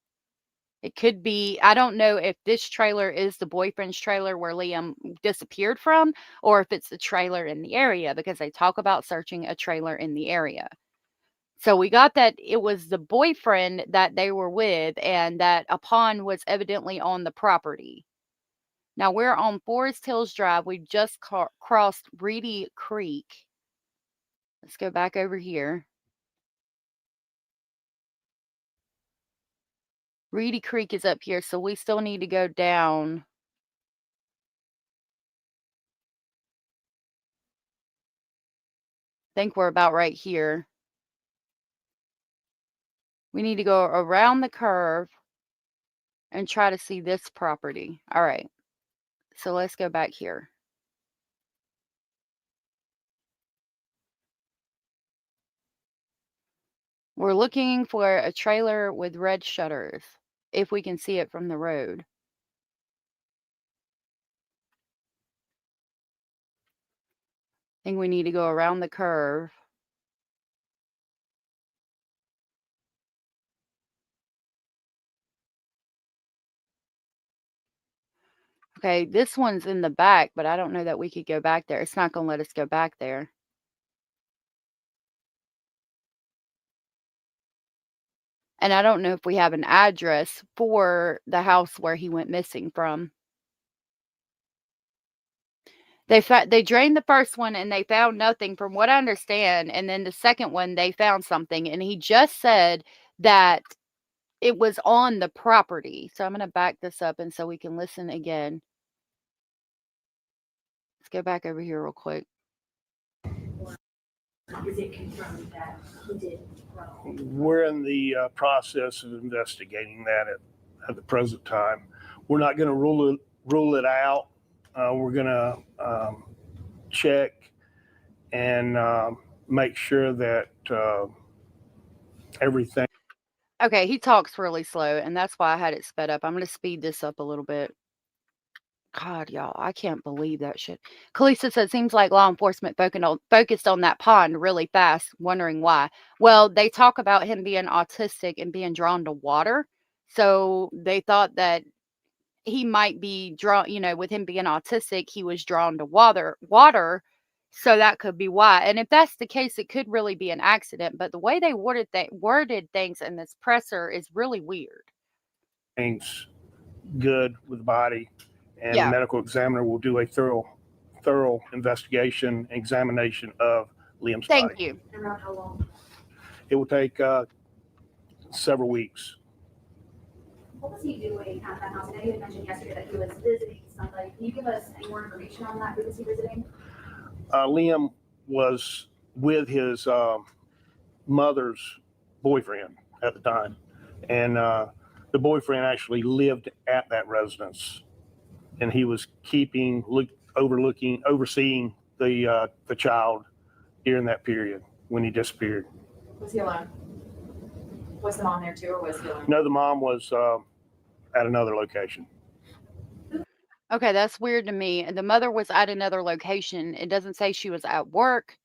It could be, I don't know if this trailer is the boyfriend's trailer where Liam disappeared from, or if it's the trailer in the area, because they talk about searching a trailer in the area. So we got that it was the boyfriend that they were with, and that a pond was evidently on the property. Now we're on Forest Hills Drive. We just crossed Reedy Creek. Let's go back over here. Reedy Creek is up here, so we still need to go down. I think we're about right here. We need to go around the curve and try to see this property. All right. So let's go back here. We're looking for a trailer with red shutters, if we can see it from the road. I think we need to go around the curve. Okay, this one's in the back, but I don't know that we could go back there. It's not going to let us go back there. And I don't know if we have an address for the house where he went missing from. They drained the first one and they found nothing from what I understand. And then the second one, they found something. And he just said that it was on the property. So I'm going to back this up and so we can listen again. Let's go back over here real quick. Is it confirmed that he did wrong? We're in the process of investigating that at the present time. We're not going to rule it out. We're going to check and make sure that everything. Okay, he talks really slow, and that's why I had it sped up. I'm going to speed this up a little bit. God, y'all, I can't believe that shit. Kalisa said, seems like law enforcement focused on that pond really fast, wondering why. Well, they talk about him being autistic and being drawn to water. So they thought that he might be drawn, you know, with him being autistic, he was drawn to water. So that could be why. And if that's the case, it could really be an accident. But the way they worded things in this presser is really weird. Things good with the body. And Yeah. the medical examiner will do a thorough investigation, examination of Liam's body. Thank you. Around how long? It will take several weeks. What was he doing at that house? I know you had mentioned yesterday that he was visiting somebody. Can you give us any more information on that? Who was he visiting? Liam was with his mother's boyfriend at the time. And the boyfriend actually lived at that residence. And he was overseeing the child during that period when he disappeared. Was he alone? Was the mom there too, or was he alone? No, the mom was at another location. Okay, that's weird to me. The mother was at another location. It doesn't say she was at work.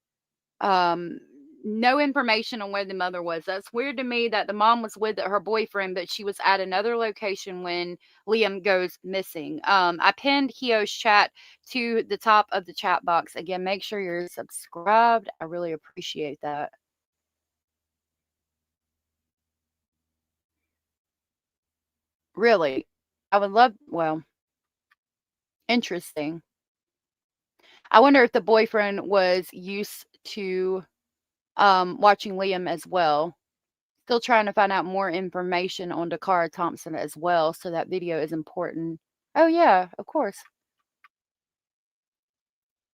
No information on where the mother was. That's weird to me that the mom was with her boyfriend, but she was at another location when Liam goes missing. I pinned Hio's chat to the top of the chat box. Again, make sure you're subscribed. I really appreciate that. Really, I would love, well, interesting. I wonder if the boyfriend was used to watching Liam as well. Still trying to find out more information on Dakara Thompson as well, so that video is important. Oh yeah, of course.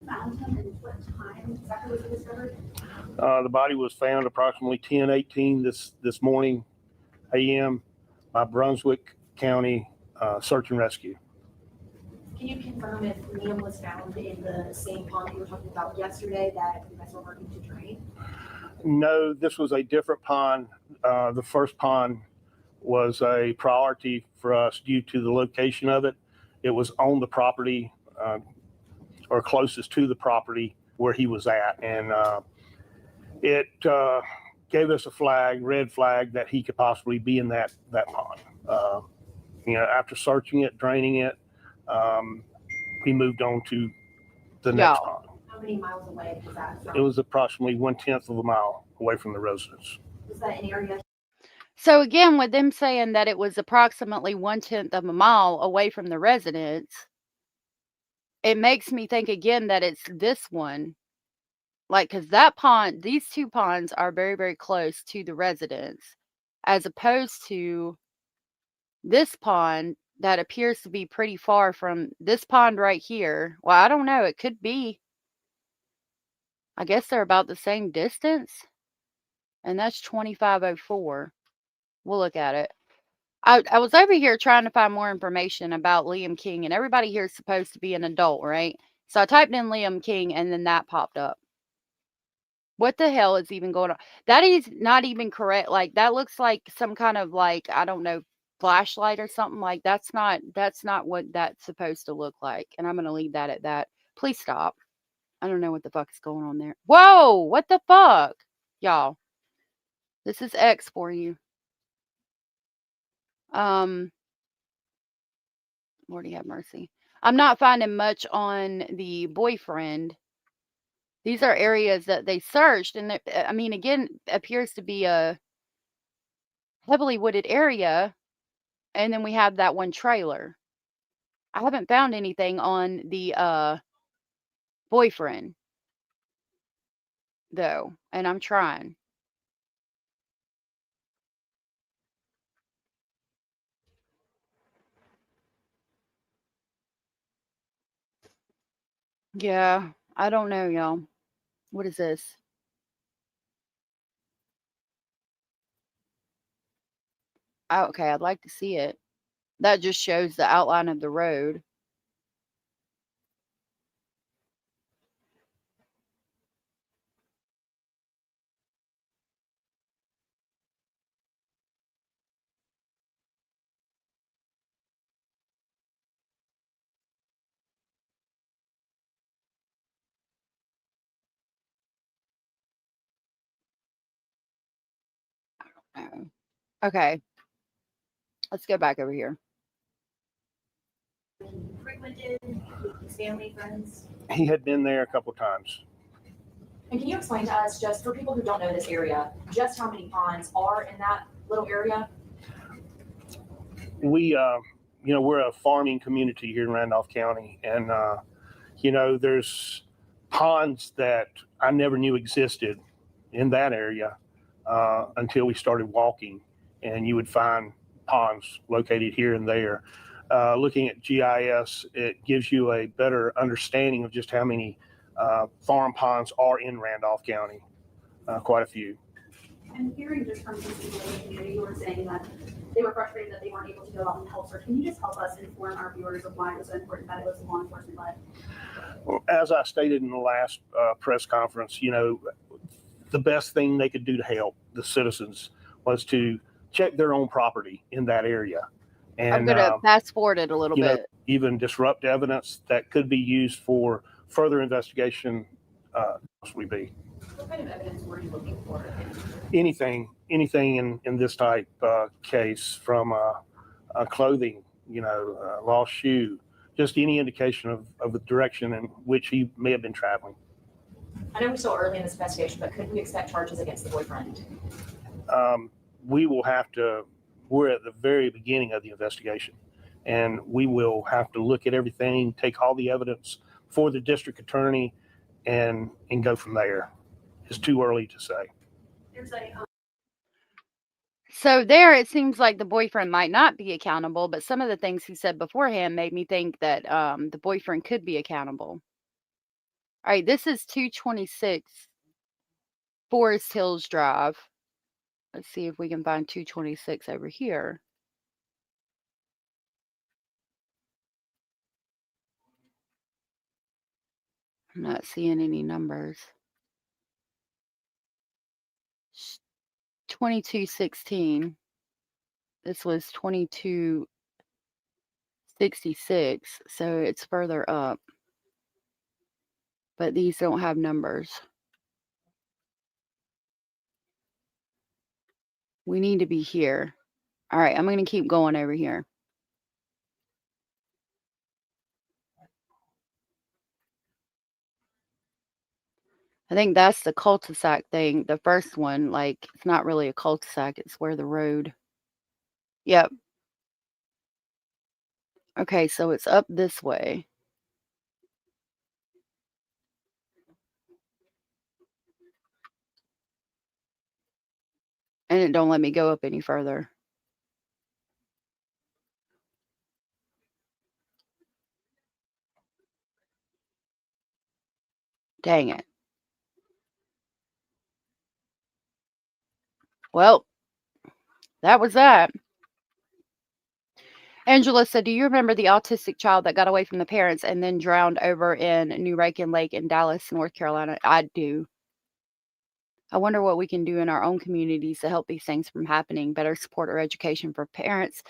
Found him and what time exactly was he discovered? The body was found approximately 10:18 this morning a.m. by Brunswick County Search and Rescue. Can you confirm if Liam was found in the same pond you were talking about yesterday that you guys were working to drain? No, this was a different pond. The first pond was a priority for us due to the location of it. It was on the property or closest to the property where he was at. And it gave us a red flag, that he could possibly be in that pond. After searching it, draining it, we moved on to the next pond. How many miles away was that from? It was approximately 1/10 of a mile away from the residence. Was that an area? So again, with them saying that it was approximately 1/10 of a mile away from the residence, it makes me think again that it's this one. Like, because that pond, these two ponds are very, very close to the residence, as opposed to this pond that appears to be pretty far from this pond right here. Well, I don't know. It could be. I guess they're about the same distance. And that's 2504. We'll look at it. I was over here trying to find more information about Liam King, and everybody here is supposed to be an adult, right? So I typed in Liam King, and then that popped up. What the hell is even going on? That is not even correct. Like, that looks like some kind of, like, I don't know, flashlight or something. Like, that's not what that's supposed to look like. And I'm going to leave that at that. Please stop. I don't know what the fuck is going on there. Whoa, what the fuck? Y'all, this is X for you. Lordy have mercy. I'm not finding much on the boyfriend. These are areas that they searched, and I mean, again, appears to be a heavily wooded area, and then we have that one trailer. I haven't found anything on the boyfriend though, and I'm trying. Yeah, I don't know, y'all. What is this? Oh, okay, I'd like to see it. That just shows the outline of the road. Oh. Okay. Let's go back over here. Frequented with his family, friends. He had been there a couple times. And can you explain to us, just for people who don't know this area, just how many ponds are in that little area? We, we're a farming community here in Randolph County, and there's ponds that I never knew existed in that area until we started walking, and you would find ponds located here and there. Looking at GIS, it gives you a better understanding of just how many farm ponds are in Randolph County. Quite a few. I'm hearing just from some people in the community who are saying that they were frustrated that they weren't able to go out and help search. Can you just help us inform our viewers of why it was so important that it was law enforcement led? Well, as I stated in the last press conference, the best thing they could do to help the citizens was to check their own property in that area. And I'm going to fast forward it a little bit. Even disrupt evidence that could be used for further investigation. Possibly be. What kind of evidence were you looking for? Anything in this type case, from clothing, lost shoe, just any indication of the direction in which he may have been traveling. I know we're still early in this investigation, but could we expect charges against the boyfriend? We will have to. We're at the very beginning of the investigation, and we will have to look at everything, take all the evidence for the district attorney, and go from there. It's too early to say. So there, it seems like the boyfriend might not be accountable, but some of the things he said beforehand made me think that the boyfriend could be accountable. All right, this is 226 Forest Hills Drive. Let's see if we can find 226 over here. I'm not seeing any numbers. 2216. This was 2266, so it's further up. But these don't have numbers. We need to be here. All right, I'm going to keep going over here. I think that's the cul-de-sac thing. The first one, like, it's not really a cul-de-sac. It's where the road. Yep. Okay, so it's up this way. And it don't let me go up any further. Dang it. Well, that was that. Angela said, do you remember the autistic child that got away from the parents and then drowned over in New Raken Lake in Dallas, North Carolina? I do. I wonder what we can do in our own communities to help these things from happening, better support or education for parents.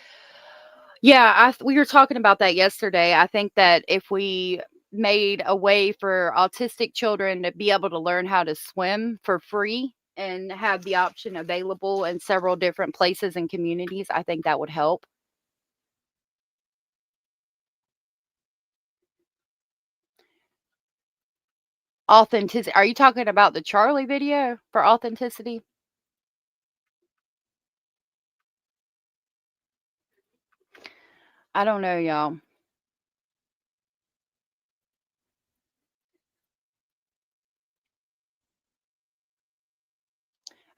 Yeah, we were talking about that yesterday. I think that if we made a way for autistic children to be able to learn how to swim for free and have the option available in several different places and communities, I think that would help. Authenticity. Are you talking about the Charlie video for authenticity? I don't know, y'all.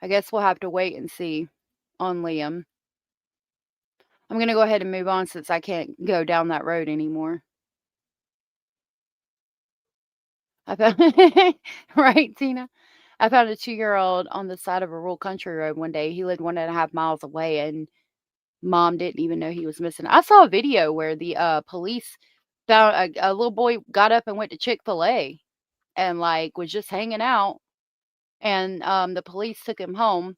I guess we'll have to wait and see on Liam. I'm going to go ahead and move on since I can't go down that road anymore. I found right, Tina? I found a 2-year-old on the side of a rural country road one day. He lived 1.5 miles away, and mom didn't even know he was missing. I saw a video where the police found a little boy got up and went to Chick-fil-A and like was just hanging out, and the police took him home.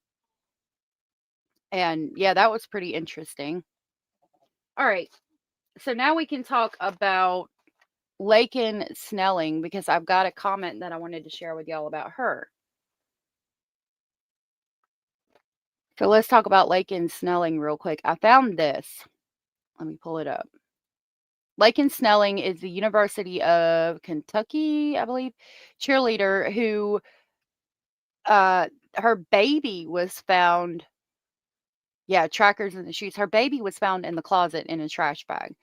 And yeah, that was pretty interesting. All right. So now we can talk about Laken Snelling because I've got a comment that I wanted to share with y'all about her. So let's talk about Laken Snelling real quick. I found this. Let me pull it up. Laken Snelling is the University of Kentucky, I believe, cheerleader who her baby was found. Yeah, trackers in the shoes. Her baby was found in the closet in a trash bag.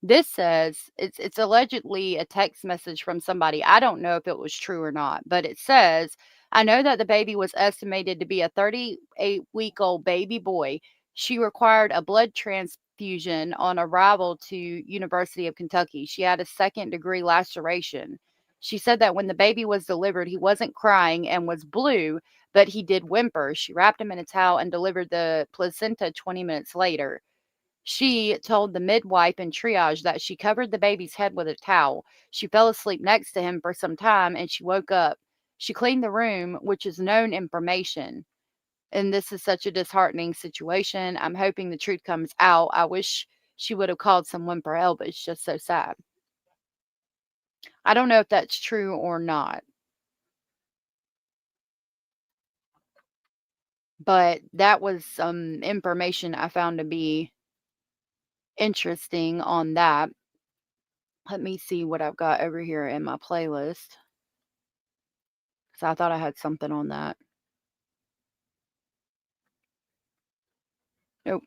This says it's allegedly a text message from somebody. I don't know if it was true or not, but it says, I know that the baby was estimated to be a 38-week-old baby boy. She required a blood transfusion on arrival to University of Kentucky. She had a 2nd-degree laceration. She said that when the baby was delivered, he wasn't crying and was blue, but he did whimper. She wrapped him in a towel and delivered the placenta 20 minutes later. She told the midwife in triage that she covered the baby's head with a towel. She fell asleep next to him for some time and she woke up. She cleaned the room, which is known information. And this is such a disheartening situation. I'm hoping the truth comes out. I wish she would have called someone for help. It's just so sad. I don't know if that's true or not. But that was some information I found to be interesting on that. Let me see what I've got over here in my playlist. Because I thought I had something on that. Nope.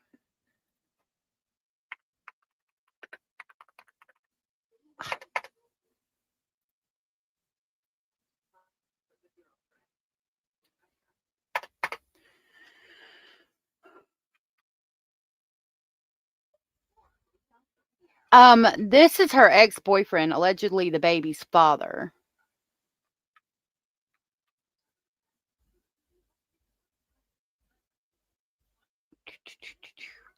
This is her ex-boyfriend, allegedly the baby's father.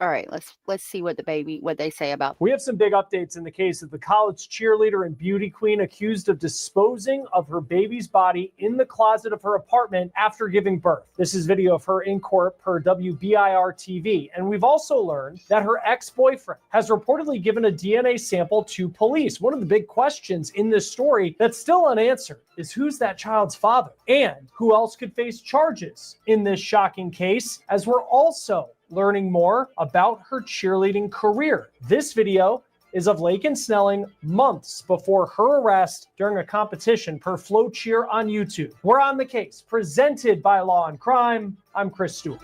All right, let's see what they say about. We have some big updates in the case of the college cheerleader and beauty queen accused of disposing of her baby's body in the closet of her apartment after giving birth. This is video of her in court per WBIR TV. And we've also learned that her ex-boyfriend has reportedly given a DNA sample to police. One of the big questions in this story that's still unanswered is who's that child's father and who else could face charges in this shocking case, as we're also learning more about her cheerleading career. This video is of Laken Snelling months before her arrest during a competition per Flow Cheer on YouTube. We're on the case, presented by Law and Crime. I'm Chris Stewart.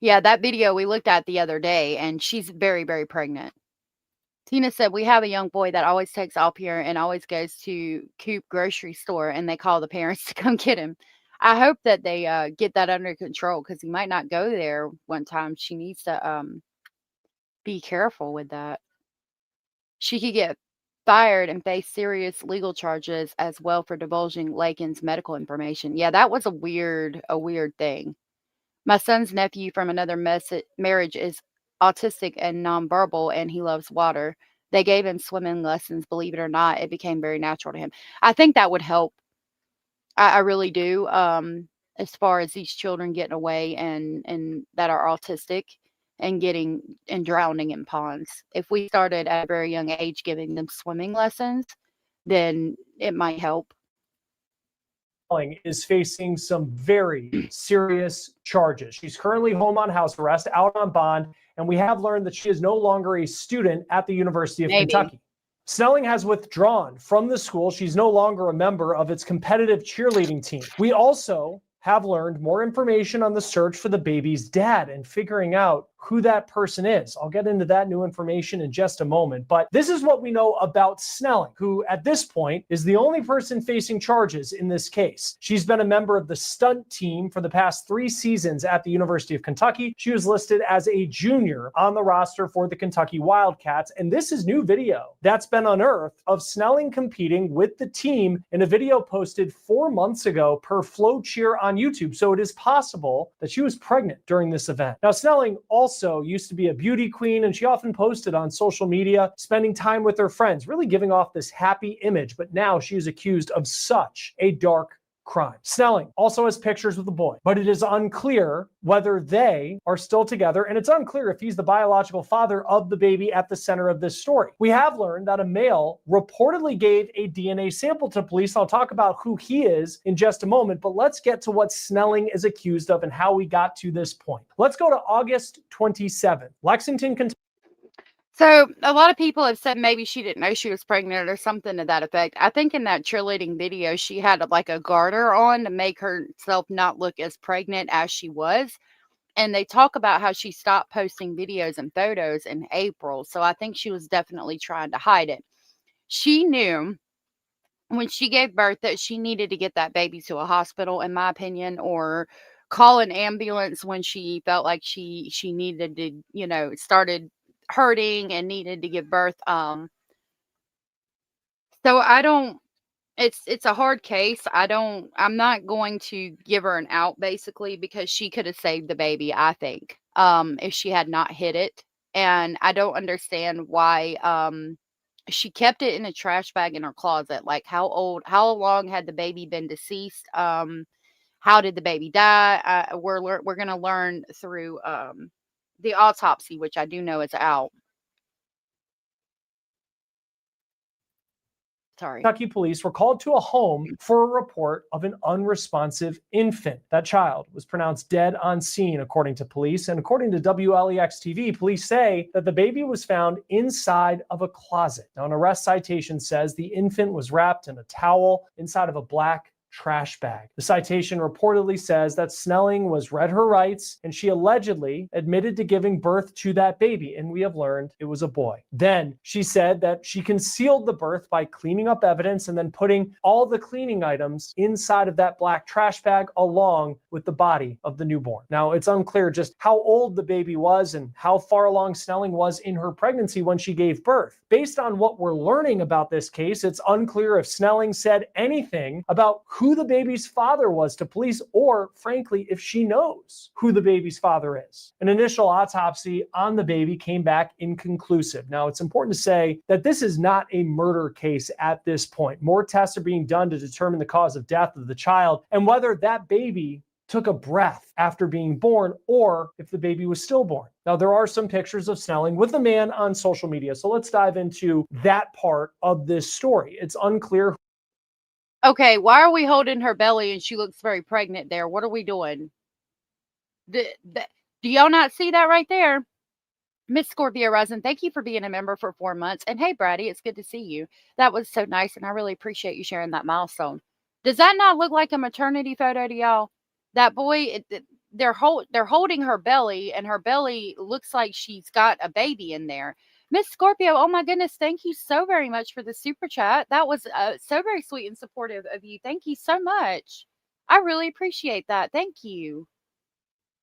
Yeah, that video we looked at the other day, and she's very, very pregnant. Tina said, we have a young boy that always takes off here and always goes to Coop grocery store, and they call the parents to come get him. I hope that they get that under control because he might not go there one time. She needs to be careful with that. She could get fired and face serious legal charges as well for divulging Laken's medical information. Yeah, that was a weird thing. My son's nephew from another marriage is autistic and nonverbal, and he loves water. They gave him swimming lessons. Believe it or not, it became very natural to him. I think that would help. I really do. As far as these children getting away and that are autistic and getting and drowning in ponds. If we started at a very young age giving them swimming lessons, then it might help. Is facing some very serious charges. She's currently home on house arrest, out on bond, and we have learned that she is no longer a student at the University of Kentucky. Snelling has withdrawn from the school. She's no longer a member of its competitive cheerleading team. We also have learned more information on the search for the baby's dad and figuring out who that person is. I'll get into that new information in just a moment, but this is what we know about Snelling, who at this point is the only person facing charges in this case. She's been a member of the stunt team for the past 3 seasons at the University of Kentucky. She was listed as a junior on the roster for the Kentucky Wildcats, and this is new video that's been unearthed of Snelling competing with the team in a video posted 4 months ago per Flow Cheer on YouTube. So it is possible that she was pregnant during this event. Now, Snelling also used to be a beauty queen, and she often posted on social media, spending time with her friends, really giving off this happy image. But now she is accused of such a dark crime. Snelling also has pictures with the boy, but it is unclear whether they are still together, and it's unclear if he's the biological father of the baby at the center of this story. We have learned that a male reportedly gave a DNA sample to police. I'll talk about who he is in just a moment, but let's get to what Snelling is accused of and how we got to this point. Let's go to August 27th, Lexington, Kentucky. So a lot of people have said maybe she didn't know she was pregnant or something to that effect. I think in that cheerleading video, she had like a garter on to make herself not look as pregnant as she was. And they talk about how she stopped posting videos and photos in April. So I think she was definitely trying to hide it. She knew when she gave birth that she needed to get that baby to a hospital, in my opinion, or call an ambulance when she felt like she needed to, started hurting and needed to give birth. So I don't, it's a hard case. I'm not going to give her an out basically because she could have saved the baby, I think, if she had not hit it. And I don't understand why, she kept it in a trash bag in her closet. Like how long had the baby been deceased? How did the baby die? We're going to learn through, the autopsy, which I do know is out. Sorry. Kentucky police were called to a home for a report of an unresponsive infant. That child was pronounced dead on scene, according to police. And according to WLEX TV, police say that the baby was found inside of a closet. Now, an arrest citation says the infant was wrapped in a towel inside of a black trash bag. The citation reportedly says that Snelling was read her rights and she allegedly admitted to giving birth to that baby, and we have learned it was a boy. Then she said that she concealed the birth by cleaning up evidence and then putting all the cleaning items inside of that black trash bag along with the body of the newborn. Now, it's unclear just how old the baby was and how far along Snelling was in her pregnancy when she gave birth. Based on what we're learning about this case, it's unclear if Snelling said anything about who the baby's father was to police, or frankly, if she knows who the baby's father is. An initial autopsy on the baby came back inconclusive. Now, it's important to say that this is not a murder case at this point. More tests are being done to determine the cause of death of the child and whether that baby took a breath after being born or if the baby was stillborn. Now, there are some pictures of Snelling with the man on social media, so let's dive into that part of this story. It's unclear. Okay, why are we holding her belly and she looks very pregnant there? What are we doing? Do y'all not see that right there? Miss Scorpio Rising, thank you for being a member for 4 months. And hey, Brady, it's good to see you. That was so nice, and I really appreciate you sharing that milestone. Does that not look like a maternity photo to y'all? That boy, they're holding her belly, and her belly looks like she's got a baby in there. Miss Scorpio, oh my goodness, thank you so very much for the super chat. That was so very sweet and supportive of you. Thank you so much. I really appreciate that. Thank you.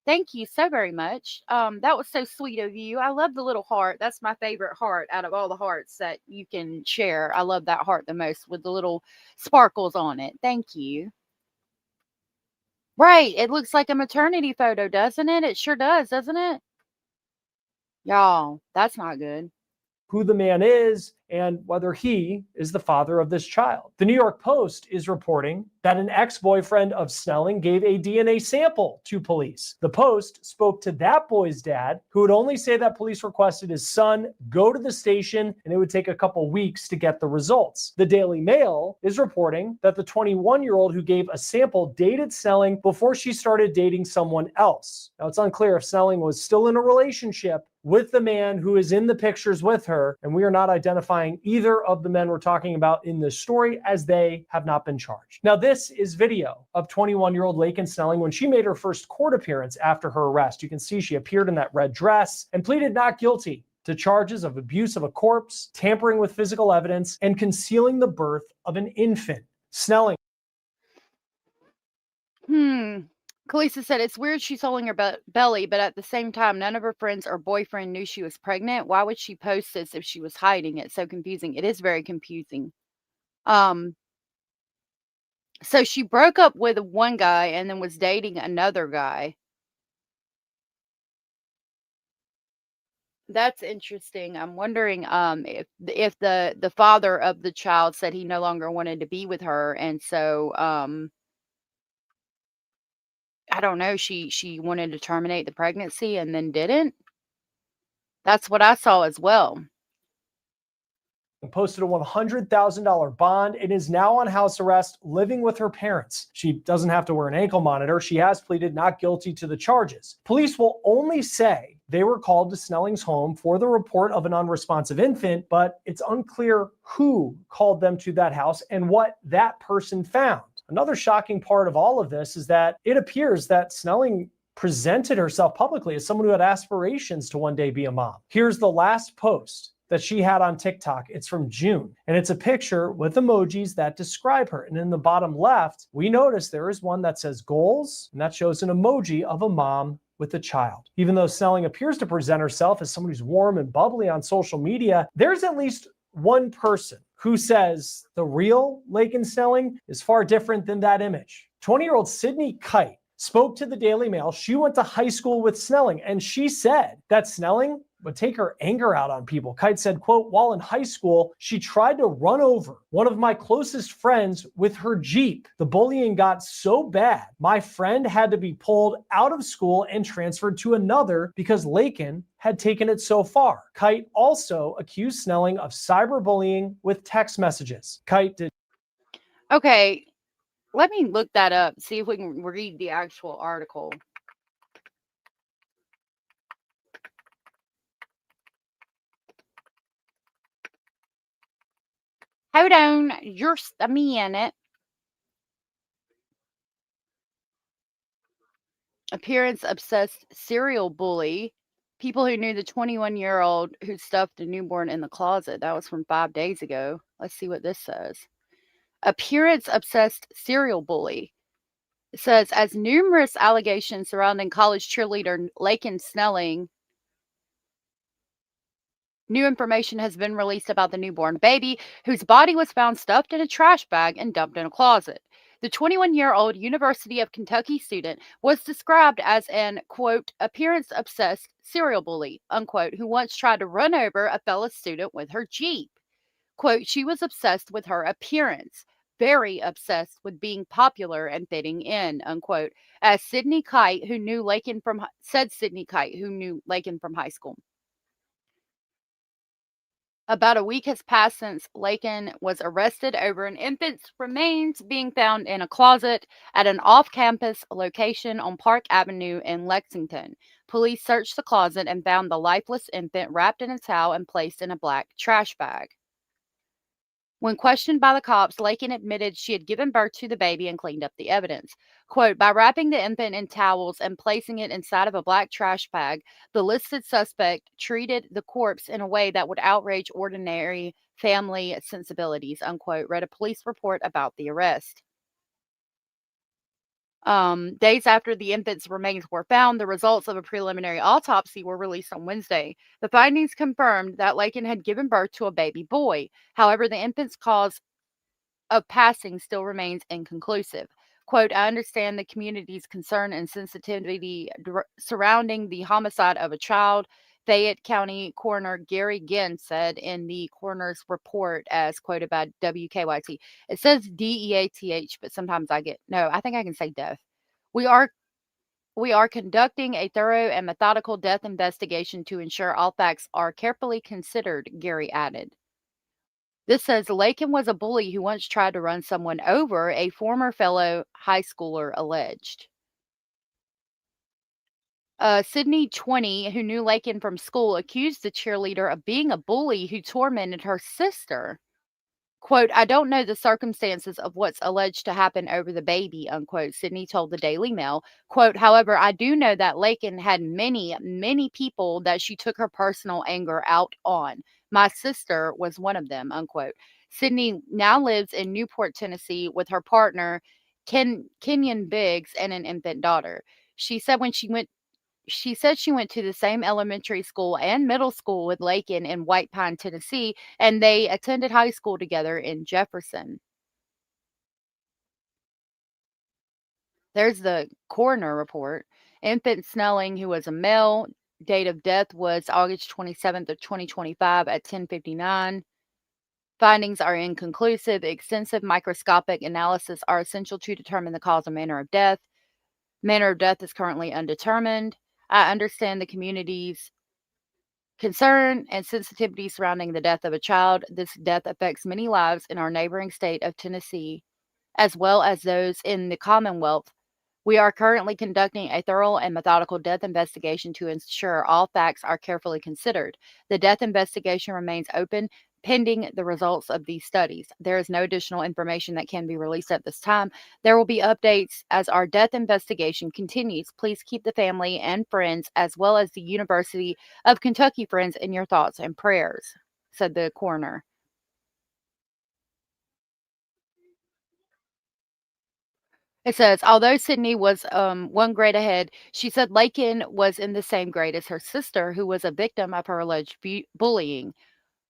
Thank you so very much. That was so sweet of you. I love the little heart. That's my favorite heart out of all the hearts that you can share. I love that heart the most with the little sparkles on it. Thank you. Right. It looks like a maternity photo, doesn't it? It sure does, doesn't it? Y'all, that's not good. Who the man is and whether he is the father of this child. The New York Post is reporting that an ex-boyfriend of Snelling gave a DNA sample to police. The Post spoke to that boy's dad, who would only say that police requested his son go to the station and it would take a couple weeks to get the results. The Daily Mail is reporting that the 21-year-old who gave a sample dated Snelling before she started dating someone else. Now, it's unclear if Snelling was still in a relationship with the man who is in the pictures with her, and we are not identifying either of the men we're talking about in this story, as they have not been charged. Now, this is video of 21-year-old Laken Snelling when she made her first court appearance after her arrest. You can see she appeared in that red dress and pleaded not guilty to charges of abuse of a corpse, tampering with physical evidence, and concealing the birth of an infant. Snelling. Kalisa said it's weird she's holding her belly, but at the same time, none of her friends or boyfriend knew she was pregnant. Why would she post this if she was hiding it? So confusing. It is very confusing. So she broke up with one guy and then was dating another guy. That's interesting. I'm wondering if the father of the child said he no longer wanted to be with her, and so I don't know, she wanted to terminate the pregnancy and then didn't. That's what I saw as well. Posted a $100,000 bond and is now on house arrest living with her parents. She doesn't have to wear an ankle monitor. She has pleaded not guilty to the charges. Police will only say they were called to Snelling's home for the report of an unresponsive infant, but it's unclear who called them to that house and what that person found. Another shocking part of all of this is that it appears that Snelling presented herself publicly as someone who had aspirations to one day be a mom. Here's the last post that she had on TikTok. It's from June, and it's a picture with emojis that describe her. And in the bottom left, we notice there is one that says goals, and that shows an emoji of a mom with a child. Even though Snelling appears to present herself as someone who's warm and bubbly on social media, there's at least one person who says the real Laken Snelling is far different than that image. 20-year-old Sydney Kite spoke to the Daily Mail. She went to high school with Snelling, and she said that Snelling would take her anger out on people. Kite said, quote, while in high school, she tried to run over one of my closest friends with her Jeep. The bullying got so bad, my friend had to be pulled out of school and transferred to another because Laken had taken it so far. Kite also accused Snelling of cyberbullying with text messages. Kite did. Okay, let me look that up, see if we can read the actual article. Hold on, just a minute. Appearance obsessed serial bully. People who knew the 21-year-old who stuffed a newborn in the closet. That was from 5 days ago. Let's see what this says. Appearance obsessed serial bully. It says, as numerous allegations surrounding college cheerleader Laken Snelling, new information has been released about the newborn baby whose body was found stuffed in a trash bag and dumped in a closet. The 21-year-old University of Kentucky student was described as an, quote, appearance-obsessed serial bully, unquote, who once tried to run over a fellow student with her Jeep. Quote, she was obsessed with her appearance, very obsessed with being popular and fitting in, unquote, as Sydney Kite, who knew Laken from high school. About a week has passed since Laken was arrested over an infant's remains being found in a closet at an off-campus location on Park Avenue in Lexington. Police searched the closet and found the lifeless infant wrapped in a towel and placed in a black trash bag. When questioned by the cops, Laken admitted she had given birth to the baby and cleaned up the evidence. Quote, by wrapping the infant in towels and placing it inside of a black trash bag, the listed suspect treated the corpse in a way that would outrage ordinary family sensibilities, unquote, read a police report about the arrest. Days after the infant's remains were found, the results of a preliminary autopsy were released on Wednesday. The findings confirmed that Laken had given birth to a baby boy. However, the infant's cause of passing still remains inconclusive. Quote, I understand the community's concern and sensitivity surrounding the homicide of a child, Fayette County Coroner Gary Ginn said in the coroner's report as quoted by WKYT. It says DEATH, but sometimes I think I can say death. We are conducting a thorough and methodical death investigation to ensure all facts are carefully considered, Gary added. This says Laken was a bully who once tried to run someone over, a former fellow high schooler alleged. Sydney, 20, who knew Laken from school, accused the cheerleader of being a bully who tormented her sister. Quote, I don't know the circumstances of what's alleged to happen over the baby, unquote, Sydney told the Daily Mail. Quote, however, I do know that Laken had many, many people that she took her personal anger out on. My sister was one of them, unquote. Sydney now lives in Newport, Tennessee with her partner, Kenyon Biggs, and an infant daughter. She said she went to the same elementary school and middle school with Laken in White Pine, Tennessee, and they attended high school together in Jefferson. There's the coroner report. Infant Snelling, who was a male, date of death was August 27th of 2025 at 10:59. Findings are inconclusive. Extensive microscopic analysis are essential to determine the cause and manner of death. Manner of death is currently undetermined. I understand the community's concern and sensitivity surrounding the death of a child. This death affects many lives in our neighboring state of Tennessee, as well as those in the Commonwealth. We are currently conducting a thorough and methodical death investigation to ensure all facts are carefully considered. The death investigation remains open pending the results of these studies. There is no additional information that can be released at this time. There will be updates as our death investigation continues. Please keep the family and friends, as well as the University of Kentucky friends, in your thoughts and prayers, said the coroner. It says, although Sydney was one grade ahead, she said Laken was in the same grade as her sister, who was a victim of her alleged bullying.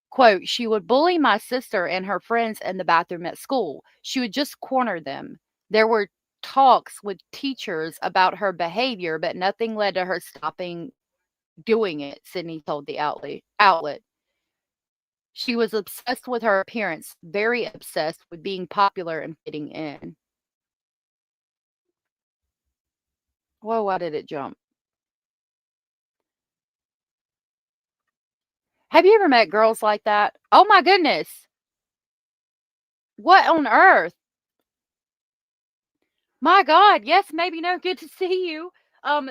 Quote, she would bully my sister and her friends in the bathroom at school. She would just corner them. There were talks with teachers about her behavior, but nothing led to her stopping doing it, Sydney told the outlet. She was obsessed with her appearance, very obsessed with being popular and fitting in. Whoa, why did it jump? Have you ever met girls like that? Oh my goodness. What on earth? My God. Yes, maybe no. Good to see you.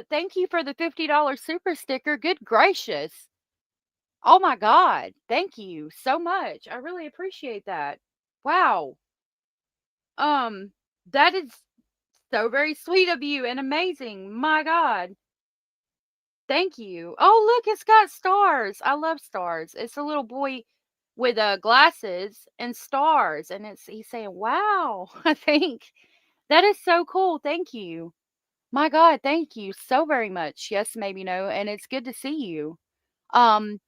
Thank you for the $50 super sticker. Good gracious. Oh my God. Thank you so much. I really appreciate that. Wow. That is so very sweet of you and amazing. My God. Thank you. Oh, look, it's got stars. I love stars. It's a little boy with glasses and stars, and he's saying, "Wow!" I think that is so cool. Thank you. My God, thank you so very much. Yes, maybe no, and it's good to see you. Um,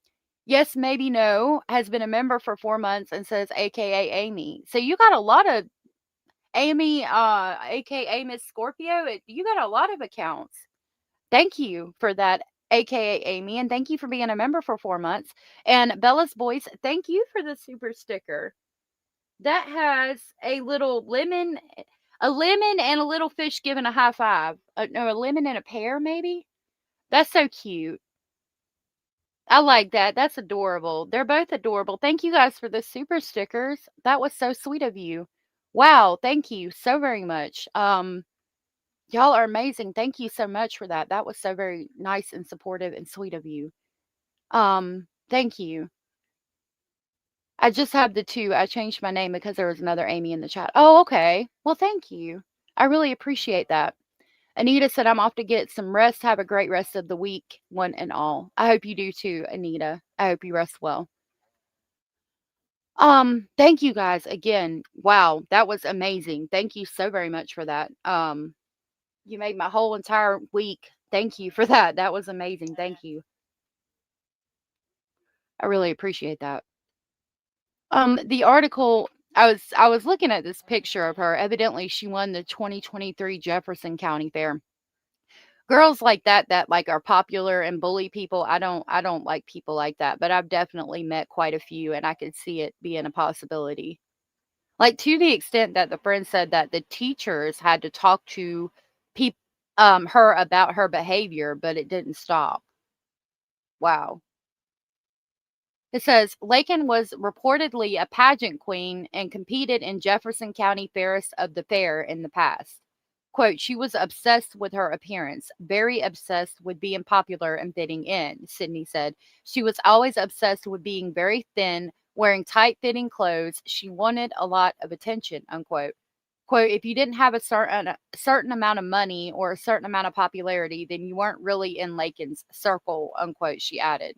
yes, maybe no has been a member for 4 months and says, AKA Amy. So you got a lot of Amy, AKA Miss Scorpio. You got a lot of accounts. Thank you for that, AKA Amy, and thank you for being a member for 4 months. And Bella's Voice, thank you for the super sticker. That has a little lemon, and a little fish giving a high five. No, a lemon and a pear, maybe? That's so cute. I like that. That's adorable. They're both adorable. Thank you guys for the super stickers. That was so sweet of you. Wow, thank you so very much. Y'all are amazing. Thank you so much for that. That was so very nice and supportive and sweet of you. Thank you. I just have the two. I changed my name because there was another Amy in the chat. Oh, okay. Well, thank you. I really appreciate that. Anita said, I'm off to get some rest. Have a great rest of the week, one and all. I hope you do too, Anita. I hope you rest well. Thank you guys again. Wow, that was amazing. Thank you so very much for that. You made my whole entire week. Thank you for that. That was amazing. Thank you. I really appreciate that. The article, I was looking at this picture of her. Evidently, she won the 2023 Jefferson County Fair. Girls like that like are popular and bully people. I don't like people like that, but I've definitely met quite a few, and I could see it being a possibility. Like, to the extent that the friend said that the teachers had to talk to peop her about her behavior, but it didn't stop. Wow. It says Laken was reportedly a pageant queen and competed in Jefferson County Fairs of the Fair in the past. Quote, she was obsessed with her appearance, very obsessed with being popular and fitting in, Sydney said. She was always obsessed with being very thin, wearing tight-fitting clothes. She wanted a lot of attention, unquote. Quote, if you didn't have a certain amount of money or a certain amount of popularity, then you weren't really in Laken's circle, unquote, she added.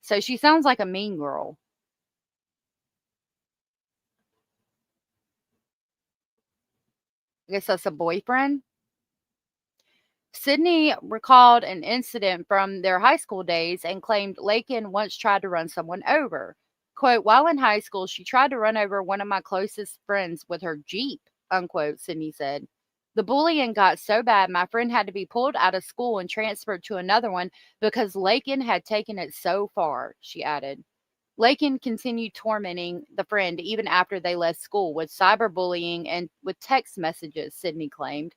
So she sounds like a mean girl. I guess that's a boyfriend. Sydney recalled an incident from their high school days and claimed Laken once tried to run someone over. Quote, while in high school, she tried to run over one of my closest friends with her Jeep, unquote, Sydney said. The bullying got so bad, my friend had to be pulled out of school and transferred to another one because Laken had taken it so far, she added. Laken continued tormenting the friend even after they left school with cyberbullying and with text messages, Sydney claimed.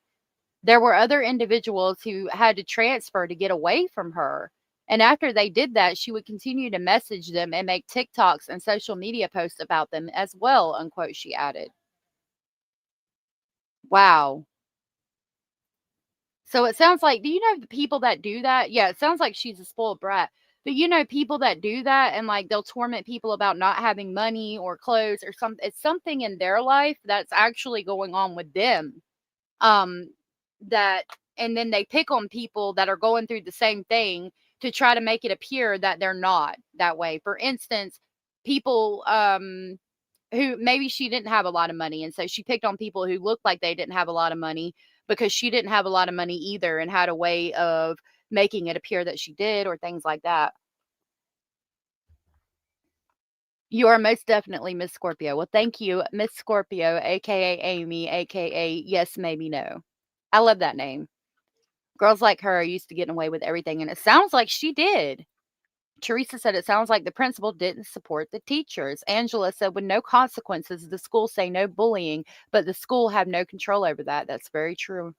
There were other individuals who had to transfer to get away from her. And after they did that, she would continue to message them and make TikToks and social media posts about them as well, unquote, she added. Wow. So it sounds like, do you know the people that do that? Yeah, it sounds like she's a spoiled brat. But you know, people that do that and like they'll torment people about not having money or clothes or something. It's something in their life that's actually going on with them. Um, that, and then they pick on people that are going through the same thing to try to make it appear that they're not that way. For instance, people who maybe she didn't have a lot of money, and so she picked on people who looked like they didn't have a lot of money because she didn't have a lot of money either and had a way of making it appear that she did or things like that. You are most definitely Miss Scorpio. Well, thank you, Miss Scorpio, aka Amy, aka Yes Maybe No. I love that name. Girls like her are used to getting away with everything, and it sounds like she did. Teresa said it sounds like the principal didn't support the teachers. Angela said with no consequences, the school say no bullying, but the school have no control over that. That's very true.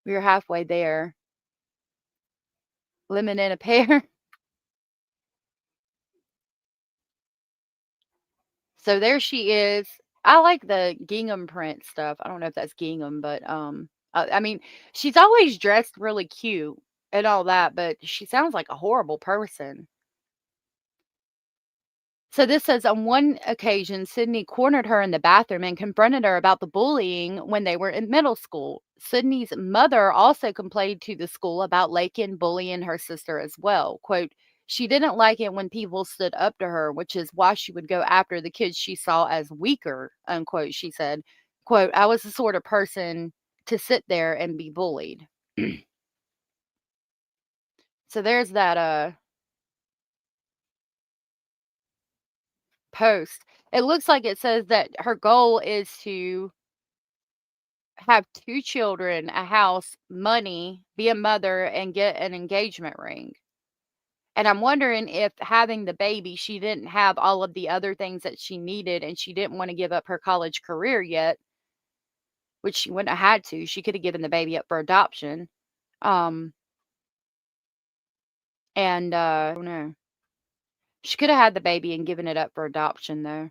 We're halfway there. Lemon and a pear. So there she is. I like the gingham print stuff. I don't know if that's gingham, but I mean, she's always dressed really cute and all that, but she sounds like a horrible person. So this says on one occasion, Sydney cornered her in the bathroom and confronted her about the bullying when they were in middle school. Sydney's mother also complained to the school about Laken bullying her sister as well. Quote, she didn't like it when people stood up to her, which is why she would go after the kids she saw as weaker, unquote, she said. Quote, I was the sort of person to sit there and be bullied. So there's that post. It looks like it says that her goal is to have 2 children, a house, money, be a mother, and get an engagement ring. And I'm wondering if having the baby, she didn't have all of the other things that she needed and she didn't want to give up her college career yet, which she wouldn't have had to. She could have given the baby up for adoption. I don't know. She could have had the baby and given it up for adoption, though.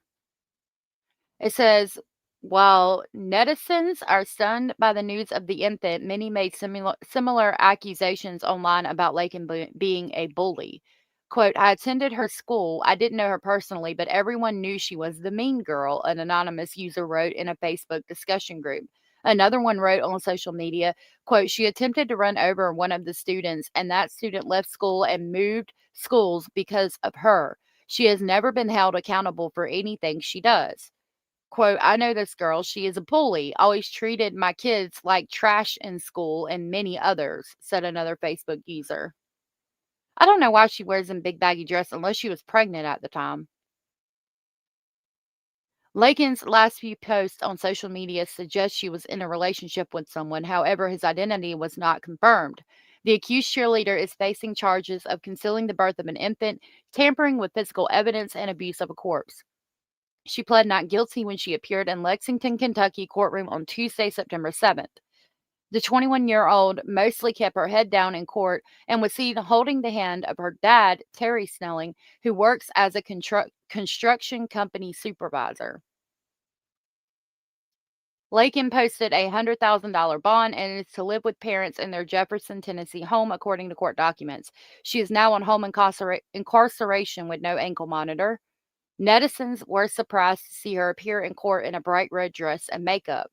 It says, while netizens are stunned by the news of the infant, many made similar accusations online about Laken being a bully. Quote, I attended her school. I didn't know her personally, but everyone knew she was the mean girl, an anonymous user wrote in a Facebook discussion group. Another one wrote on social media, quote, she attempted to run over one of the students, and that student left school and moved schools because of her. She has never been held accountable for anything she does. Quote, I know this girl. She is a bully. Always treated my kids like trash in school and many others, said another Facebook user. I don't know why she wears a big baggy dress unless she was pregnant at the time. Laken's last few posts on social media suggest she was in a relationship with someone. However, his identity was not confirmed. The accused cheerleader is facing charges of concealing the birth of an infant, tampering with physical evidence, and abuse of a corpse. She pled not guilty when she appeared in Lexington, Kentucky courtroom on Tuesday, September 7th. The 21-year-old mostly kept her head down in court and was seen holding the hand of her dad, Terry Snelling, who works as a construction company supervisor. Laken posted a $100,000 bond and is to live with parents in their Jefferson, Tennessee home, according to court documents. She is now on home incarceration with no ankle monitor. Netizens were surprised to see her appear in court in a bright red dress and makeup.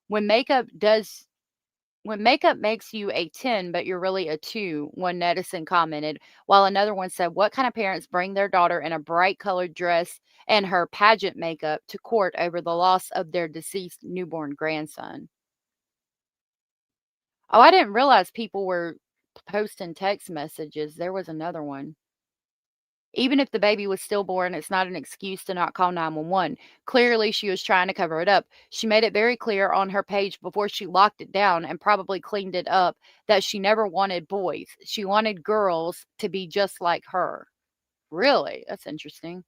When makeup makes you a 10, but you're really a 2, one netizen commented, while another one said, what kind of parents bring their daughter in a bright colored dress and her pageant makeup to court over the loss of their deceased newborn grandson? Oh, I didn't realize people were posting text messages. There was another one. Even if the baby was stillborn, it's not an excuse to not call 911. Clearly, she was trying to cover it up. She made it very clear on her page before she locked it down and probably cleaned it up that she never wanted boys. She wanted girls to be just like her. Really? That's interesting.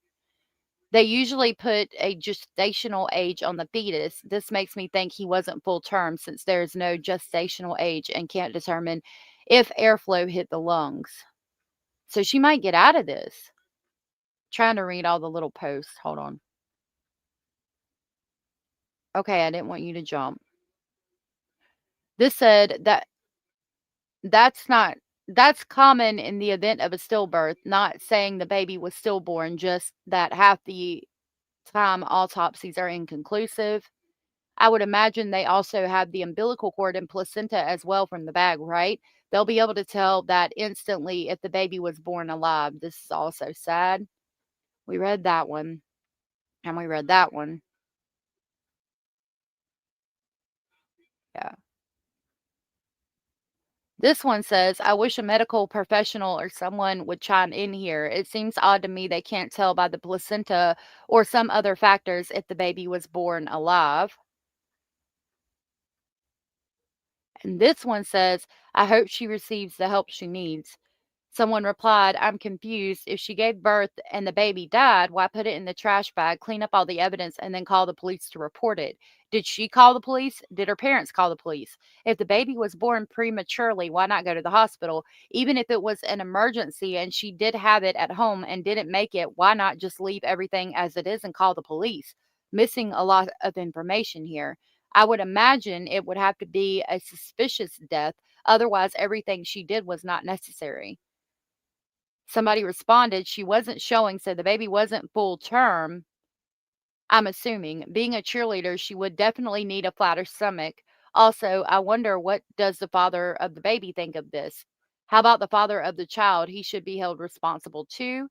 They usually put a gestational age on the fetus. This makes me think he wasn't full term since there is no gestational age and can't determine if airflow hit the lungs. So she might get out of this. Trying to read all the little posts. Hold on. Okay, I didn't want you to jump. This said that that's common in the event of a stillbirth, not saying the baby was stillborn, just that half the time autopsies are inconclusive. I would imagine they also have the umbilical cord and placenta as well from the bag, right? They'll be able to tell that instantly if the baby was born alive. This is also sad. We read that one. And we read that one. Yeah. This one says, I wish a medical professional or someone would chime in here. It seems odd to me they can't tell by the placenta or some other factors if the baby was born alive. And this one says, I hope she receives the help she needs. Someone replied, I'm confused. If she gave birth and the baby died, why put it in the trash bag, clean up all the evidence, and then call the police to report it? Did she call the police? Did her parents call the police? If the baby was born prematurely, why not go to the hospital? Even if it was an emergency and she did have it at home and didn't make it, why not just leave everything as it is and call the police? Missing a lot of information here. I would imagine it would have to be a suspicious death. Otherwise, everything she did was not necessary. Somebody responded, she wasn't showing, so the baby wasn't full term. I'm assuming. Being a cheerleader, she would definitely need a flatter stomach. Also, I wonder, what does the father of the baby think of this? How about the father of the child? He should be held responsible too.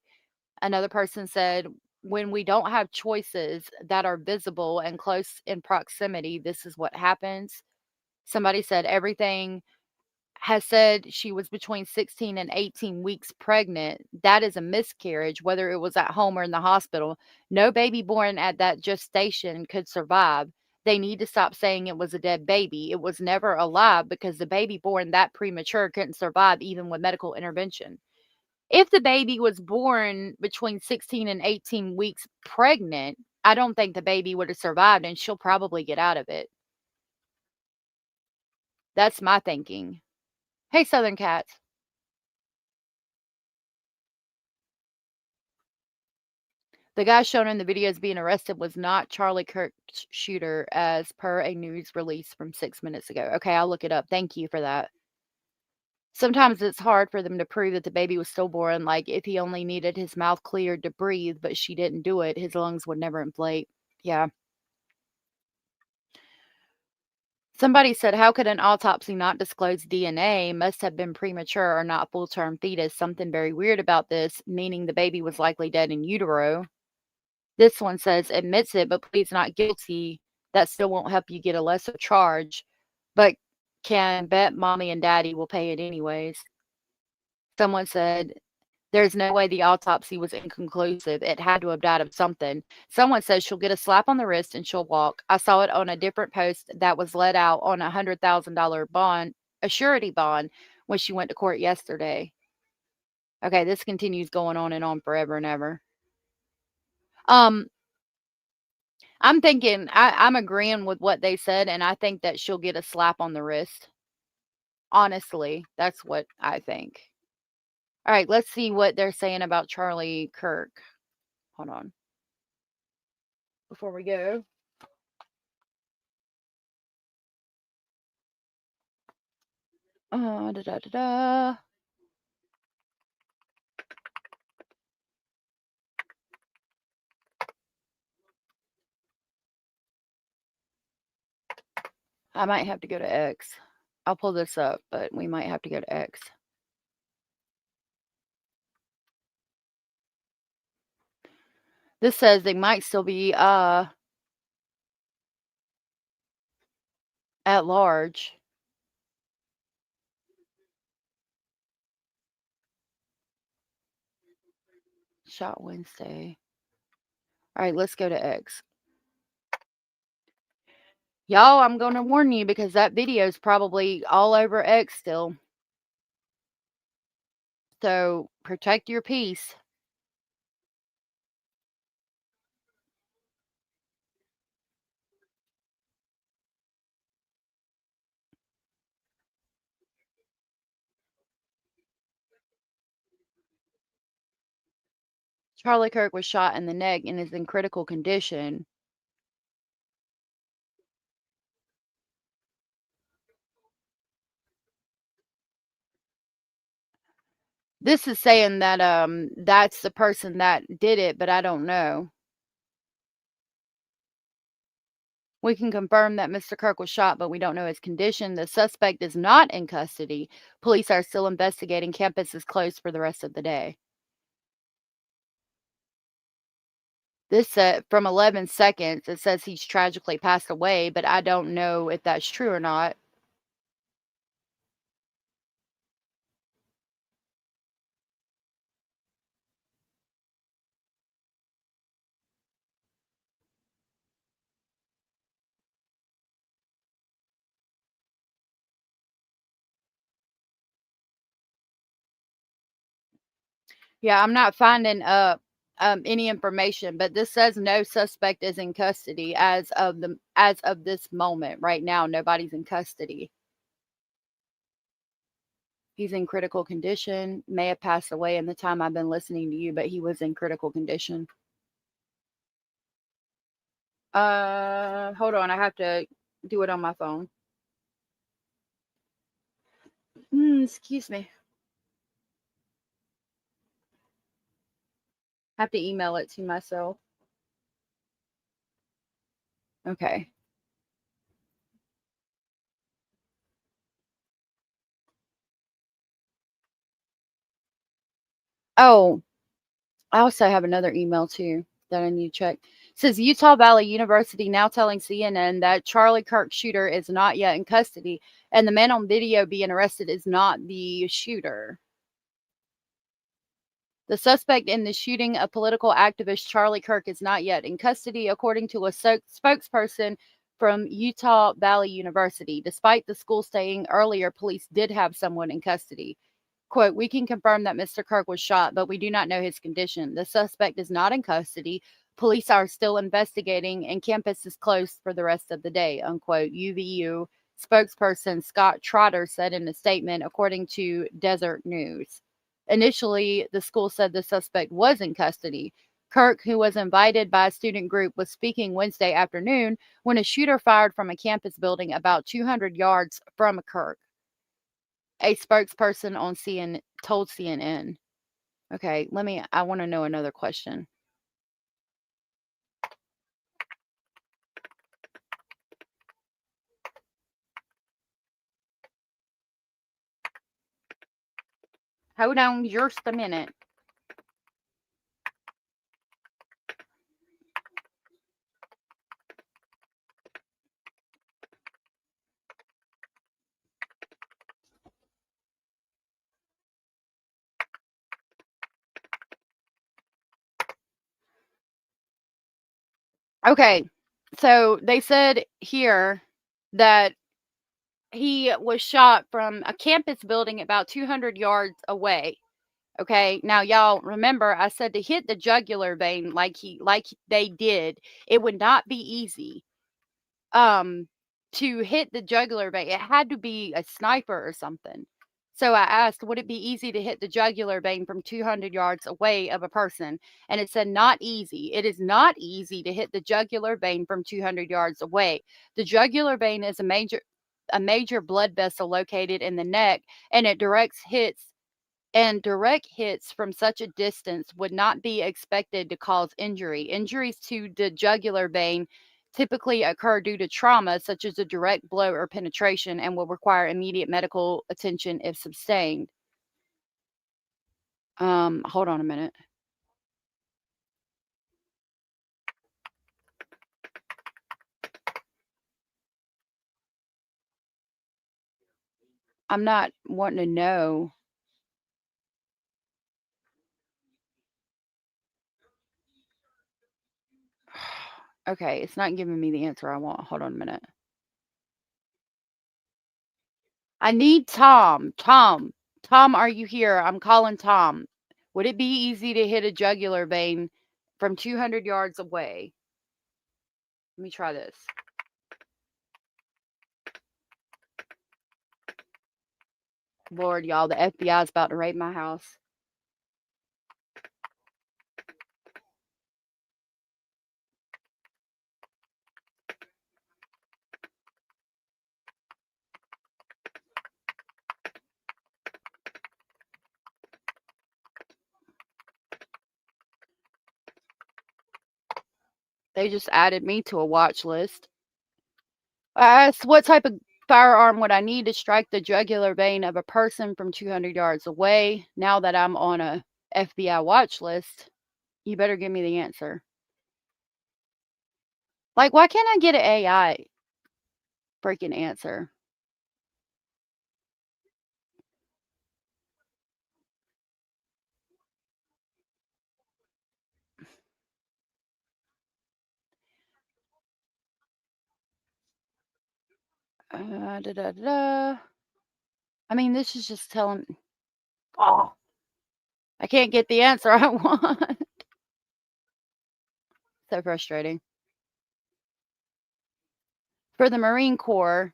Another person said, when we don't have choices that are visible and close in proximity, this is what happens. Somebody said everything has said she was between 16 and 18 weeks pregnant. That is a miscarriage, whether it was at home or in the hospital. No baby born at that gestation could survive. They need to stop saying it was a dead baby. It was never alive because the baby born that premature couldn't survive even with medical intervention. If the baby was born between 16 and 18 weeks pregnant, I don't think the baby would have survived, and she'll probably get out of it. That's my thinking. Hey, Southern Cats. The guy shown in the videos being arrested was not Charlie Kirk's shooter, as per a news release from 6 minutes ago. Okay, I'll look it up. Thank you for that. Sometimes it's hard for them to prove that the baby was stillborn, like if he only needed his mouth cleared to breathe, but she didn't do it, his lungs would never inflate. Yeah. Somebody said, how could an autopsy not disclose DNA? Must have been premature or not full-term fetus. Something very weird about this, meaning the baby was likely dead in utero. This one says admits it, but pleads not guilty. That still won't help you get a lesser charge, but can bet mommy and daddy will pay it anyways. Someone said there's no way the autopsy was inconclusive. It had to have died of something. Someone says she'll get a slap on the wrist and she'll walk. I saw it on a different post that was let out on a $100,000 bond, a surety bond, when she went to court yesterday. Okay, this continues going on and on forever and ever. I'm thinking I'm agreeing with what they said, and I think that she'll get a slap on the wrist. Honestly, that's what I think. All right, let's see what they're saying about Charlie Kirk. Hold on. Before we go. Da, da, da, da. I might have to go to X. I'll pull this up, but we might have to go to X. This says they might still be at large. Shot Wednesday. All right, let's go to X. Y'all, I'm going to warn you because that video is probably all over X still. So protect your peace. Charlie Kirk was shot in the neck and is in critical condition. This is saying that that's the person that did it, but I don't know. We can confirm that Mr. Kirk was shot, but we don't know his condition. The suspect is not in custody. Police are still investigating. Campus is closed for the rest of the day. This from 11 seconds, it says he's tragically passed away, but I don't know if that's true or not. Yeah, I'm not finding any information, but this says no suspect is in custody as of this moment. Right now, nobody's in custody. He's in critical condition. May have passed away in the time I've been listening to you, but he was in critical condition. Hold on, I have to do it on my phone. Excuse me. I have to email it to myself. Okay. Oh, I also have another email too that I need to check. It says Utah Valley University now telling CNN that Charlie Kirk shooter is not yet in custody, and the man on video being arrested is not the shooter. The suspect in the shooting of political activist Charlie Kirk is not yet in custody, according to a spokesperson from Utah Valley University. Despite the school saying earlier police did have someone in custody. Quote, we can confirm that Mr. Kirk was shot, but we do not know his condition. The suspect is not in custody. Police are still investigating, and campus is closed for the rest of the day, unquote. UVU spokesperson Scott Trotter said in a statement, according to Desert News. Initially, the school said the suspect was in custody. Kirk, who was invited by a student group, was speaking Wednesday afternoon when a shooter fired from a campus building about 200 yards from Kirk. A spokesperson on CNN told CNN. Okay, I want to know another question. Hold on just a minute. Okay, so they said here that he was shot from a campus building about 200 yards away. Okay, now y'all remember I said to hit the jugular vein like they did, it would not be easy. To hit the jugular vein, it had to be a sniper or something. So I asked, would it be easy to hit the jugular vein from 200 yards away of a person? And it said, not easy. It is not easy to hit the jugular vein from 200 yards away. The jugular vein is a major blood vessel located in the neck, and direct hits from such a distance would not be expected to cause injury. Injuries to the jugular vein typically occur due to trauma, such as a direct blow or penetration, and will require immediate medical attention if sustained. Hold on a minute. I'm not wanting to know. Okay, it's not giving me the answer I want. Hold on a minute. I need Tom. Tom, are you here? I'm calling Tom. Would it be easy to hit a jugular vein from 200 yards away? Let me try this. Lord, y'all, the FBI is about to raid my house. They just added me to a watch list. I asked, what type of firearm would I need to strike the jugular vein of a person from 200 yards away? Now that I'm on a FBI watch list, you better give me the answer. Like, why can't I get an AI freaking answer? I mean, this is just telling. Oh, I can't get the answer I want. So frustrating. For the Marine Corps,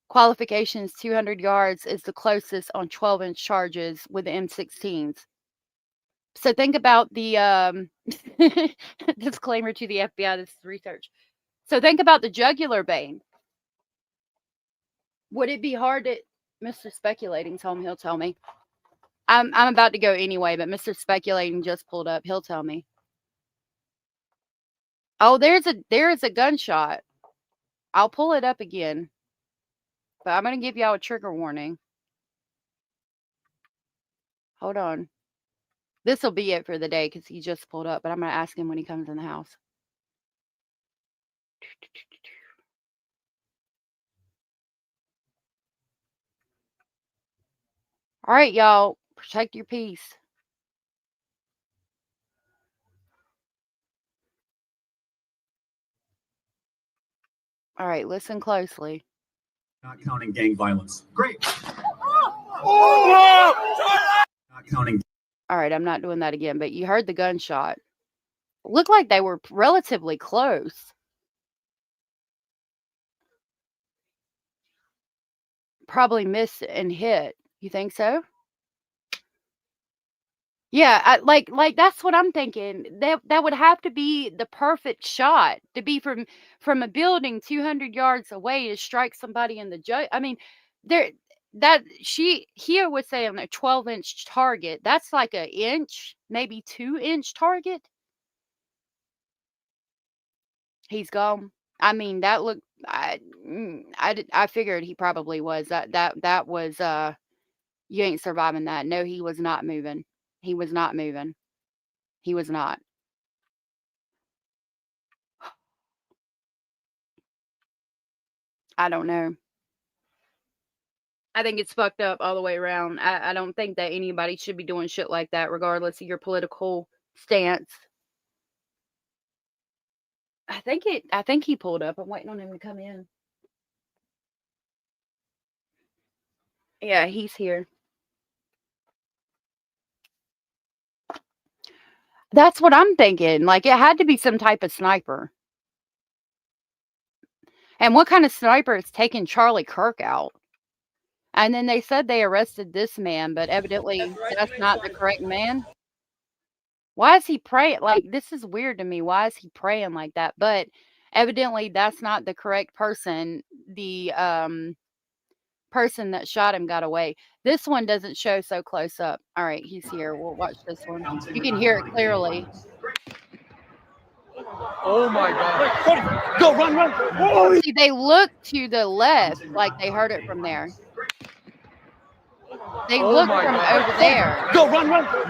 qualifications 200 yards is the closest on 12-inch charges with the M16s. So think about the disclaimer to the FBI, this is research. So think about the jugular vein. Would it be hard to Mr. Speculating told me he'll tell me. I'm about to go anyway, but Mr. Speculating just pulled up. He'll tell me. Oh, there is a gunshot. I'll pull it up again. But I'm going to give y'all a trigger warning. Hold on. This will be it for the day because he just pulled up, but I'm going to ask him when he comes in the house. All right, y'all. Protect your peace. All right, listen closely. Not counting gang violence. Great. Not counting. All right, I'm not doing that again, but you heard the gunshot. Looked like they were relatively close. Probably missed and hit. You think so? Yeah, like that's what I'm thinking. That would have to be the perfect shot to be from a building 200 yards away to strike somebody in the jug. I mean, there here was saying a 12-inch target. That's like an inch, maybe 2-inch target. He's gone. I mean, that looked. I figured he probably was. That was. You ain't surviving that. No, he was not moving. He was not moving. He was not. I don't know. I think it's fucked up all the way around. I don't think that anybody should be doing shit like that, regardless of your political stance. I think he pulled up. I'm waiting on him to come in. Yeah, he's here. That's what I'm thinking. Like, it had to be some type of sniper. And what kind of sniper is taking Charlie Kirk out? And then they said they arrested this man, but evidently that's not the correct man. Why is he praying? Like, this is weird to me. Why is he praying like that? But evidently that's not the correct person. The person that shot him got away. This one doesn't show so close up. All right, he's here. We'll watch this one. You can hear it clearly. Oh my God. Go, run, run. Oh. See, they look to the left like they heard it from there. They look from over there. Go, run, run.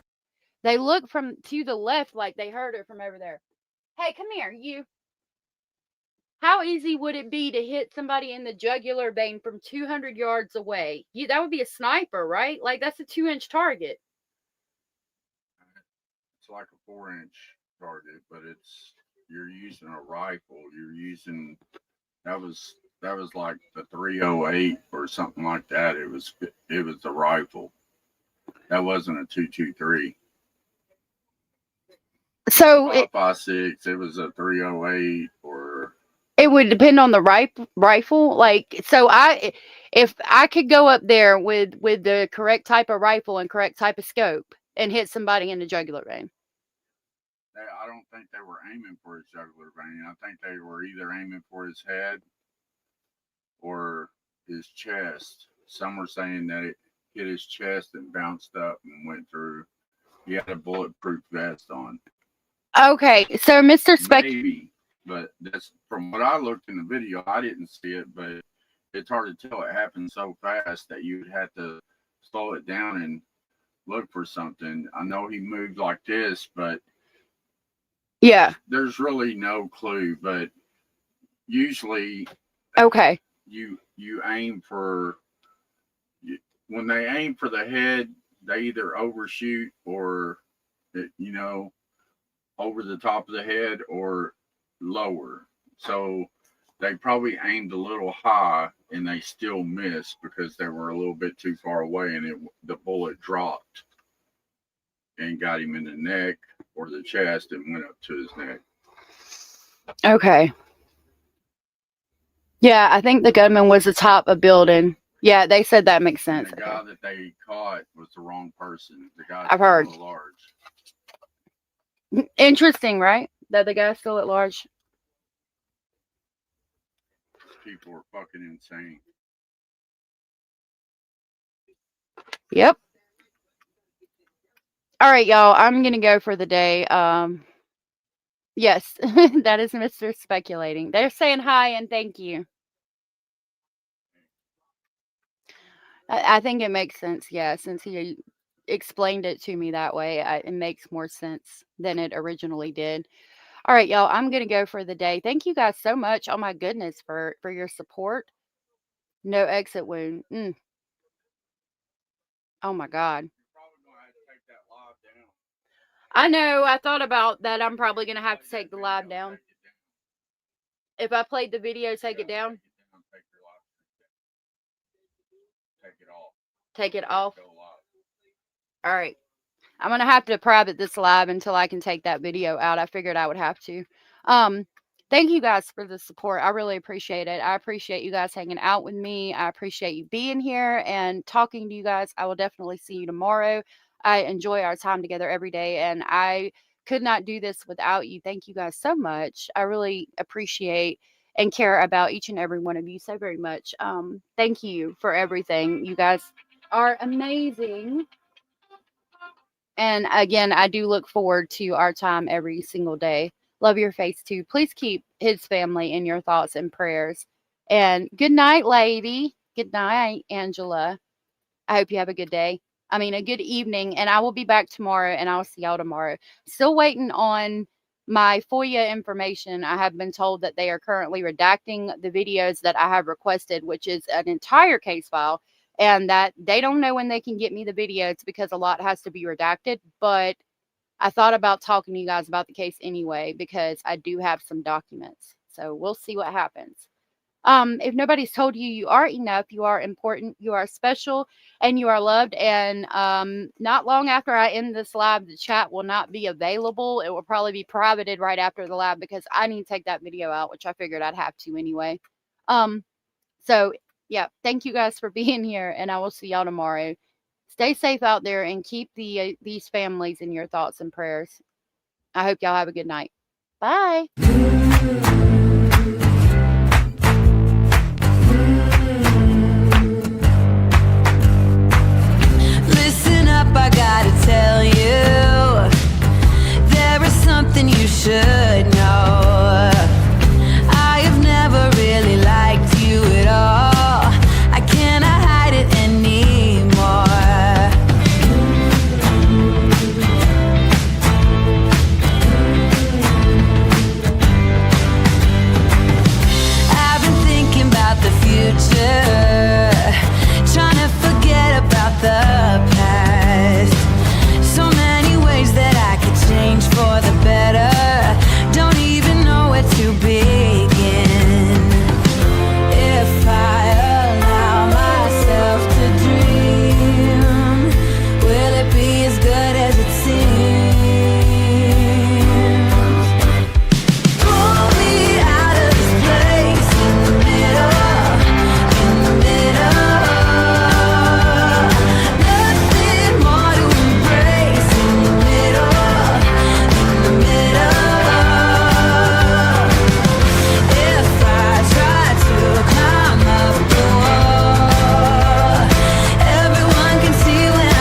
They look from to the left like they heard it from over there. Hey, come here, you. How easy would it be to hit somebody in the jugular vein from 200 yards away? That would be a sniper, right? Like, that's a 2-inch target. It's like a 4-inch target, but you're using a rifle. You're using that was like the 308 or something like that. It was a rifle. That wasn't a 223. So 5.56. It was a 308 or. It would depend on the rifle. Like, so if I could go up there with the correct type of rifle and correct type of scope and hit somebody in the jugular vein. I don't think they were aiming for his jugular vein. I think they were either aiming for his head or his chest. Some were saying that it hit his chest and bounced up and went through. He had a bulletproof vest on. Okay, so Mr. Maybe, but that's from what I looked in the video. I didn't see it, but it's hard to tell. It happened so fast that you'd have to slow it down and look for something. I know he moved like this, but yeah, there's really no clue. But usually, okay, you aim for when they aim for the head, they either overshoot or over the top of the head or lower. So they probably aimed a little high and they still missed because they were a little bit too far away, and the bullet dropped and got him in the neck or the chest and went up to his neck. Okay. Yeah, I think the gunman was atop a building. Yeah, they said that makes sense. And the guy that they caught was the wrong person. The guy I've heard. large. Interesting, right? That the guy's still at large. People are fucking insane. Yep. All right, y'all. I'm gonna go for the day. Yes, that is Mr. Speculating. They're saying hi and thank you. I think it makes sense. Yeah, since he explained it to me that way, it makes more sense than it originally did. All right, y'all. I'm gonna go for the day. Thank you guys so much. Oh my goodness, for your support. No exit wound. Oh my God. I know. I thought about that. I'm probably gonna have to take the live down. If I played the video, take it down. Take it off. All right. I'm going to have to private this live until I can take that video out. I figured I would have to. Thank you guys for the support. I really appreciate it. I appreciate you guys hanging out with me. I appreciate you being here and talking to you guys. I will definitely see you tomorrow. I enjoy our time together every day, and I could not do this without you. Thank you guys so much. I really appreciate and care about each and every one of you so very much. Thank you for everything. You guys are amazing. And again, I do look forward to our time every single day. Love your face too. Please keep his family in your thoughts and prayers. And good night, lady. Good night, Angela. I hope you have a good day. I mean, a good evening. And I will be back tomorrow, and I'll see y'all tomorrow. Still waiting on my FOIA information. I have been told that they are currently redacting the videos that I have requested, which is an entire case file, and that they don't know when they can get me the videos because a lot has to be redacted. But I thought about talking to you guys about the case anyway, because I do have some documents. So we'll see what happens. If nobody's told you, you are enough, you are important, you are special, and you are loved. And not long after I end this live, the chat will not be available. It will probably be privated right after the live, because I need to take that video out, which I figured I'd have to anyway. So yeah, thank you guys for being here, and I will see y'all tomorrow. Stay safe out there and keep these families in your thoughts and prayers. I hope y'all have a good night. Bye. Listen up, I gotta tell you, there is something you should know. I have never really liked you at all. I cannot hide it anymore. I've been thinking about the future, trying to forget about the past. So many ways that I could change for the better. Don't even know where to begin. If I allow myself to dream, will it be as good as it seems? Pull me out of this place in the middle, in the middle. Nothing more to embrace in the middle, in the middle. If I try to climb up the wall, everyone can see when I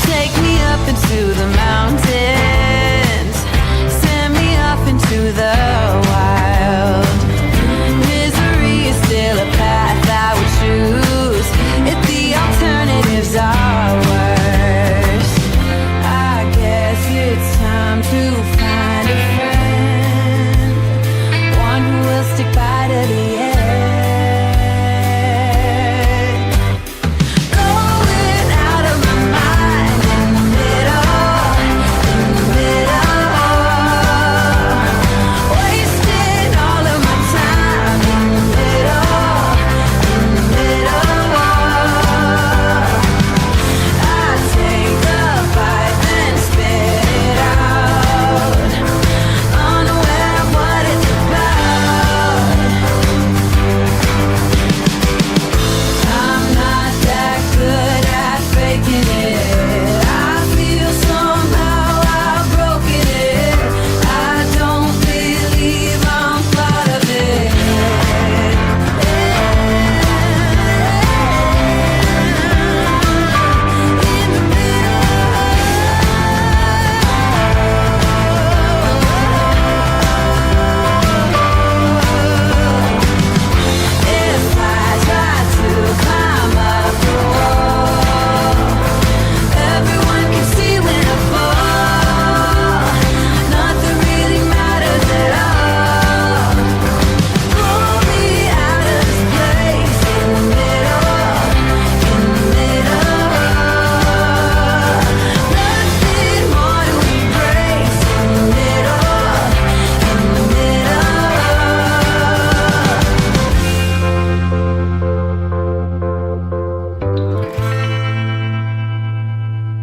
Take me up into the mountains, send me off into the wild. Misery is still a path I would choose if the alternatives are worse. I guess it's time to find